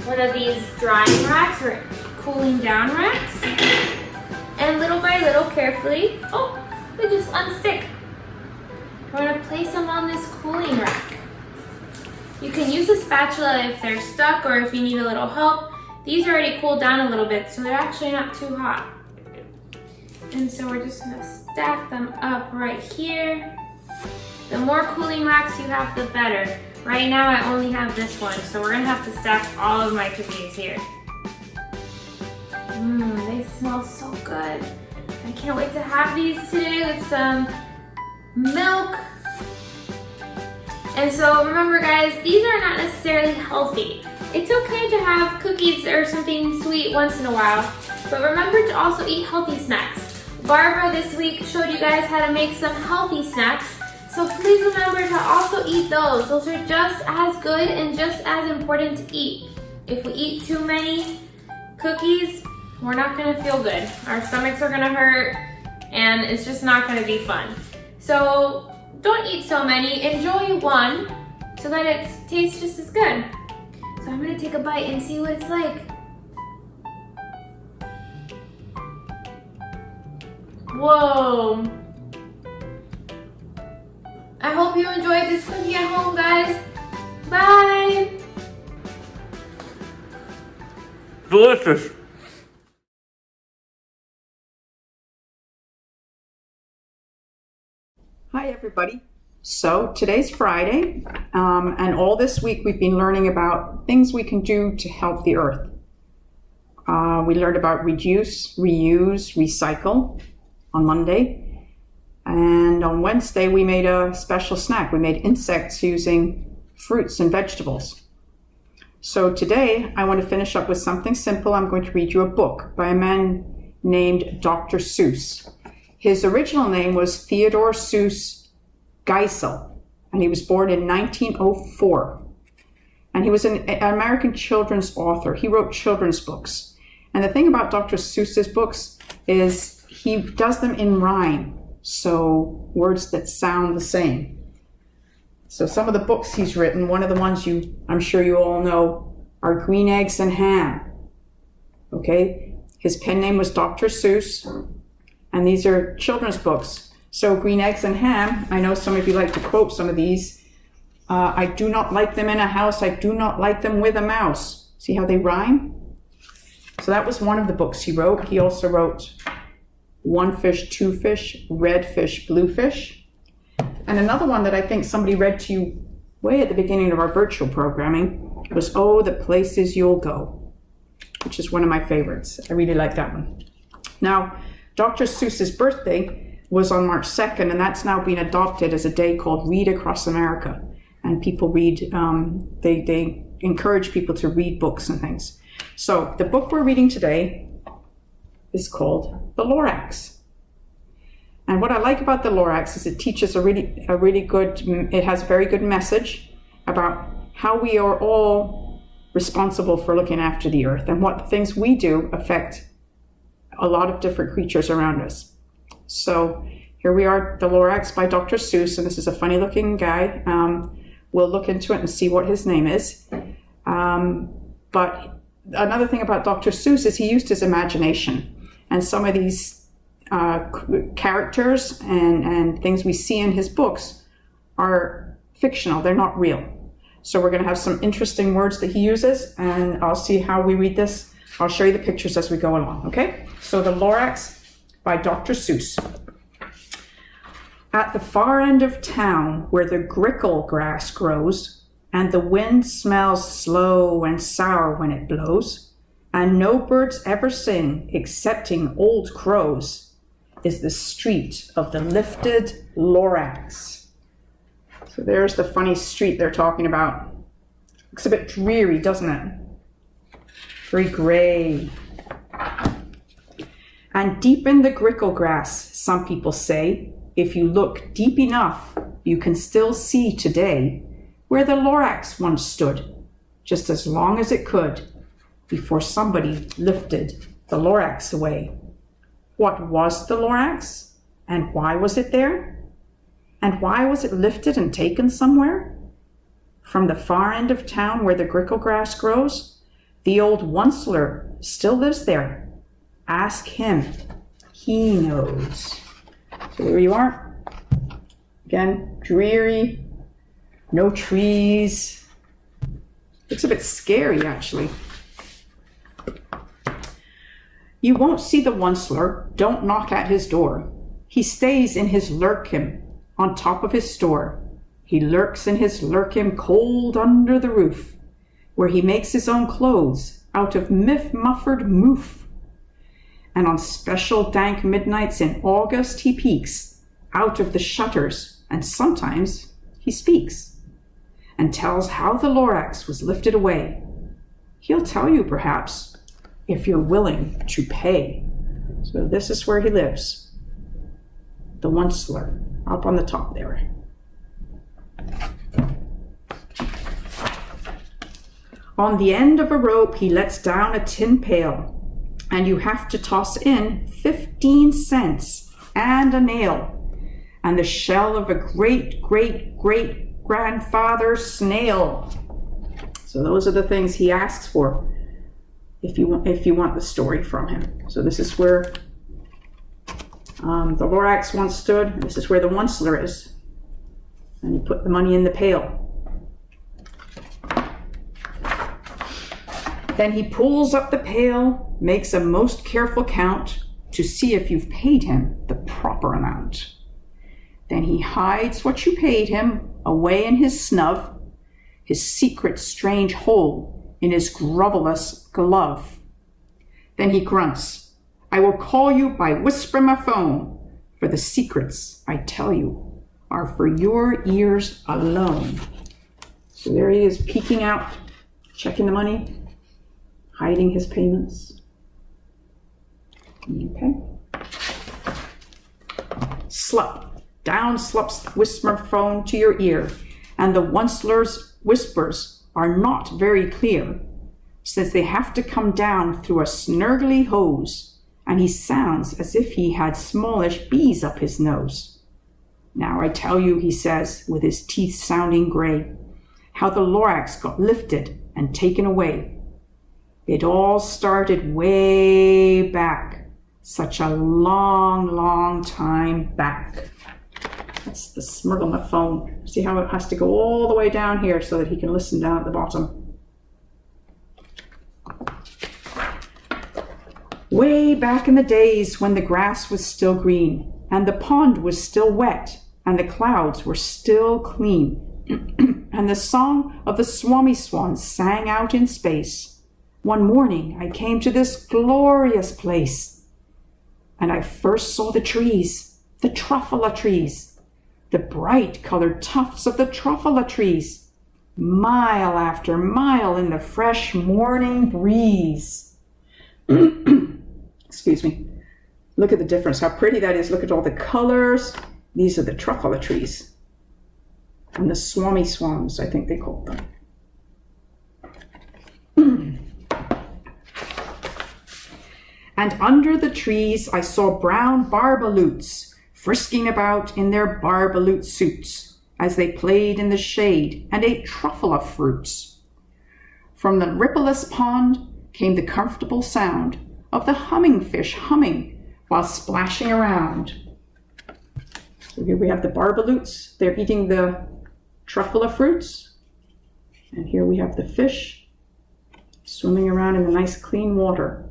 one of these drying racks or cooling down racks. And little by little, carefully, oh, they just unstick. We're gonna place them on this cooling rack. You can use a spatula if they're stuck or if you need a little help. These already cooled down a little bit, so they're actually not too hot. And so we're just gonna stack them up right here. The more cooling racks you have, the better. Right now I only have this one, so we're gonna have to stack all of my cookies here. They smell so good. I can't wait to have these today with some milk. And so remember guys, these are not necessarily healthy. It's okay to have cookies or something sweet once in a while, but remember to also eat healthy snacks. Barbara this week showed you guys how to make some healthy snacks, so please remember to also eat those. Those are just as good and just as important to eat. If we eat too many cookies, we're not gonna feel good. Our stomachs are gonna hurt and it's just not gonna be fun. So don't eat so many, enjoy one so that it tastes just as good. So I'm gonna take a bite and see what it's like. Whoa. I hope you enjoyed this cookie at home, guys. Bye. Delicious. Hi everybody. So today's Friday, and all this week we've been learning about things we can do to help the earth. We learned about reduce, reuse, recycle on Monday. And on Wednesday we made a special snack. We made insects using fruits and vegetables. So today I want to finish up with something simple. I'm going to read you a book by a man named Dr. Seuss. His original name was Theodore Seuss Geisel, and he was born in 1904. And he was an American children's author. He wrote children's books. And the thing about Dr. Seuss's books is he does them in rhyme, so words that sound the same. So some of the books he's written, one of the ones I'm sure you all know, are Green Eggs and Ham. Okay? His pen name was Dr. Seuss. And these are children's books. So Green Eggs and Ham, I know some of you like to quote some of these. I do not like them in a house. I do not like them with a mouse. See how they rhyme? So that was one of the books he wrote. He also wrote One Fish, Two Fish, Red Fish, Blue Fish. And another one that I think somebody read to you way at the beginning of our virtual programming was Oh, the Places You'll Go, which is one of my favorites. I really like that one. Now, Dr. Seuss's birthday was on March 2nd, and that's now been adopted as a day called Read Across America. And people read, they encourage people to read books and things. So the book we're reading today is called The Lorax. And what I like about The Lorax is it teaches a really good, it has a very good message about how we are all responsible for looking after the earth and what things we do affect a lot of different creatures around us. So here we are, The Lorax by Dr. Seuss, and this is a funny looking guy. We'll look into it and see what his name is. But another thing about Dr. Seuss is he used his imagination, and some of these characters and things we see in his books are fictional, they're not real. So we're gonna have some interesting words that he uses, and I'll see how we read this. I'll show you the pictures as we go along, okay? So The Lorax by Dr. Seuss. At the far end of town, where the grickle grass grows, and the wind smells slow and sour when it blows, and no birds ever sing excepting old crows, is the street of the lifted Lorax. So there's the funny street they're talking about. Looks a bit dreary, doesn't it? Very gray. And deep in the grickle grass, some people say, if you look deep enough, you can still see today where the Lorax once stood, just as long as it could, before somebody lifted the Lorax away. What was the Lorax? And why was it there? And why was it lifted and taken somewhere? From the far end of town where the grickle grass grows, the old Onceler still lives there. Ask him. He knows. So there you are. Again, dreary, no trees. Looks a bit scary, actually. You won't see the Onceler. Don't knock at his door. He stays in his lurkim on top of his store. He lurks in his lurkim cold under the roof, where he makes his own clothes out of muffered moof. And on special dank midnights in August he peeks out of the shutters, and sometimes he speaks and tells how the Lorax was lifted away. He'll tell you, perhaps, if you're willing to pay. So this is where he lives. The Onceler, up on the top there. On the end of a rope, he lets down a tin pail, and you have to toss in 15 cents and a nail, and the shell of a great-great-great-grandfather snail. So those are the things he asks for if you want the story from him. So this is where the Lorax once stood. This is where the Onceler is. And he put the money in the pail. Then he pulls up the pail, makes a most careful count to see if you've paid him the proper amount. Then he hides what you paid him away in his snub, his secret strange hole in his grovelous glove. Then he grunts, I will call you by whisper-my-phone, for the secrets I tell you are for your ears alone. So there he is, peeking out, checking the money, hiding his payments. Okay. Slup. Down slups the whisper-phone to your ear, and the Onceler's whispers are not very clear, since they have to come down through a snurgly hose, and he sounds as if he had smallish bees up his nose. Now I tell you, he says, with his teeth sounding gray, how the Lorax got lifted and taken away. It all started way back, such a long, long time back. That's the smurgle on the phone. See how it has to go all the way down here so that he can listen down at the bottom. Way back in the days when the grass was still green, and the pond was still wet, and the clouds were still clean, and the song of the swami swans sang out in space, one morning I came to this glorious place, and I first saw the trees, the truffula trees, the bright colored tufts of the truffula trees, mile after mile in the fresh morning breeze. Excuse me. Look at the difference, how pretty that is. Look at all the colors. These are the truffula trees. And the swami swans, I think they called them. And under the trees I saw brown barbaloots frisking about in their barbaloot suits as they played in the shade and ate truffula fruits. From the rippleless pond came the comfortable sound of the humming fish humming while splashing around. So here we have the barbaloots. They're eating the truffula fruits. And here we have the fish swimming around in the nice clean water.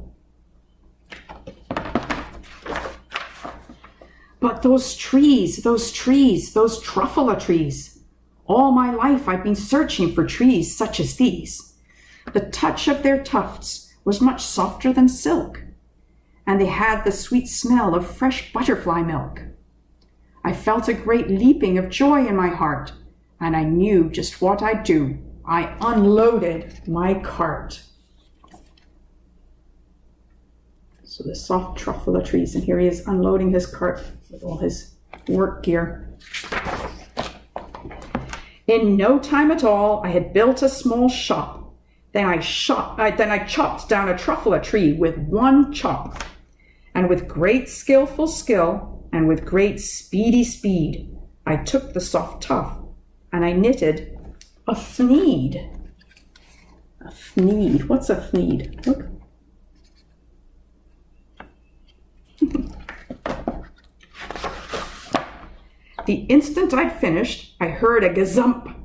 But those trees, those truffula trees. All my life I've been searching for trees such as these. The touch of their tufts was much softer than silk, and they had the sweet smell of fresh butterfly milk. I felt a great leaping of joy in my heart, and I knew just what I'd do. I unloaded my cart. So the soft truffula trees, and here he is unloading his cart with all his work gear. In no time at all, I had built a small shop. Then I chopped down a truffula tree with one chop. And with great skillful skill, and with great speedy speed, I took the soft tuff, and I knitted a thneed. A thneed. What's a thneed? Look. The instant I'd finished, I heard a gazump,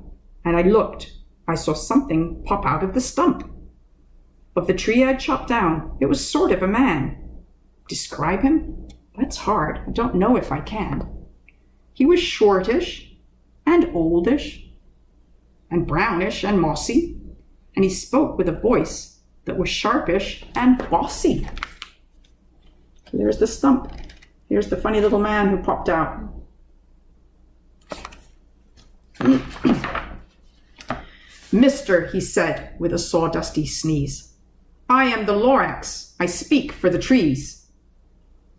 and I looked. I saw something pop out of the stump of the tree I'd chopped down. It was sort of a man. Describe him? That's hard. I don't know if I can. He was shortish and oldish and brownish and mossy, and he spoke with a voice that was sharpish and bossy. There's the stump. Here's the funny little man who popped out. Mister, he said with a sawdusty sneeze, I am the Lorax. I speak for the trees.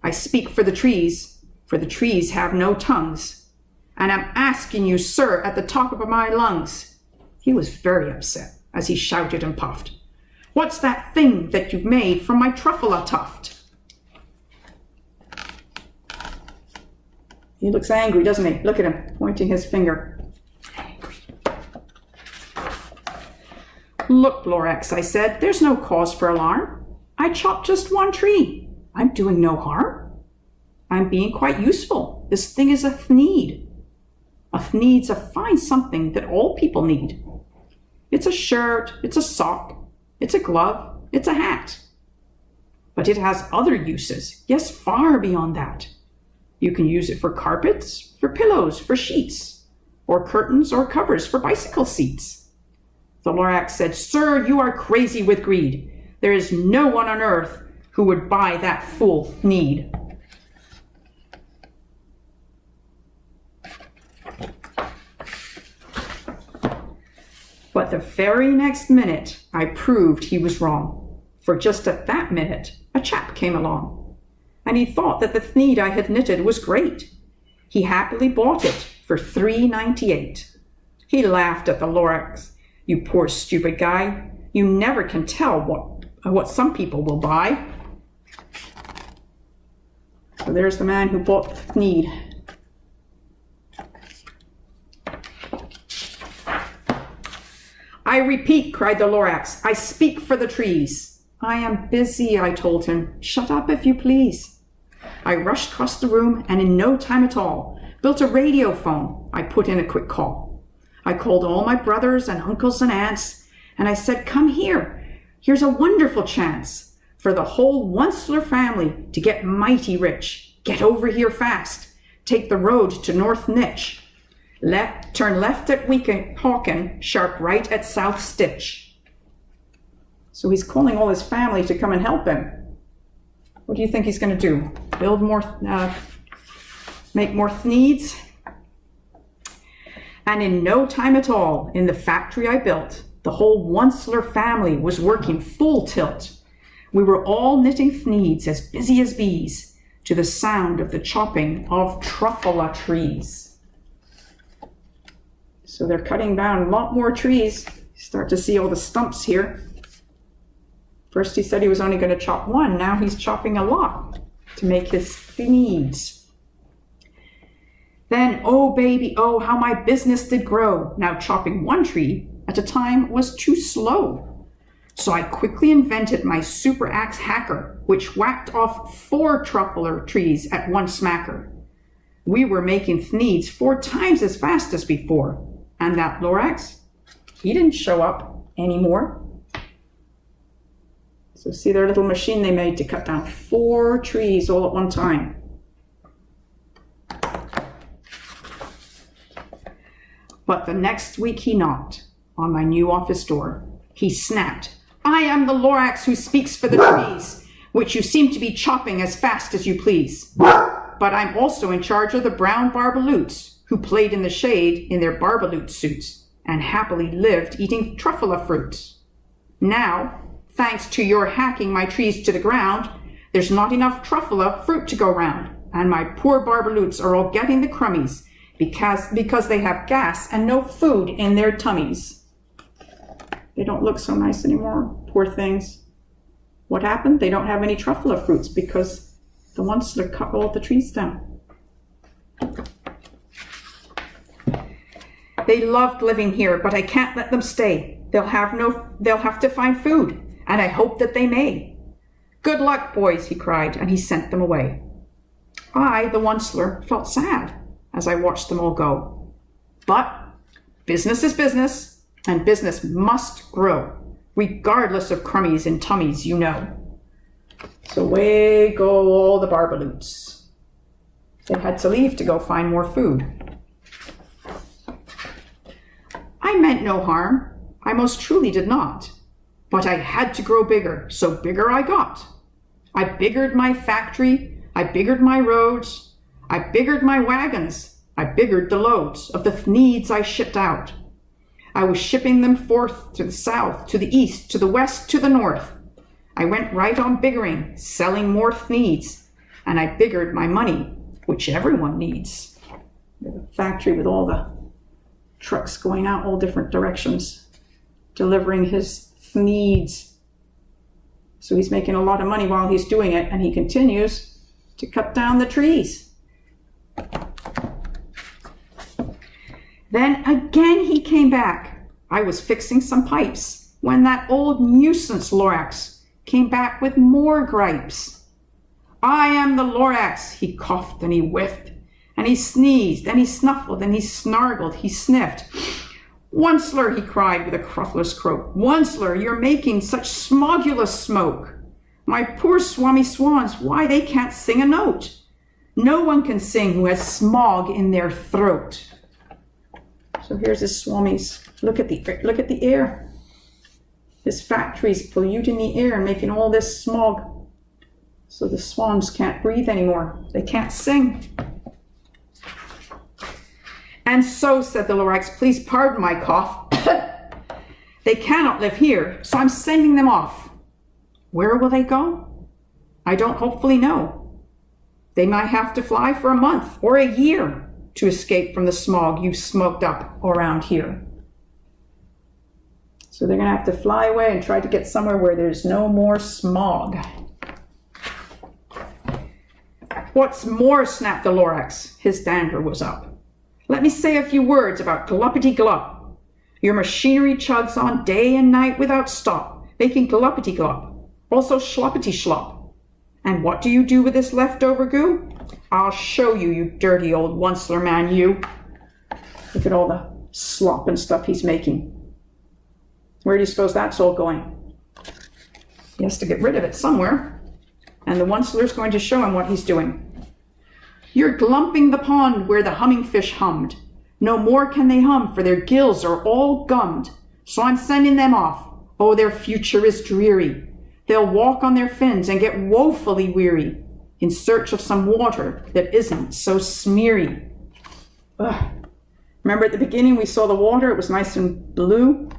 I speak for the trees have no tongues. And I'm asking you, sir, at the top of my lungs. He was very upset as he shouted and puffed. What's that thing that you've made from my truffula tuft? He looks angry, doesn't he? Look at him, pointing his finger. Look, Lorax, I said, there's no cause for alarm. I chopped just one tree. I'm doing no harm. I'm being quite useful. This thing is a thneed. A thneed's a fine something that all people need. It's a shirt, it's a sock, it's a glove, it's a hat. But it has other uses, yes, far beyond that. You can use it for carpets, for pillows, for sheets, or curtains or covers for bicycle seats. The Lorax said, Sir, you are crazy with greed. There is no one on earth who would buy that fool thneed. But the very next minute, I proved he was wrong. For just at that minute, a chap came along, and he thought that the thneed I had knitted was great. He happily bought it for $3.98. He laughed at the Lorax. You poor stupid guy. You never can tell what some people will buy. So there's the man who bought the thneed. I repeat, cried the Lorax, I speak for the trees. I am busy, I told him. Shut up if you please. I rushed across the room and in no time at all built a radio phone. I put in a quick call. I called all my brothers and uncles and aunts, and I said, come here. Here's a wonderful chance for the whole Onceler family to get mighty rich. Get over here fast. Take the road to North Nitch. Turn left at Hawken, sharp right at South Stitch. So he's calling all his family to come and help him. What do you think he's going to do? Build more, make more thneeds? And in no time at all, in the factory I built, the whole Onceler family was working full tilt. We were all knitting thneeds as busy as bees to the sound of the chopping of truffula trees. So they're cutting down a lot more trees. You start to see all the stumps here. First he said he was only going to chop one. Now he's chopping a lot to make his thneeds. Then, oh baby, oh, how my business did grow. Now chopping one tree at a time was too slow. So I quickly invented my super axe hacker, which whacked off 4 truffula trees at one smacker. We were making thneeds 4 times as fast as before. And that Lorax, he didn't show up anymore. So see their little machine they made to cut down 4 trees all at one time. But the next week he knocked on my new office door. He snapped, I am the Lorax who speaks for the trees, which you seem to be chopping as fast as you please. But I'm also in charge of the brown barbaloots, who played in the shade in their barbaloot suits and happily lived eating truffula fruits. Now, thanks to your hacking my trees to the ground, there's not enough truffula fruit to go round, and my poor barbaloots are all getting the crummies because they have gas and no food in their tummies. They don't look so nice anymore, poor things. What happened? They don't have any truffula fruits because The Onceler cut all the trees down. They loved living here, but I can't let them stay. They'll have to find food, and I hope that they may. Good luck, boys, he cried, and he sent them away. I, the Onceler, felt sad as I watched them all go. But business is business, and business must grow, regardless of crummies and tummies, you know. So away go all the Barbaloots. They had to leave to go find more food. I meant no harm. I most truly did not. But I had to grow bigger, so bigger I got. I biggered my factory, I biggered my roads, I biggered my wagons, I biggered the loads of the needs I shipped out. I was shipping them forth to the south, to the east, to the west, to the north. I went right on biggering, selling more needs, and I biggered my money, which everyone needs. The factory with all the trucks going out all different directions, delivering his needs. So he's making a lot of money while he's doing it, and he continues to cut down the trees. Then again he came back. I was fixing some pipes when that old nuisance Lorax came back with more gripes. I am the Lorax, he coughed and he whiffed, and he sneezed, and he snuffled, and he snargled, he sniffed. Onceler, he cried with a cruffless croak. Onceler, you're making such smogulous smoke. My poor Swami Swans, why they can't sing a note. No one can sing who has smog in their throat. So here's his Swamis. Look at the air. His factories polluting the air and making all this smog. So the swans can't breathe anymore. They can't sing. And so, said the Lorax, please pardon my cough. They cannot live here, so I'm sending them off. Where will they go? I don't hopefully know. They might have to fly for a month or a year to escape from the smog you've smoked up around here. So they're going to have to fly away and try to get somewhere where there's no more smog. What's more, snapped the Lorax. His dander was up. Let me say a few words about gluppity-glup. Your machinery chugs on day and night without stop, making gluppity-glup, also schloppity-schlop. And what do you do with this leftover goo? I'll show you, you dirty old Onceler man, you. Look at all the slop and stuff he's making. Where do you suppose that's all going? He has to get rid of it somewhere. And the Onceler's going to show him what he's doing. You're glumping the pond where the humming fish hummed. No more can they hum, for their gills are all gummed. So I'm sending them off. Oh, their future is dreary. They'll walk on their fins and get woefully weary in search of some water that isn't so smeary. Ugh. Remember at the beginning we saw the water, it was nice and blue.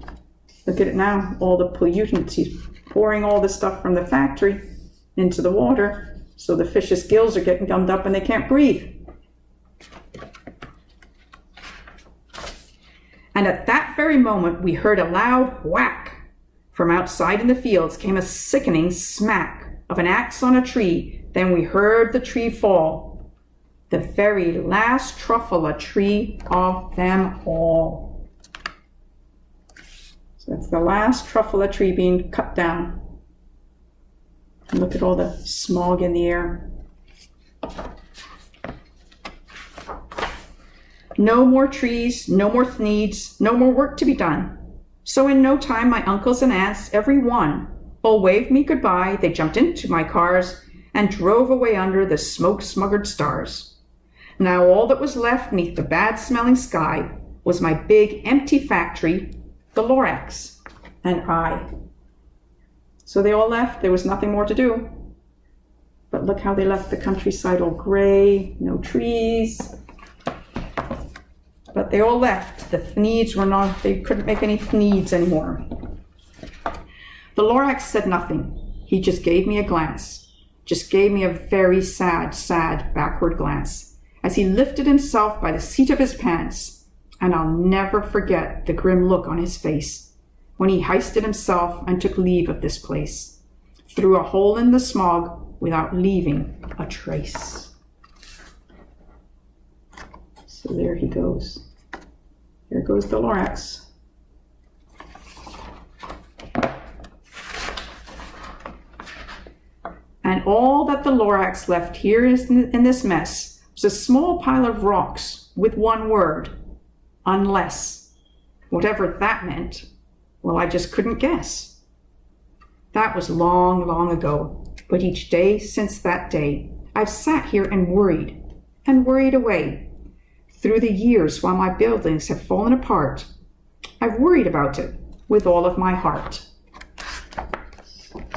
Look at it now, all the pollutants. He's pouring all the stuff from the factory into the water. So the fish's gills are getting gummed up and they can't breathe. And at that very moment, we heard a loud whack. From outside in the fields came a sickening smack of an axe on a tree. Then we heard the tree fall. The very last truffula tree of them all. So that's the last truffula tree being cut down. And look at all the smog in the air. No more trees, no more needs, no more work to be done. So in no time, my uncles and aunts, every one, all waved me goodbye. They jumped into my cars and drove away under the smoke-smuggered stars. Now all that was left neath the bad-smelling sky was my big, empty factory, the Lorax, and I. So they all left. There was nothing more to do. But look how they left the countryside all gray, no trees. But they all left. The needs were not, they couldn't make any needs anymore. The Lorax said nothing. He just gave me a glance. Just gave me a very sad, sad backward glance as he lifted himself by the seat of his pants. And I'll never forget the grim look on his face when he hoisted himself and took leave of this place. Through a hole in the smog, without leaving a trace. So there he goes. There goes the Lorax. And all that the Lorax left here in this mess was a small pile of rocks with one word, unless. Whatever that meant, well, I just couldn't guess. That was long, long ago, but each day since that day, I've sat here and worried away. Through the years while my buildings have fallen apart, I've worried about it with all of my heart.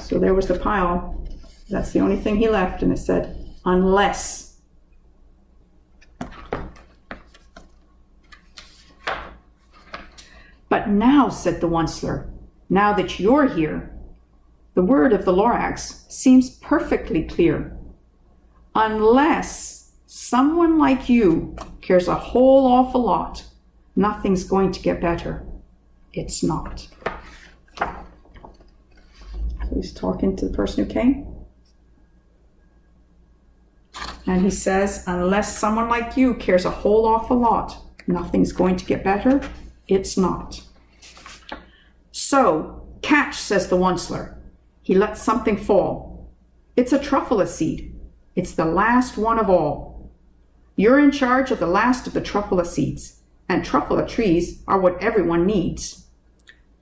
So there was the pile. That's the only thing he left, and it said, unless. But now, said the Onceler, now that you're here, the word of the Lorax seems perfectly clear. Unless someone like you cares a whole awful lot, nothing's going to get better. It's not. So he's talking to the person who came. And he says, unless someone like you cares a whole awful lot, nothing's going to get better. It's not. So, catch, says the Onceler. He lets something fall. It's a truffula seed. It's the last one of all. You're in charge of the last of the truffula seeds, and truffula trees are what everyone needs.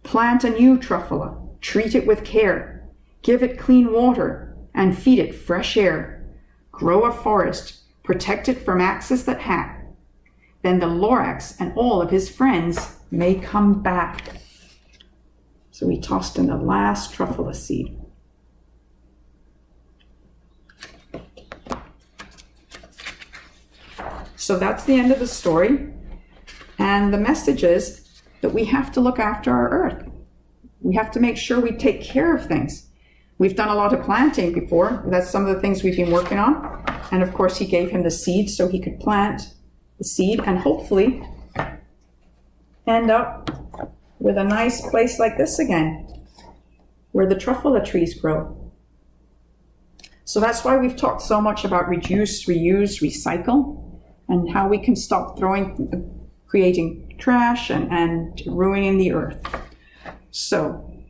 Plant a new truffula, treat it with care, give it clean water, and feed it fresh air. Grow a forest, protect it from axes that hack. Then the Lorax and all of his friends may come back. So he tossed in the last truffula seed. So that's the end of the story. And the message is that we have to look after our earth. We have to make sure we take care of things. We've done a lot of planting before. That's some of the things we've been working on. And of course, he gave him the seed so he could plant the seed and hopefully end up with a nice place like this again, where the truffula trees grow. So that's why we've talked so much about reduce, reuse, recycle, and how we can stop creating trash and ruining the earth. So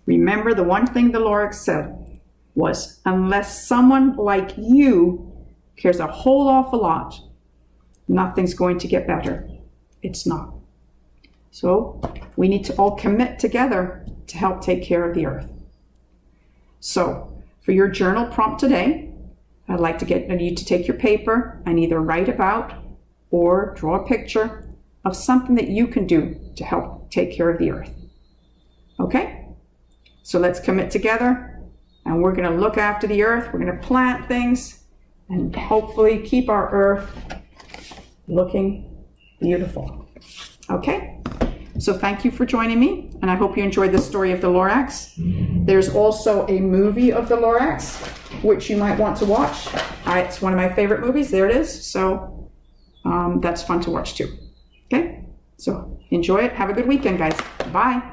remember, the one thing the Lorax said was, unless someone like you cares a whole awful lot, nothing's going to get better. It's not. So we need to all commit together to help take care of the earth. So for your journal prompt today, I'd like to get you to take your paper and either write about or draw a picture of something that you can do to help take care of the earth. Okay? So let's commit together, and we're going to look after the earth. We're going to plant things and hopefully keep our earth looking beautiful. Okay? So thank you for joining me, and I hope you enjoyed the story of the Lorax. There's also a movie of the Lorax, which you might want to watch. It's one of my favorite movies. There it is. So that's fun to watch too. Okay? So enjoy it. Have a good weekend, guys. Bye.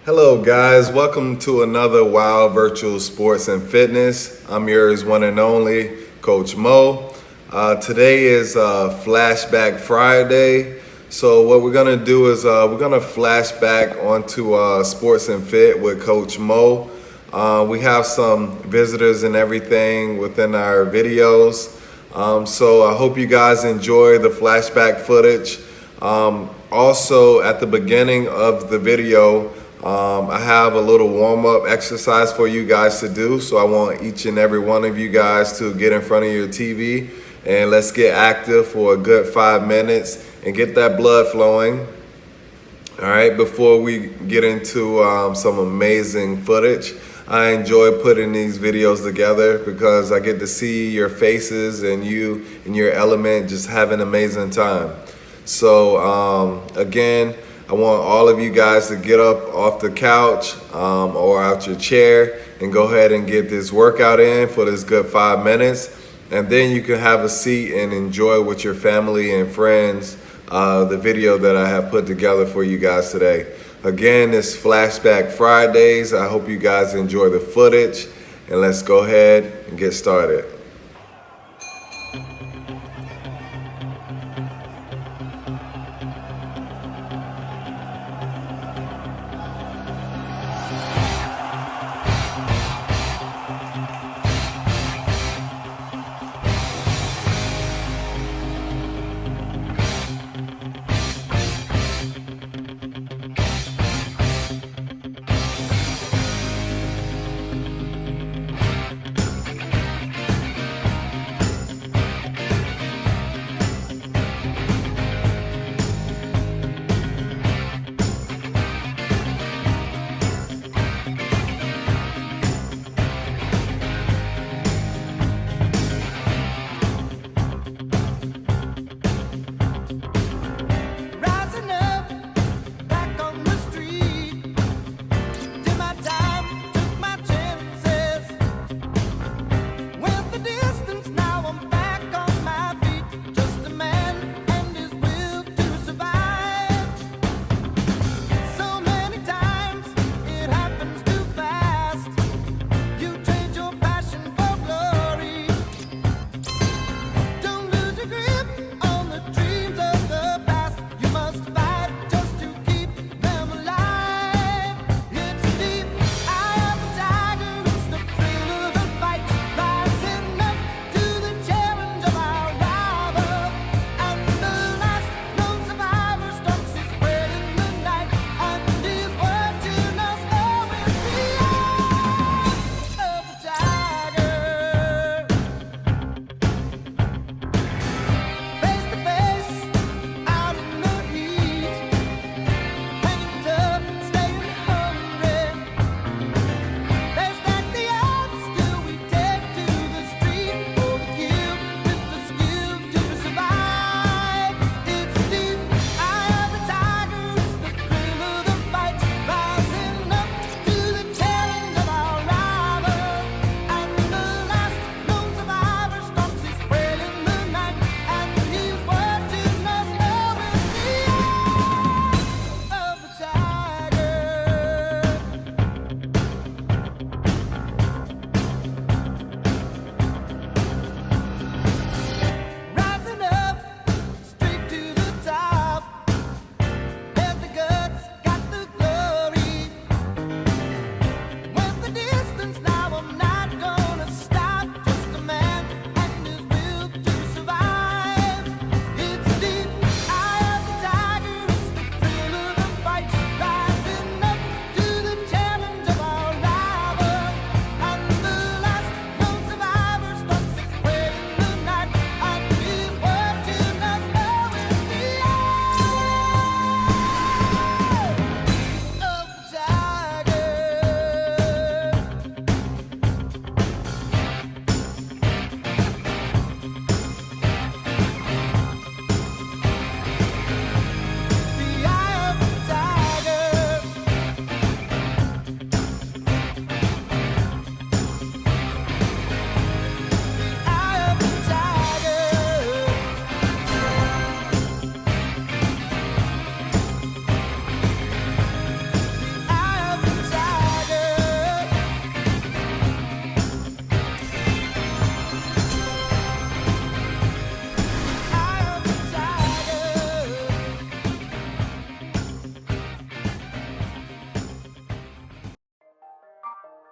Hello guys, welcome to another Wild Virtual Sports and Fitness. I'm yours one and only, Coach Mo. Today is Flashback Friday. So what we're gonna do is we're gonna flash back onto Sports and Fit with Coach Mo. We have some visitors and everything within our videos. So I hope you guys enjoy the flashback footage. Also at the beginning of the video, I have a little warm-up exercise for you guys to do. So I want each and every one of you guys to get in front of your TV and let's get active for a good 5 minutes and get that blood flowing. All right, before we get into some amazing footage, I enjoy putting these videos together because I get to see your faces and you in your element just have an amazing time. So again, I want all of you guys to get up off the couch or out your chair and go ahead and get this workout in for this good 5 minutes. And then you can have a seat and enjoy with your family and friends the video that I have put together for you guys today. Again, it's Flashback Fridays. I hope you guys enjoy the footage and let's go ahead and get started.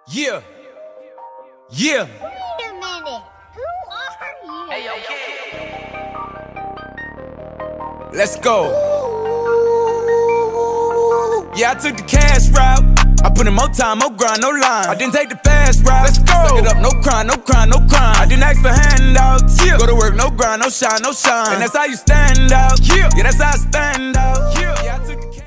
Yeah. Yeah. Wait a minute. Who are you? Hey, yo, Let's go. Yeah, I took the cash route. I put in more time, more grind, no line. I didn't take the fast route. Let's go. Suck it up, no crime, no crime, no crime. I didn't ask for handouts. Yeah. Go to work, no grind, no shine, no shine. And that's how you stand out. Yeah, yeah, that's how I stand out. Yeah, yeah, I took the cash.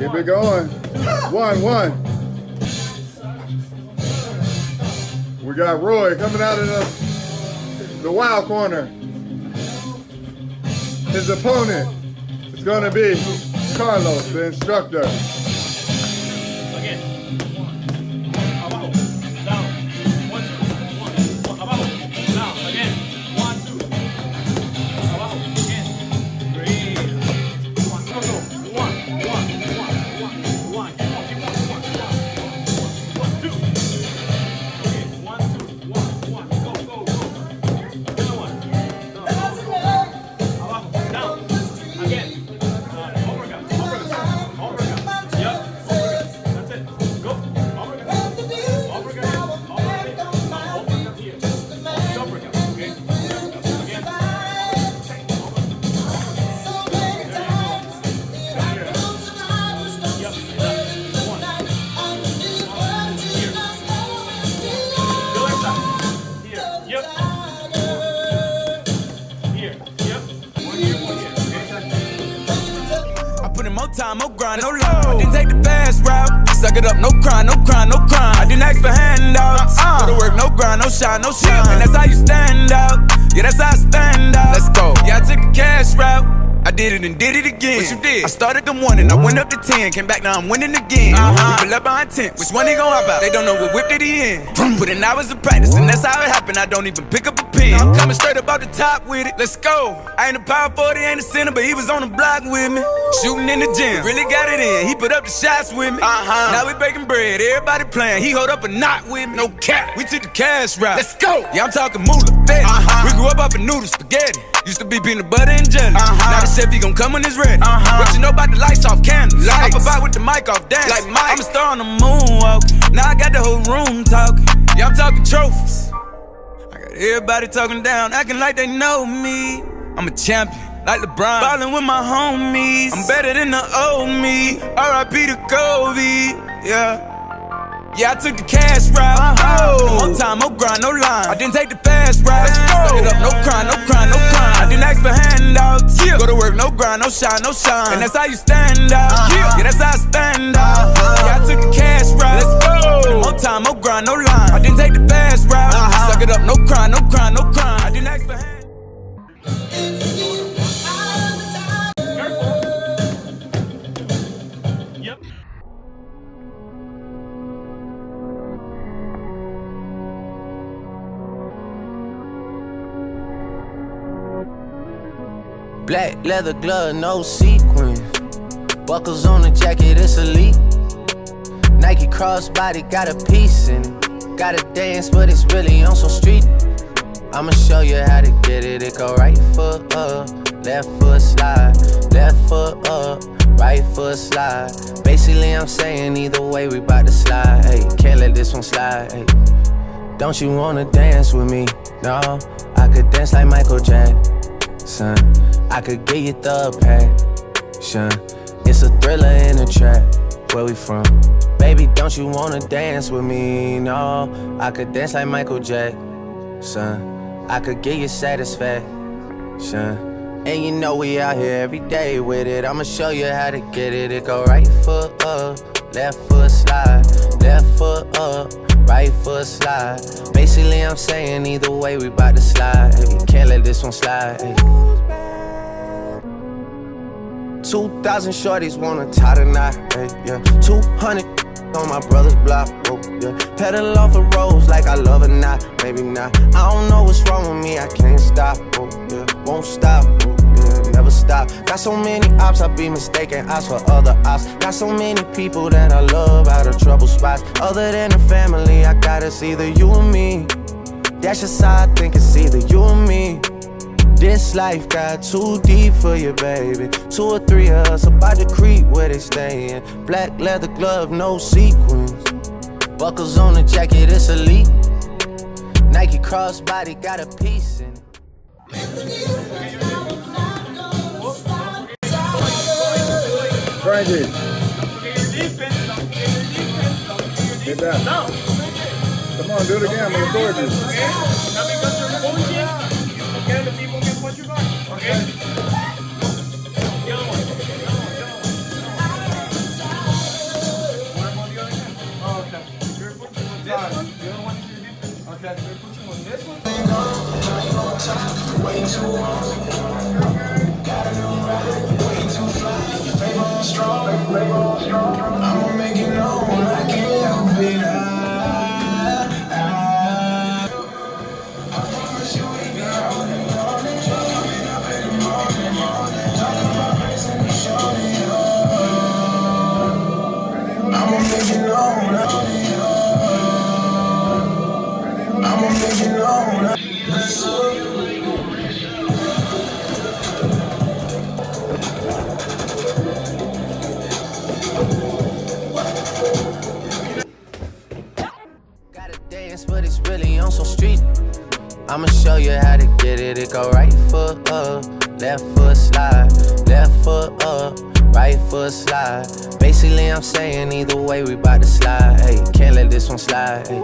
Keep it going. 1-1. We got Roy coming out of the wild corner. His opponent is going to be Carlos, the instructor. Time, no grind, no lie. I didn't take the fast route. Suck it up, no crime, no crime, no crime. I didn't ask for handouts. Go to work, no grind, no shine, no shine. And that's how you stand out. Yeah, that's how I stand out. Let's go. Yeah, I took the cash route. I did it and did it again. What you did? I started the 1 and I went up to 10. Came back, now I'm winning again. People up behind 10. Which one they gon' hop out? They don't know what whip did he in. Put in hours of practice and that's how it happened. I don't even pick up a pen. I'm coming straight up out the top with it. Let's go. I ain't a power 40, ain't a center, but he was on the block with me. Shooting in the gym, really got it in. He put up the shots with me. Now we breaking bread, everybody playing. He hold up a knot with me. No cap. We took the cash route. Let's go. Yeah, I'm talking moolah, fed. We grew up off of noodles, spaghetti. Used to be peanut butter and jelly. Now the chef, he gon' come when it's ready. What you know about the lights off candles? Lights. Up about with the mic off dance. Like Mike. I'm a star on the moonwalk. Now I got the whole room talking. Yeah, I'm talking trophies. I got everybody talking down, acting like they know me. I'm a champion, like LeBron. Ballin' with my homies. I'm better than the old me. R.I.P. to Kobe. Yeah. Yeah, I took the cash route. More time, more grind, no line. I didn't take the fast route. Suck it up, no crime, no crime, no crime. I didn't ask for handouts. Go to work, no grind, no shine, no shine. And that's how you stand out. Yeah, that's how I stand out. Yeah, I took the cash route. Let's go. More time, more grind, no line. I didn't take the fast route. Suck it up, no crime, no crime, no crime. I didn't ask for handouts. Black leather glove, no sequins. Buckles on the jacket, it's elite. Nike crossbody got a piece in it. Gotta dance, but it's really on some street. I'ma show you how to get it. It go right foot up, left foot slide. Left foot up, right foot slide. Basically, I'm saying either way, we bout to slide. Hey, can't let this one slide. Hey, don't you wanna dance with me? No, I could dance like Michael Jackson. I could get you the passion. It's a thriller in a trap. where we from? Baby, don't you wanna dance with me? No, I could dance like Michael Jackson. I could give you satisfaction. And you know we out here every day with it. I'ma show you how to get it. It go right foot up, left foot slide, left foot up, right foot slide. Basically I'm saying either way we bout to slide. Hey, can't let this one slide. Hey. 2,000 shorties wanna tie the knot. Hey, yeah. 200 on my brother's block. Oh, yeah. Pedal off the roads like I love it, not, maybe not. I don't know what's wrong with me, I can't stop. Oh, yeah. Won't stop. Oh, yeah. Never stop. Got so many ops, I be mistaken ops for other ops. Got so many people that I love out of trouble spots. Other than the family, I got it's either you or me. That's just how I think it's either you or me. This life got too deep for you, baby. 2 or 3 of us about to creep where they stayin'. Black leather glove, no sequins. Buckles on the jacket, it's elite. Nike crossbody got a piece in it. Frankie. Get that. Come on, do it again. I'm gonna record you. Okay, the people can put you back. Okay. Way too long. Gotta know right. Way too fly. Flavor strong. I'ma make it known. I can't help it. I promise you we be on it. Coming up in the morning. Talking about racing and showing you. I'ma make it known. I'ma make it known. Let's go. But it's really on some street. I'ma show you how to get it. It go right foot up, left foot slide, left foot up, right foot slide. Basically I'm saying either way we bout to slide. Hey, can't let this one slide. Hey.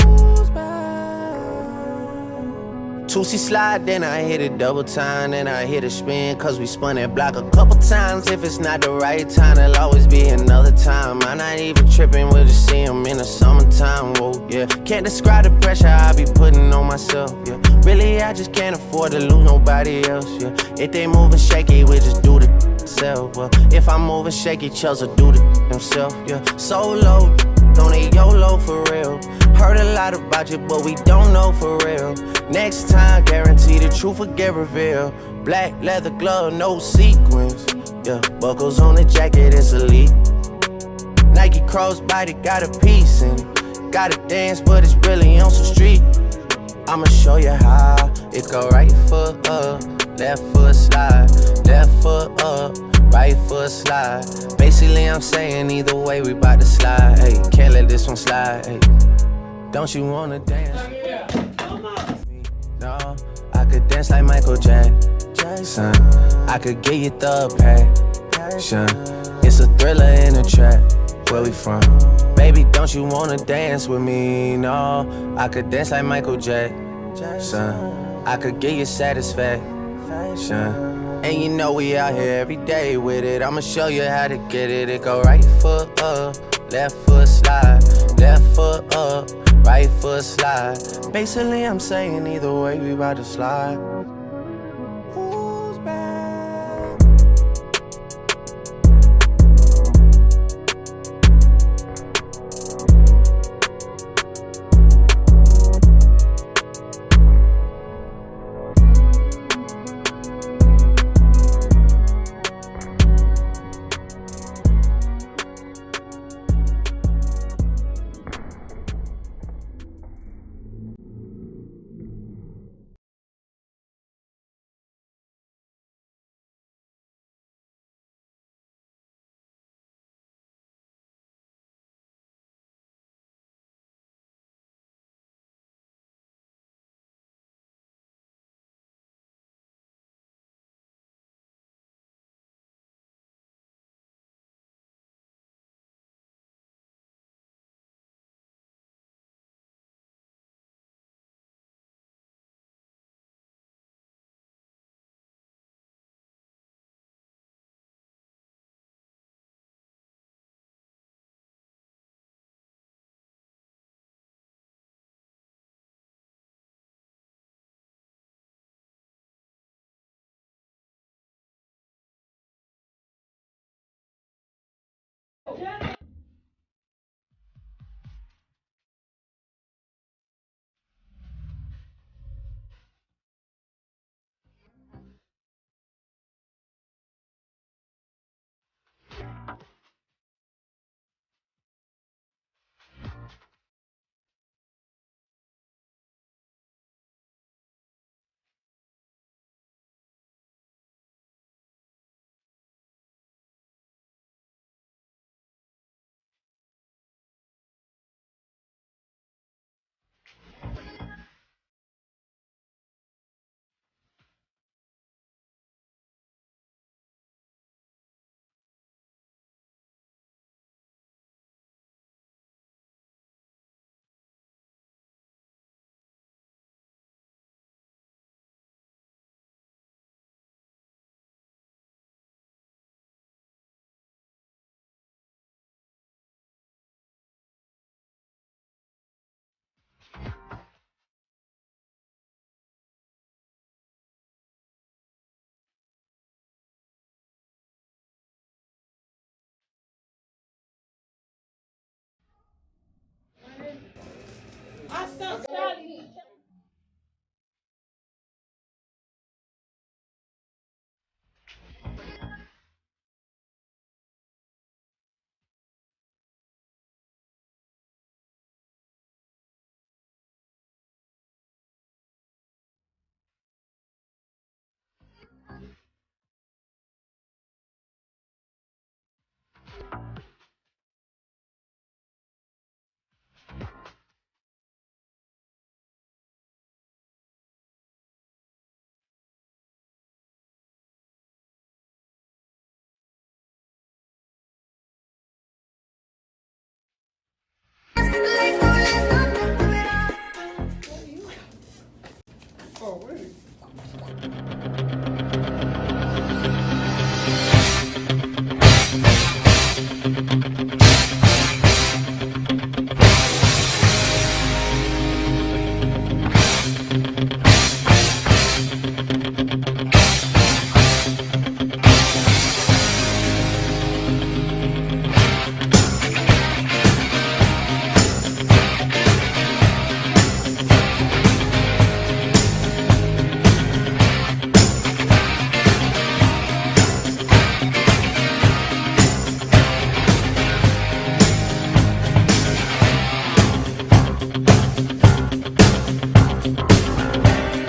2C slide, then I hit it double time, then I hit a spin, cause we spun that block a couple times. If it's not the right time, there'll always be another time. I'm not even tripping, we'll just see them in the summertime, whoa, yeah. Can't describe the pressure I be putting on myself, yeah. Really, I just can't afford to lose nobody else, yeah. If they moving shaky, we just do the self, well. If I'm moving shaky, Chels will do the himself, yeah. Solo, don't need YOLO for real. Heard a lot about you, but we don't know for real. Next time, guarantee the truth will get revealed. Black leather glove, no sequins. Yeah, buckles on the jacket, it's elite. Nike crossbody got a piece in it. Gotta dance, but it's really on some street. I'ma show you how. It go right foot up, left foot slide, left foot up, right foot slide. Basically I'm saying either way we bout to slide. Hey, can't let this one slide. Hey. Don't you wanna dance? No, I could dance like Michael Jackson. I could give you the passion. It's a thriller in a trap. Where we from? Baby, don't you wanna dance with me? No, I could dance like Michael Jackson. I could give you satisfaction. And you know we out here every day with it. I'ma show you how to get it. It go right foot up, left foot slide, left foot up, right foot slide. Basically I'm saying either way we bout to slide.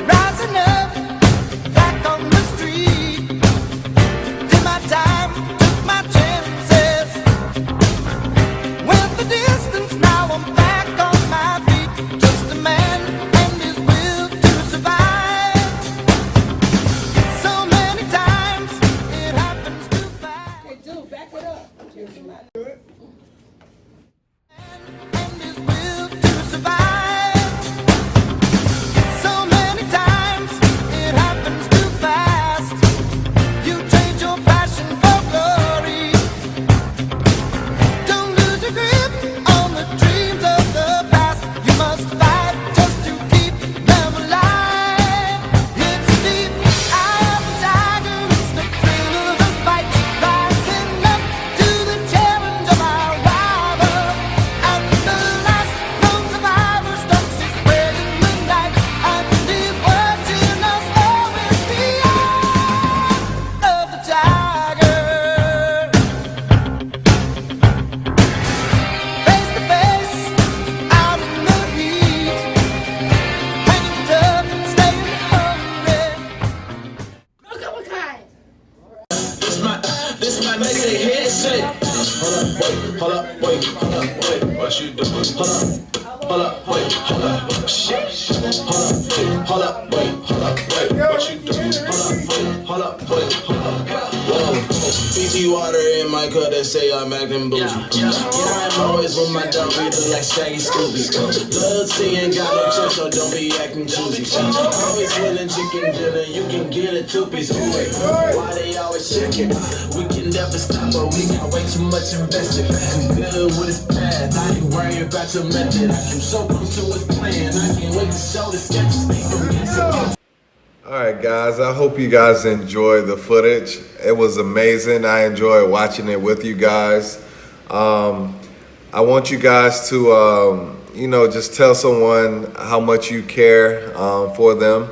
Rising up, back on the street. Did my time, took my chances. Went the distance, now I'm back on my feet. Just a man and his will to survive. So many times it happens too fast. Hey, dude, back it up. And his will to survive. So many times it happens too fast. You trade your passion for glory. Don't lose your grip on the dreams of the past. You must fight just to keep them alive. It's deep, eye of the tiger. It's the thrill of the fight. Rising up to the challenge of our rival. And the last known survivor stalks his way in the night. And he's watching us all with the eye of the tiger. Face to face, out in the heat. Hanging tough, staying hungry. This my next headset. Hold up, wait. What you doing? Hold up, wait. Shit. Hold up, wait. What you doing? Hold up, wait. Fiji water in my cup, they say I'm acting bougie. I'm always with my dumb reader like Shaggy Scooby. Blood seeing got no chest, so don't be acting choosy. Always willing chicken dinner, you can get a two-piece. Why they always checking? We can never stop, but we got way too much invested. Too good with his path, I ain't worried about your method. I'm so close to his plan, I can't wait to show the sketches. All right, guys, I hope you guys enjoyed the footage. It was amazing. I enjoyed watching it with you guys. I want you guys to, just tell someone how much you care for them.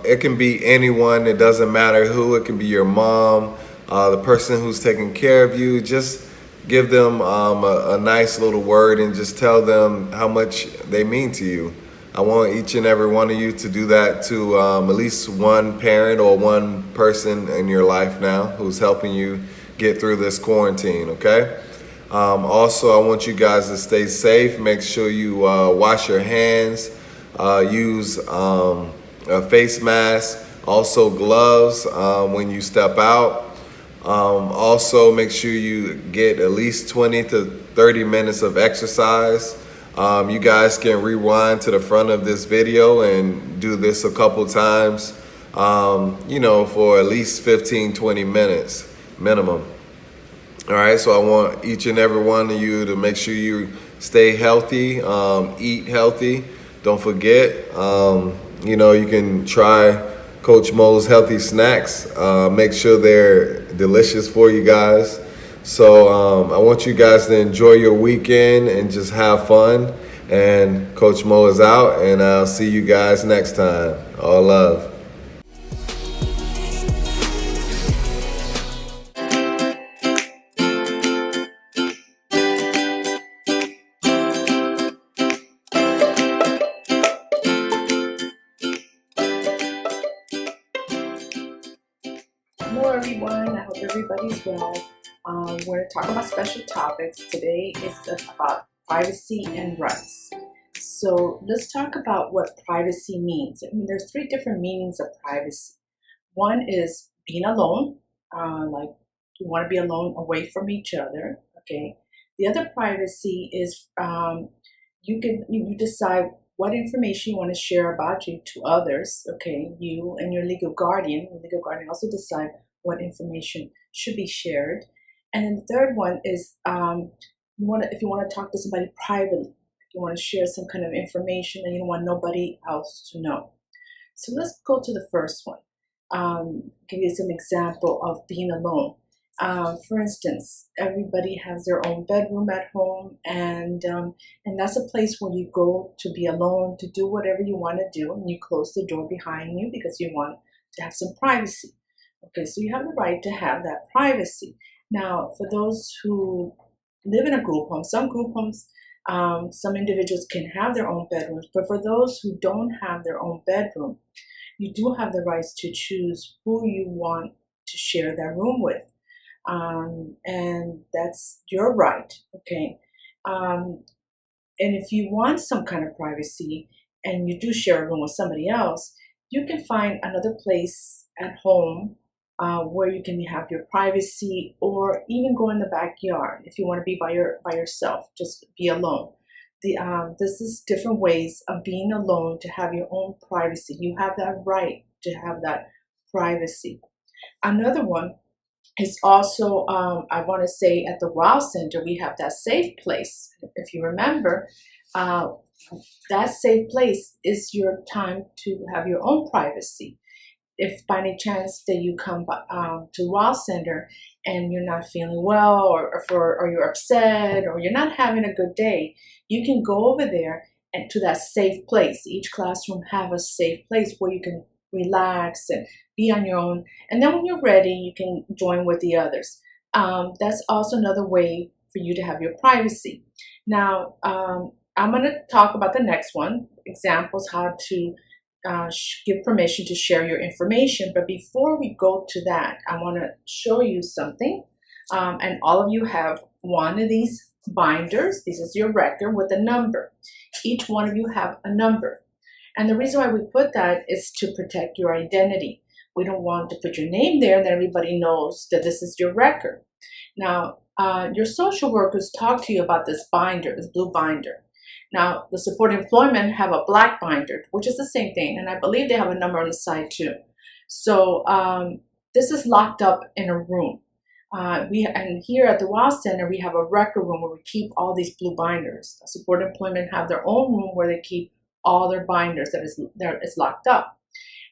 It can be anyone. It doesn't matter who. It can be your mom, the person who's taking care of you. Just give them a nice little word and just tell them how much they mean to you. I want each and every one of you to do that to at least one parent or one person in your life now who's helping you get through this quarantine, okay? Also, I want you guys to stay safe. Make sure you wash your hands, use a face mask, also gloves when you step out. Also, make sure you get at least 20 to 30 minutes of exercise. You guys can rewind to the front of this video and do this a couple times, for at least 15, 20 minutes minimum. All right, so I want each and every one of you to make sure you stay healthy, eat healthy. Don't forget, you can try Coach Mo's healthy snacks. Make sure they're delicious for you guys. So I want you guys to enjoy your weekend and just have fun. And Coach Mo is out, and I'll see you guys next time. All love. Hello everyone, I hope everybody's well. We're going to talk about special topics. Today is about privacy and rights. So let's talk about what privacy means. I mean, there's three different meanings of privacy. One is being alone, like you want to be alone away from each other, okay? The other privacy is you decide what information you want to share about you to others, okay? You and your legal guardian also decide what information should be shared. And then the third one is if you want to talk to somebody privately, if you want to share some kind of information and you don't want nobody else to know. So let's go to the first one. Give you some example of being alone. For instance, everybody has their own bedroom at home, and that's a place where you go to be alone, to do whatever you want to do, and you close the door behind you because you want to have some privacy. Okay, so you have the right to have that privacy. Now, for those who live in a group home, some group homes, some individuals can have their own bedrooms, but for those who don't have their own bedroom, you do have the rights to choose who you want to share that room with. And that's your right, okay? And if you want some kind of privacy and you do share a room with somebody else, you can find another place at home where you can have your privacy, or even go in the backyard if you want to be by yourself, just be alone. This is different ways of being alone to have your own privacy. You have that right to have that privacy. Another one is also, I want to say, at the Wow Center, we have that safe place. If you remember, that safe place is your time to have your own privacy. If by any chance that you come to Wow Center and you're not feeling well, or you're upset, or you're not having a good day, you can go over there and to that safe place. Each classroom have a safe place where you can relax and be on your own. And then when you're ready, you can join with the others. That's also another way for you to have your privacy. Now, I'm going to talk about the next one, examples how to give permission to share your information. But before we go to that, I want to show you something. And all of you have one of these binders. This is your record with a number. Each one of you have a number. And the reason why we put that is to protect your identity. We don't want to put your name there, that everybody knows that this is your record. Now, your social workers talk to you about this binder, this blue binder. Now, the support employment have a black binder, which is the same thing, and I believe they have a number on the side too. So this is locked up in a room. And here at the Wow Center, we have a record room where we keep all these blue binders. Support employment have their own room where they keep all their binders that is locked up.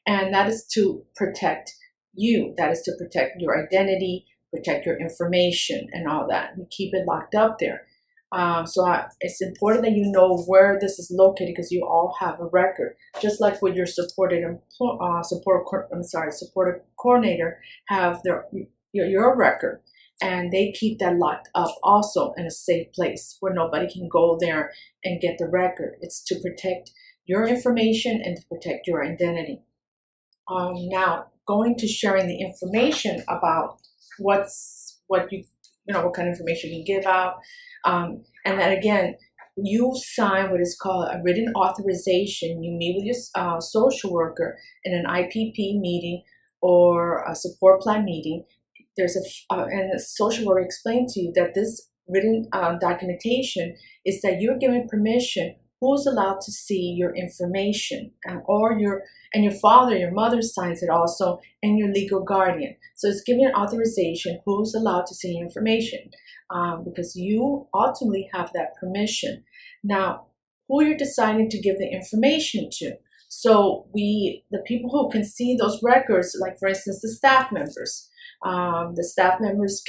And that is to protect you. That is to protect your identity, protect your information and all that. We keep it locked up there. It's important that you know where this is located because you all have a record. Just like with your supported coordinator have your record, and they keep that locked up also in a safe place where nobody can go there and get the record. It's to protect your information and to protect your identity. Now, going to sharing the information about what kind of information you give out. And then again, you sign what is called a written authorization. You meet with your social worker in an IPP meeting or a support plan meeting. And the social worker explained to you that this written documentation is that you're given permission who's allowed to see your information, and your father, your mother signs it also, and your legal guardian. So it's giving an authorization who's allowed to see your information, because you ultimately have that permission. Now, who you're deciding to give the information to. So the people who can see those records, like for instance, the staff members. The staff members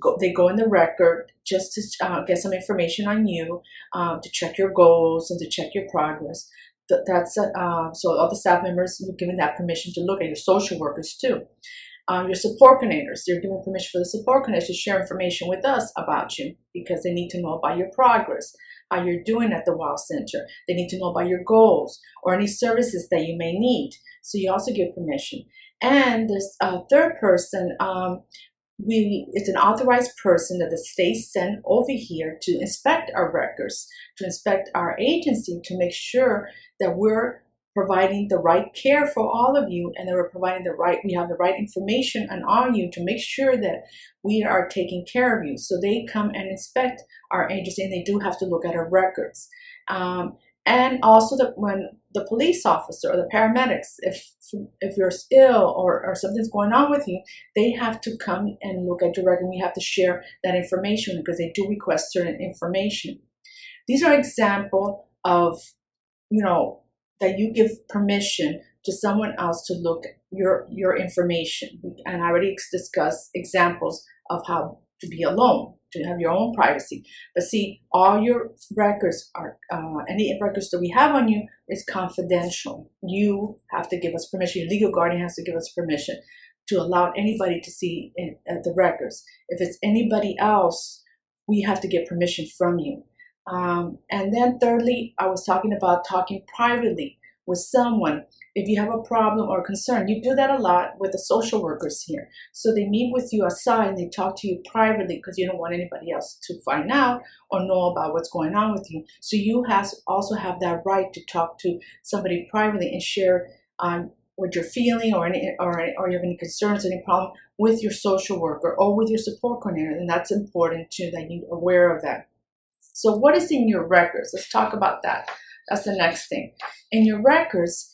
go in the record just to get some information on you, to check your goals and to check your progress. So all the staff members, you're given that permission to look at. Your social workers too. Your support coordinators, you're given permission for the support coordinators to share information with us about you because they need to know about your progress, how you're doing at the WOW Center. They need to know about your goals or any services that you may need. So you also give permission. And there's a third person. It's an authorized person that the state sent over here to inspect our records, to inspect our agency, to make sure that we're providing the right care for all of you, and that we have the right information on you to make sure that we are taking care of you. So they come and inspect our agency, and they do have to look at our records. And also when the police officer or the paramedics, if you're ill or something's going on with you, they have to come and look at your record. We have to share that information because they do request certain information. These are examples of, that you give permission to someone else to look at your information. And I already discussed examples of how to be alone, to have your own privacy. But see, all your records are, any records that we have on you is confidential. You have to give us permission. Your legal guardian has to give us permission to allow anybody to see the records. If it's anybody else, we have to get permission from you. And then thirdly, I was talking about talking privately with someone. If you have a problem or concern, you do that a lot with the social workers here. So they meet with you aside and they talk to you privately because you don't want anybody else to find out or know about what's going on with you. So you also have that right to talk to somebody privately and share what you're feeling or you have any concerns, any problem with your social worker or with your support coordinator. And that's important too, that you're aware of that. So what is in your records? Let's talk about that. That's the next thing. In your records,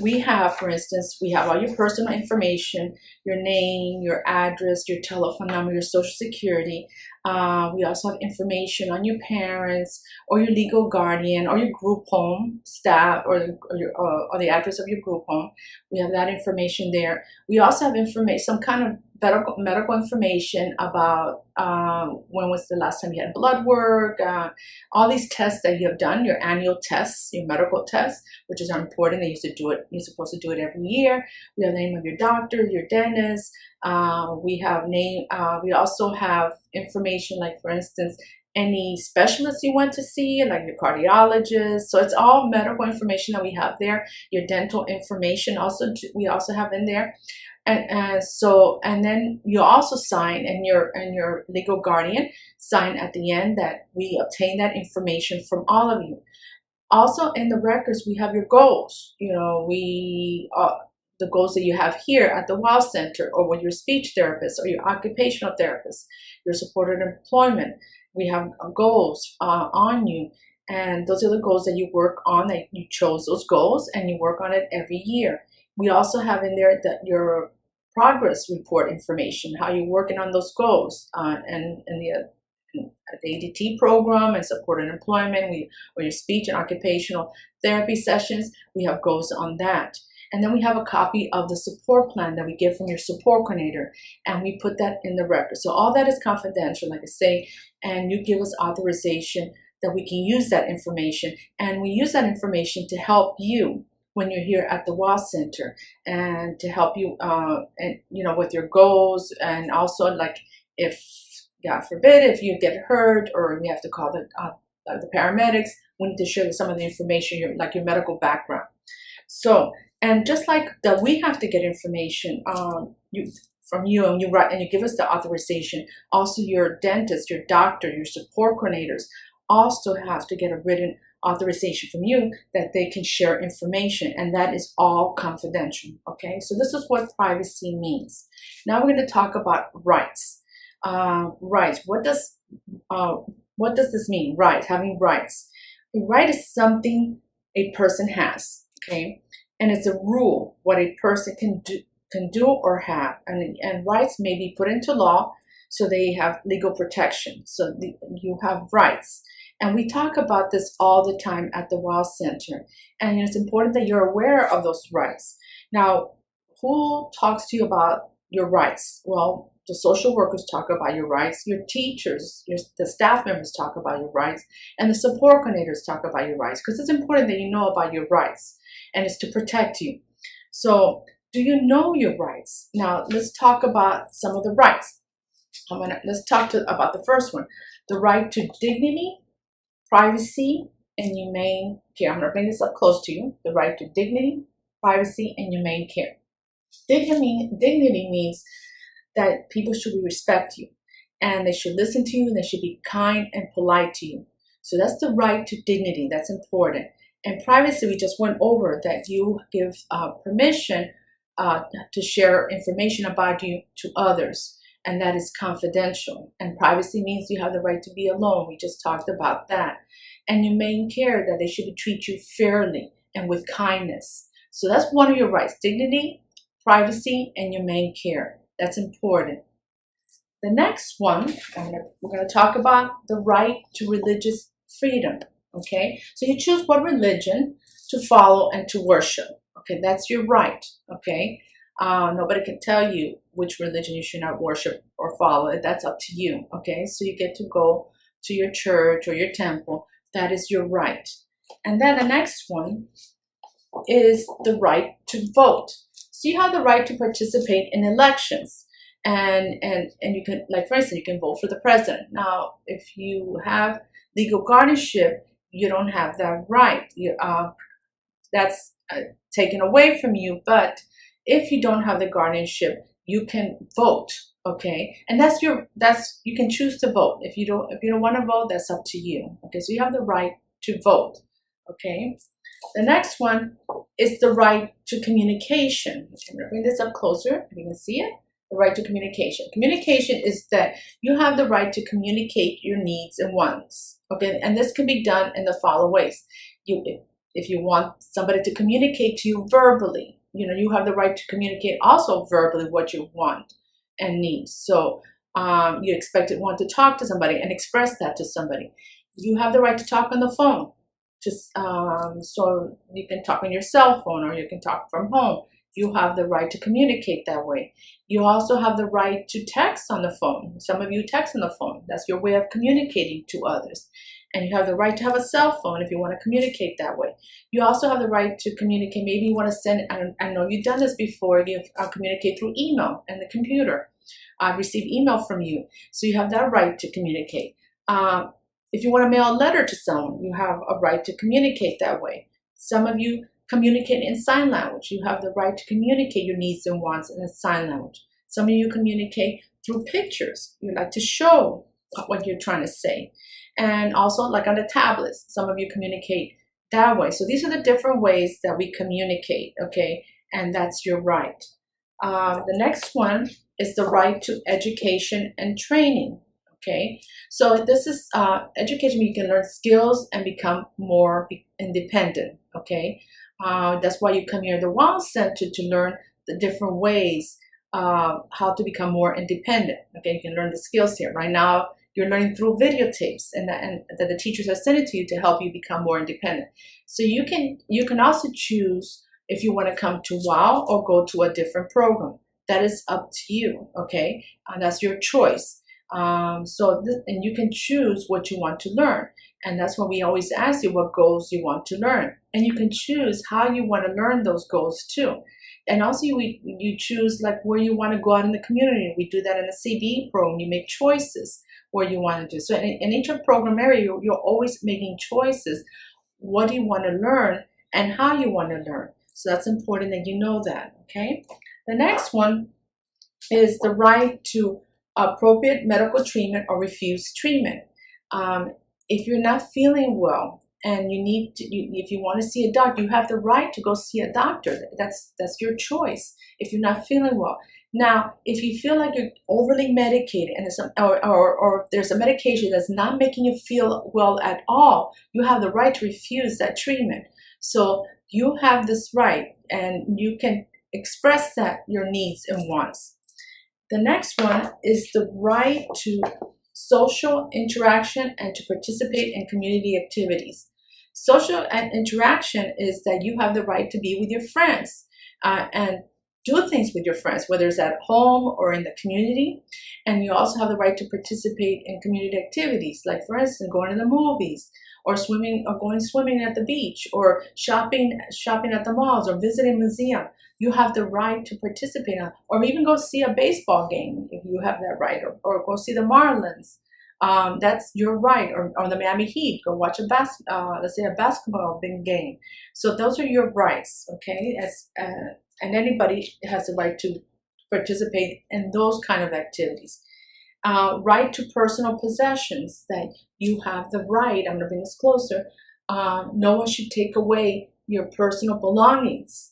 we have, for instance, we have all your personal information, your name, your address, your telephone number, your social security. We also have information on your parents or your legal guardian or your group home staff or the address of your group home. We have that information there. We also have information, some kind of medical information about when was the last time you had blood work, all these tests that you have done, your annual tests, your medical tests, which is important. They used to do it. You're supposed to do it every year. We have the name of your doctor, your dentist. We also have information like, for instance, any specialists you went to see, like your cardiologist. So it's all medical information that we have there. Your dental information we also have in there. And then you also sign, and your legal guardian sign at the end that we obtain that information from all of you. Also in the records, we have your goals. The goals that you have here at the WOW Center or with your speech therapist or your occupational therapist, your supported employment. We have goals on you. And those are the goals that you work on, that you chose those goals and you work on it every year. We also have in there your progress report information, how you're working on those goals, and the ADT program and supported employment, or your speech and occupational therapy sessions, we have goals on that. And then we have a copy of the support plan that we get from your support coordinator, and we put that in the record. So all that is confidential, like I say, and you give us authorization that we can use that information. And we use that information to help you when you're here at the WA Center, and to help you, and with your goals, and also like if, God forbid, if you get hurt or you have to call the paramedics, we need to share some of the information, your medical background. So, and just like that, we have to get information from you, and you write and you give us the authorization. Also, your dentist, your doctor, your support coordinators also have to get a written authorization from you that they can share information, and that is all confidential. Okay, so this is what privacy means. Now we're going to talk about rights. Rights. What does this mean? Rights. Having rights. A right is something a person has. Okay, and it's a rule what a person can do or have, and rights may be put into law, so they have legal protection. So you have rights. And we talk about this all the time at the WOW Center. And it's important that you're aware of those rights. Now, who talks to you about your rights? Well, the social workers talk about your rights. Your teachers, the staff members talk about your rights. And the support coordinators talk about your rights. Because it's important that you know about your rights. And it's to protect you. So, do you know your rights? Now, let's talk about some of the rights. Let's talk about the first one. The right to dignity, privacy, and humane care. I'm going to bring this up close to you. The right to dignity, privacy, and humane care. Dignity means that people should respect you, and they should listen to you, and they should be kind and polite to you. So that's the right to dignity. That's important. And privacy, we just went over that you give permission to share information about you to others. And that is confidential. And privacy means you have the right to be alone. We just talked about that. And humane care, that they should treat you fairly and with kindness. So that's one of your rights: dignity, privacy, and humane care. That's important. The next one, we're going to talk about the right to religious freedom. Okay, so you choose what religion to follow and to worship. Okay, that's your right. Okay. Nobody can tell you which religion you should not worship or follow. That's up to you. Okay, so you get to go to your church or your temple. That is your right. And then the next one is the right to vote. So you have the right to participate in elections, and you can, like for instance, you can vote for the president. Now, if you have legal guardianship, you don't have that right. That's taken away from you. But if you don't have the guardianship, you can vote, okay? And you can choose to vote. If you don't want to vote, that's up to you. Okay, so you have the right to vote, okay? The next one is the right to communication. I'm going to bring this up closer, if you can see it. The right to communication. Communication is that you have the right to communicate your needs and wants, okay? And this can be done in the following ways. If you want somebody to communicate to you verbally, you have the right to communicate also verbally what you want and need. So you want to talk to somebody and express that to somebody. You have the right to talk on the phone. So you can talk on your cell phone, or you can talk from home. You have the right to communicate that way. You also have the right to text on the phone. Some of you text on the phone. That's your way of communicating to others. And you have the right to have a cell phone if you want to communicate that way. You also have the right to communicate. Maybe you want to send, I know you've done this before, you communicate through email and the computer. Receive email from you. So you have that right to communicate. If you want to mail a letter to someone, you have a right to communicate that way. Some of you communicate in sign language. You have the right to communicate your needs and wants in a sign language. Some of you communicate through pictures. You like to show what you're trying to say. And also like on the tablets, some of you communicate that way. So these are the different ways that we communicate, okay? And that's your right. The next one is the right to education and training, okay? So this is education where you can learn skills and become more independent, okay? That's why you come here to the WOW Center, to learn the different ways how to become more independent, okay? You can learn the skills here. Right now, you're learning through videotapes, and that the teachers are sending to you to help you become more independent. So you can also choose if you want to come to WOW or go to a different program. That is up to you, okay? And that's your choice. And you can choose what you want to learn. And that's why we always ask you what goals you want to learn. And you can choose how you want to learn those goals too. And also you choose like where you want to go out in the community. We do that in the CBE program. You make choices where you want to do. So in each program area, you're always making choices. What do you want to learn and how you want to learn? So that's important that you know that, okay? The next one is the right to appropriate medical treatment or refuse treatment. If you're not feeling well and you need to, if you want to see a doctor, you have the right to go see a doctor. That's your choice if you're not feeling well. Now, if you feel like you're overly medicated and or there's a medication that's not making you feel well at all, you have the right to refuse that treatment. So you have this right, and you can express that your needs and wants. The next one is the right to social interaction and to participate in community activities. Social interaction is that you have the right to be with your friends and do things with your friends, whether it's at home or in the community. And you also have the right to participate in community activities, like for instance, going to the movies or swimming or going swimming at the beach or shopping at the malls or visiting a museum. You have the right to participate in, or even go see a baseball game if you have that right, or go see the Marlins. That's your right, or the Miami Heat. Go watch let's say a basketball big game. So those are your rights, okay? And anybody has the right to participate in those kind of activities. Right to personal possessions, that you have the right, I'm going to bring this closer, no one should take away your personal belongings.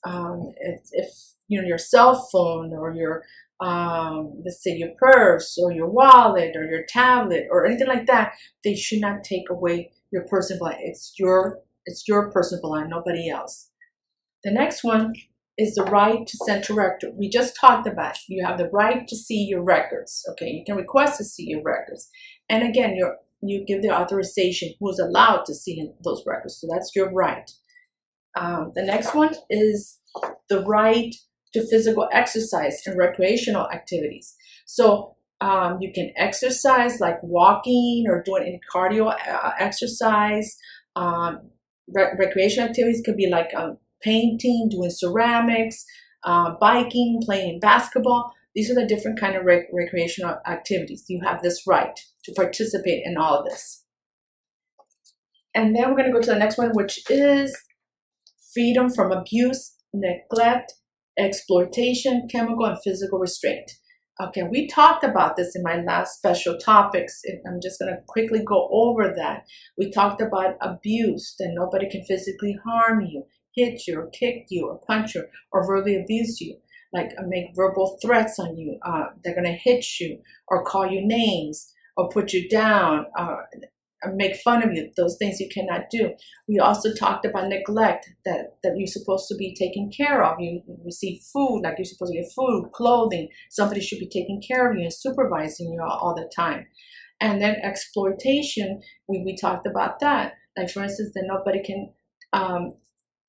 If your cell phone or your, let's say your purse or your wallet or your tablet or anything like that, they should not take away your personal belongings. It's your personal belonging, nobody else. The next one is the right to central record. We just talked about it. You have the right to see your records. Okay, you can request to see your records. And again, you give the authorization who's allowed to see those records. So that's your right. The next one is the right to physical exercise and recreational activities. So you can exercise like walking or doing any cardio exercise. Recreational activities could be like painting, doing ceramics, biking, playing basketball. These are the different kind of recreational activities. You have this right to participate in all of this. And then we're going to go to the next one, which is freedom from abuse, neglect, exploitation, chemical and physical restraint. Okay, we talked about this in my last special topics. I'm just going to quickly go over that. We talked about abuse, that nobody can physically harm you, hit you, or kick you, or punch you, or verbally abuse you, like make verbal threats on you. They're going to hit you, or call you names, or put you down, make fun of you. Those things you cannot do. We also talked about neglect, that you're supposed to be taken care of. You receive food, like you're supposed to get food, clothing. Somebody should be taking care of you and supervising you all the time. And then exploitation, we talked about that. Like for instance, that nobody can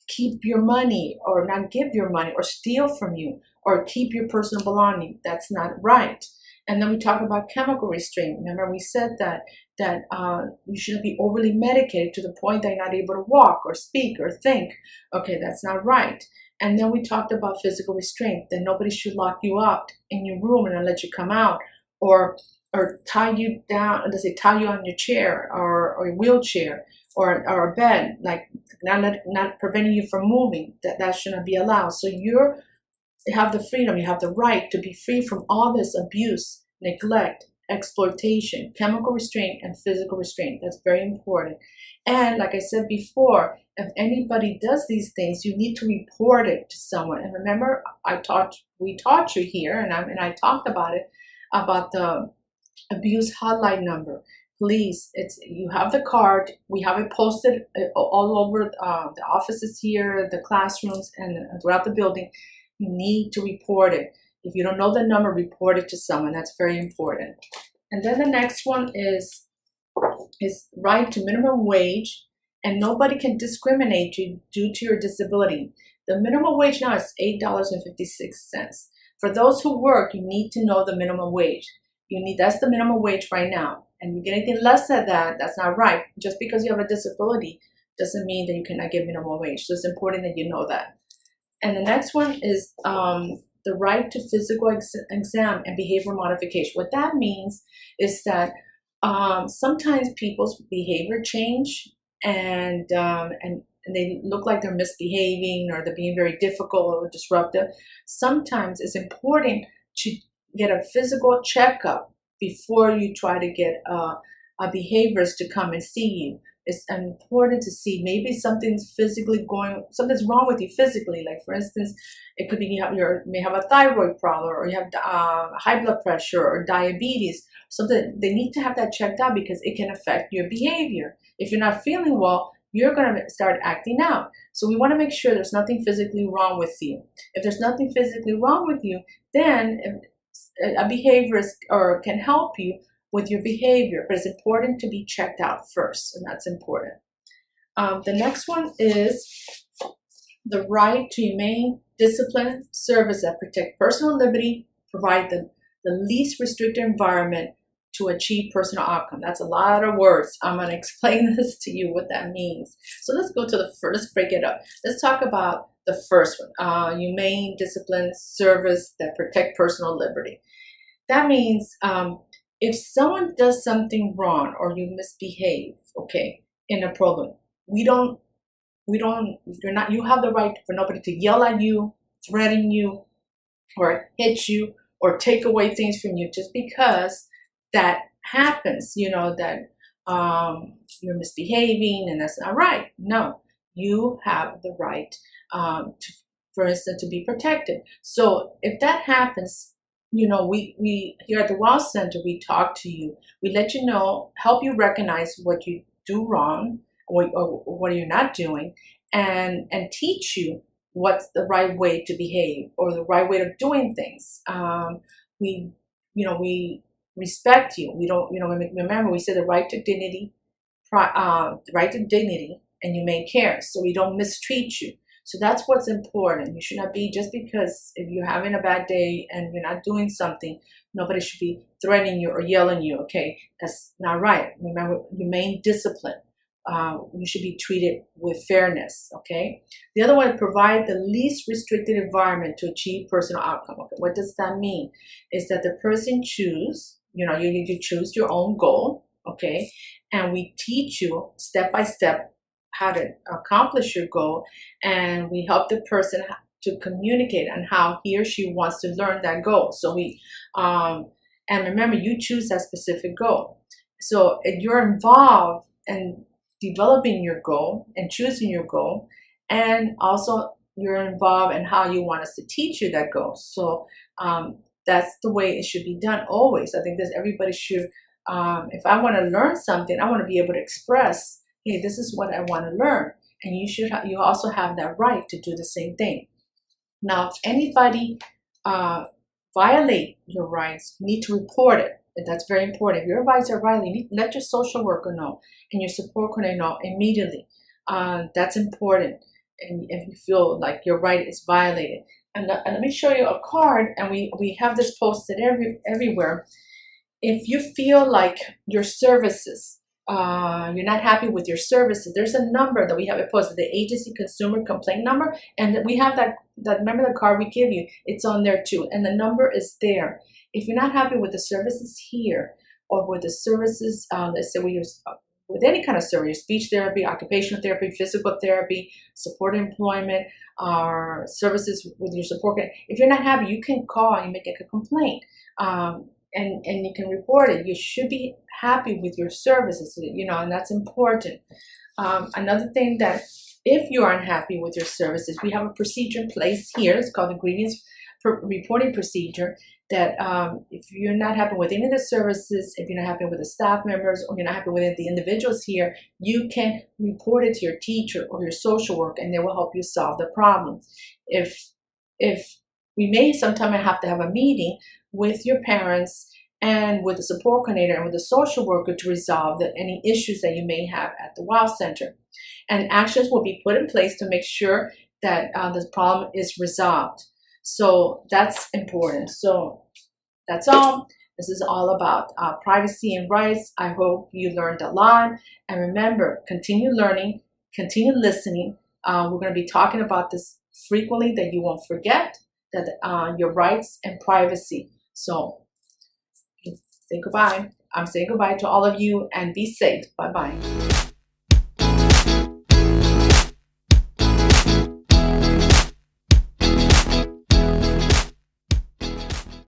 keep your money or not give your money or steal from you or keep your personal belonging. That's not right. And then we talk about chemical restraint. Remember, we said that you shouldn't be overly medicated to the point that you're not able to walk or speak or think. Okay, that's not right. And then we talked about physical restraint, that nobody should lock you up in your room and not let you come out, or tie you down, let's say tie you on your chair or your wheelchair or a bed, like not preventing you from moving. That shouldn't be allowed. So you have the freedom, you have the right to be free from all this abuse, neglect, exploitation, chemical restraint, and physical restraint. That's very important. And like I said before, if anybody does these things, you need to report it to someone. And remember, we taught you here, and I talked about it, about the abuse hotline number. Please, you have the card. We have it posted all over the offices here, the classrooms, and throughout the building. You need to report it. If you don't know the number, report it to someone. That's very important. And then the next one is right to minimum wage, and nobody can discriminate you due to your disability. The minimum wage now is $8.56. For those who work, you need to know the minimum wage. That's the minimum wage right now. And you get anything less than that, that's not right. Just because you have a disability doesn't mean that you cannot get minimum wage. So it's important that you know that. And the next one is the right to physical exam and behavior modification. What that means is that sometimes people's behavior change and they look like they're misbehaving or they're being very difficult or disruptive. Sometimes it's important to get a physical checkup before you try to get a behaviorist to come and see you. It's important to see maybe something's wrong with you physically. Like for instance, it could be you may have a thyroid problem, or you have high blood pressure or diabetes. Something they need to have that checked out because it can affect your behavior. If you're not feeling well, you're going to start acting out. So we want to make sure there's nothing physically wrong with you. If there's nothing physically wrong with you, then a behaviorist can help you with your behavior, but it's important to be checked out first, and that's important. The next one is the right to humane, discipline, service that protect personal liberty, provide the least restrictive environment to achieve personal outcome. That's a lot of words. I'm going to explain this to you, what that means. So let's go to let's break it up. Let's talk about the first one, humane, discipline, service that protect personal liberty. That means if someone does something wrong or you misbehave, okay, in a problem, you have the right for nobody to yell at you, threaten you, or hit you, or take away things from you just because that happens, that you're misbehaving and that's not right. No, you have the right, for instance, to be protected. So if that happens, we here at the WOW Center, we talk to you. We let you know, help you recognize what you do wrong or what you're not doing, and teach you what's the right way to behave or the right way of doing things. We respect you. We don't, remember we said the right to dignity, and humane care. So we don't mistreat you. So that's what's important. You should not be, just because if you're having a bad day and you're not doing something, nobody should be threatening you or yelling you, okay? That's not right. Remember, humane discipline. You should be treated with fairness, okay? The other one, provide the least restricted environment to achieve personal outcome. Okay, what does that mean? Is that the person choose, you choose your own goal, okay? And we teach you step by step how to accomplish your goal, and we help the person to communicate on how he or she wants to learn that goal. So and remember, you choose that specific goal. So you're involved in developing your goal and choosing your goal, and also you're involved in how you want us to teach you that goal. So that's the way it should be done always. I think that everybody should, if I want to learn something, I want to be able to express, hey, this is what I want to learn. And you also have that right to do the same thing. Now, if anybody violate your rights, you need to report it. That's very important. If your rights are violated, you need to let your social worker know and your support coordinator know immediately. That's important. And if you feel like your right is violated. And let me show you a card, and we have this posted everywhere. If you feel like your services, you're not happy with your services, there's a number that we have it posted, the agency consumer complaint number, and we have that remember the card we give you, it's on there too, and the number is there. If you're not happy with the services here, or with the services, let's say with any kind of service, speech therapy, occupational therapy, physical therapy, support employment, or services with your support, if you're not happy, you can call and make a complaint. And you can report it. You should be happy with your services, and that's important. Another thing, that if you are unhappy with your services, we have a procedure in place here. It's called the grievance reporting procedure, that if you're not happy with any of the services, if you're not happy with the staff members, or you're not happy with the individuals here, you can report it to your teacher or your social worker, and they will help you solve the problem. If we may sometime have to have a meeting with your parents and with the support coordinator and with the social worker to resolve any issues that you may have at the WOW Center. And actions will be put in place to make sure that the problem is resolved. So that's important. So that's all. This is all about privacy and rights. I hope you learned a lot. And remember, continue learning, continue listening. We're going to be talking about this frequently, that you won't forget, that your rights and privacy. So say goodbye. I'm saying goodbye to all of you, and be safe. Bye-bye.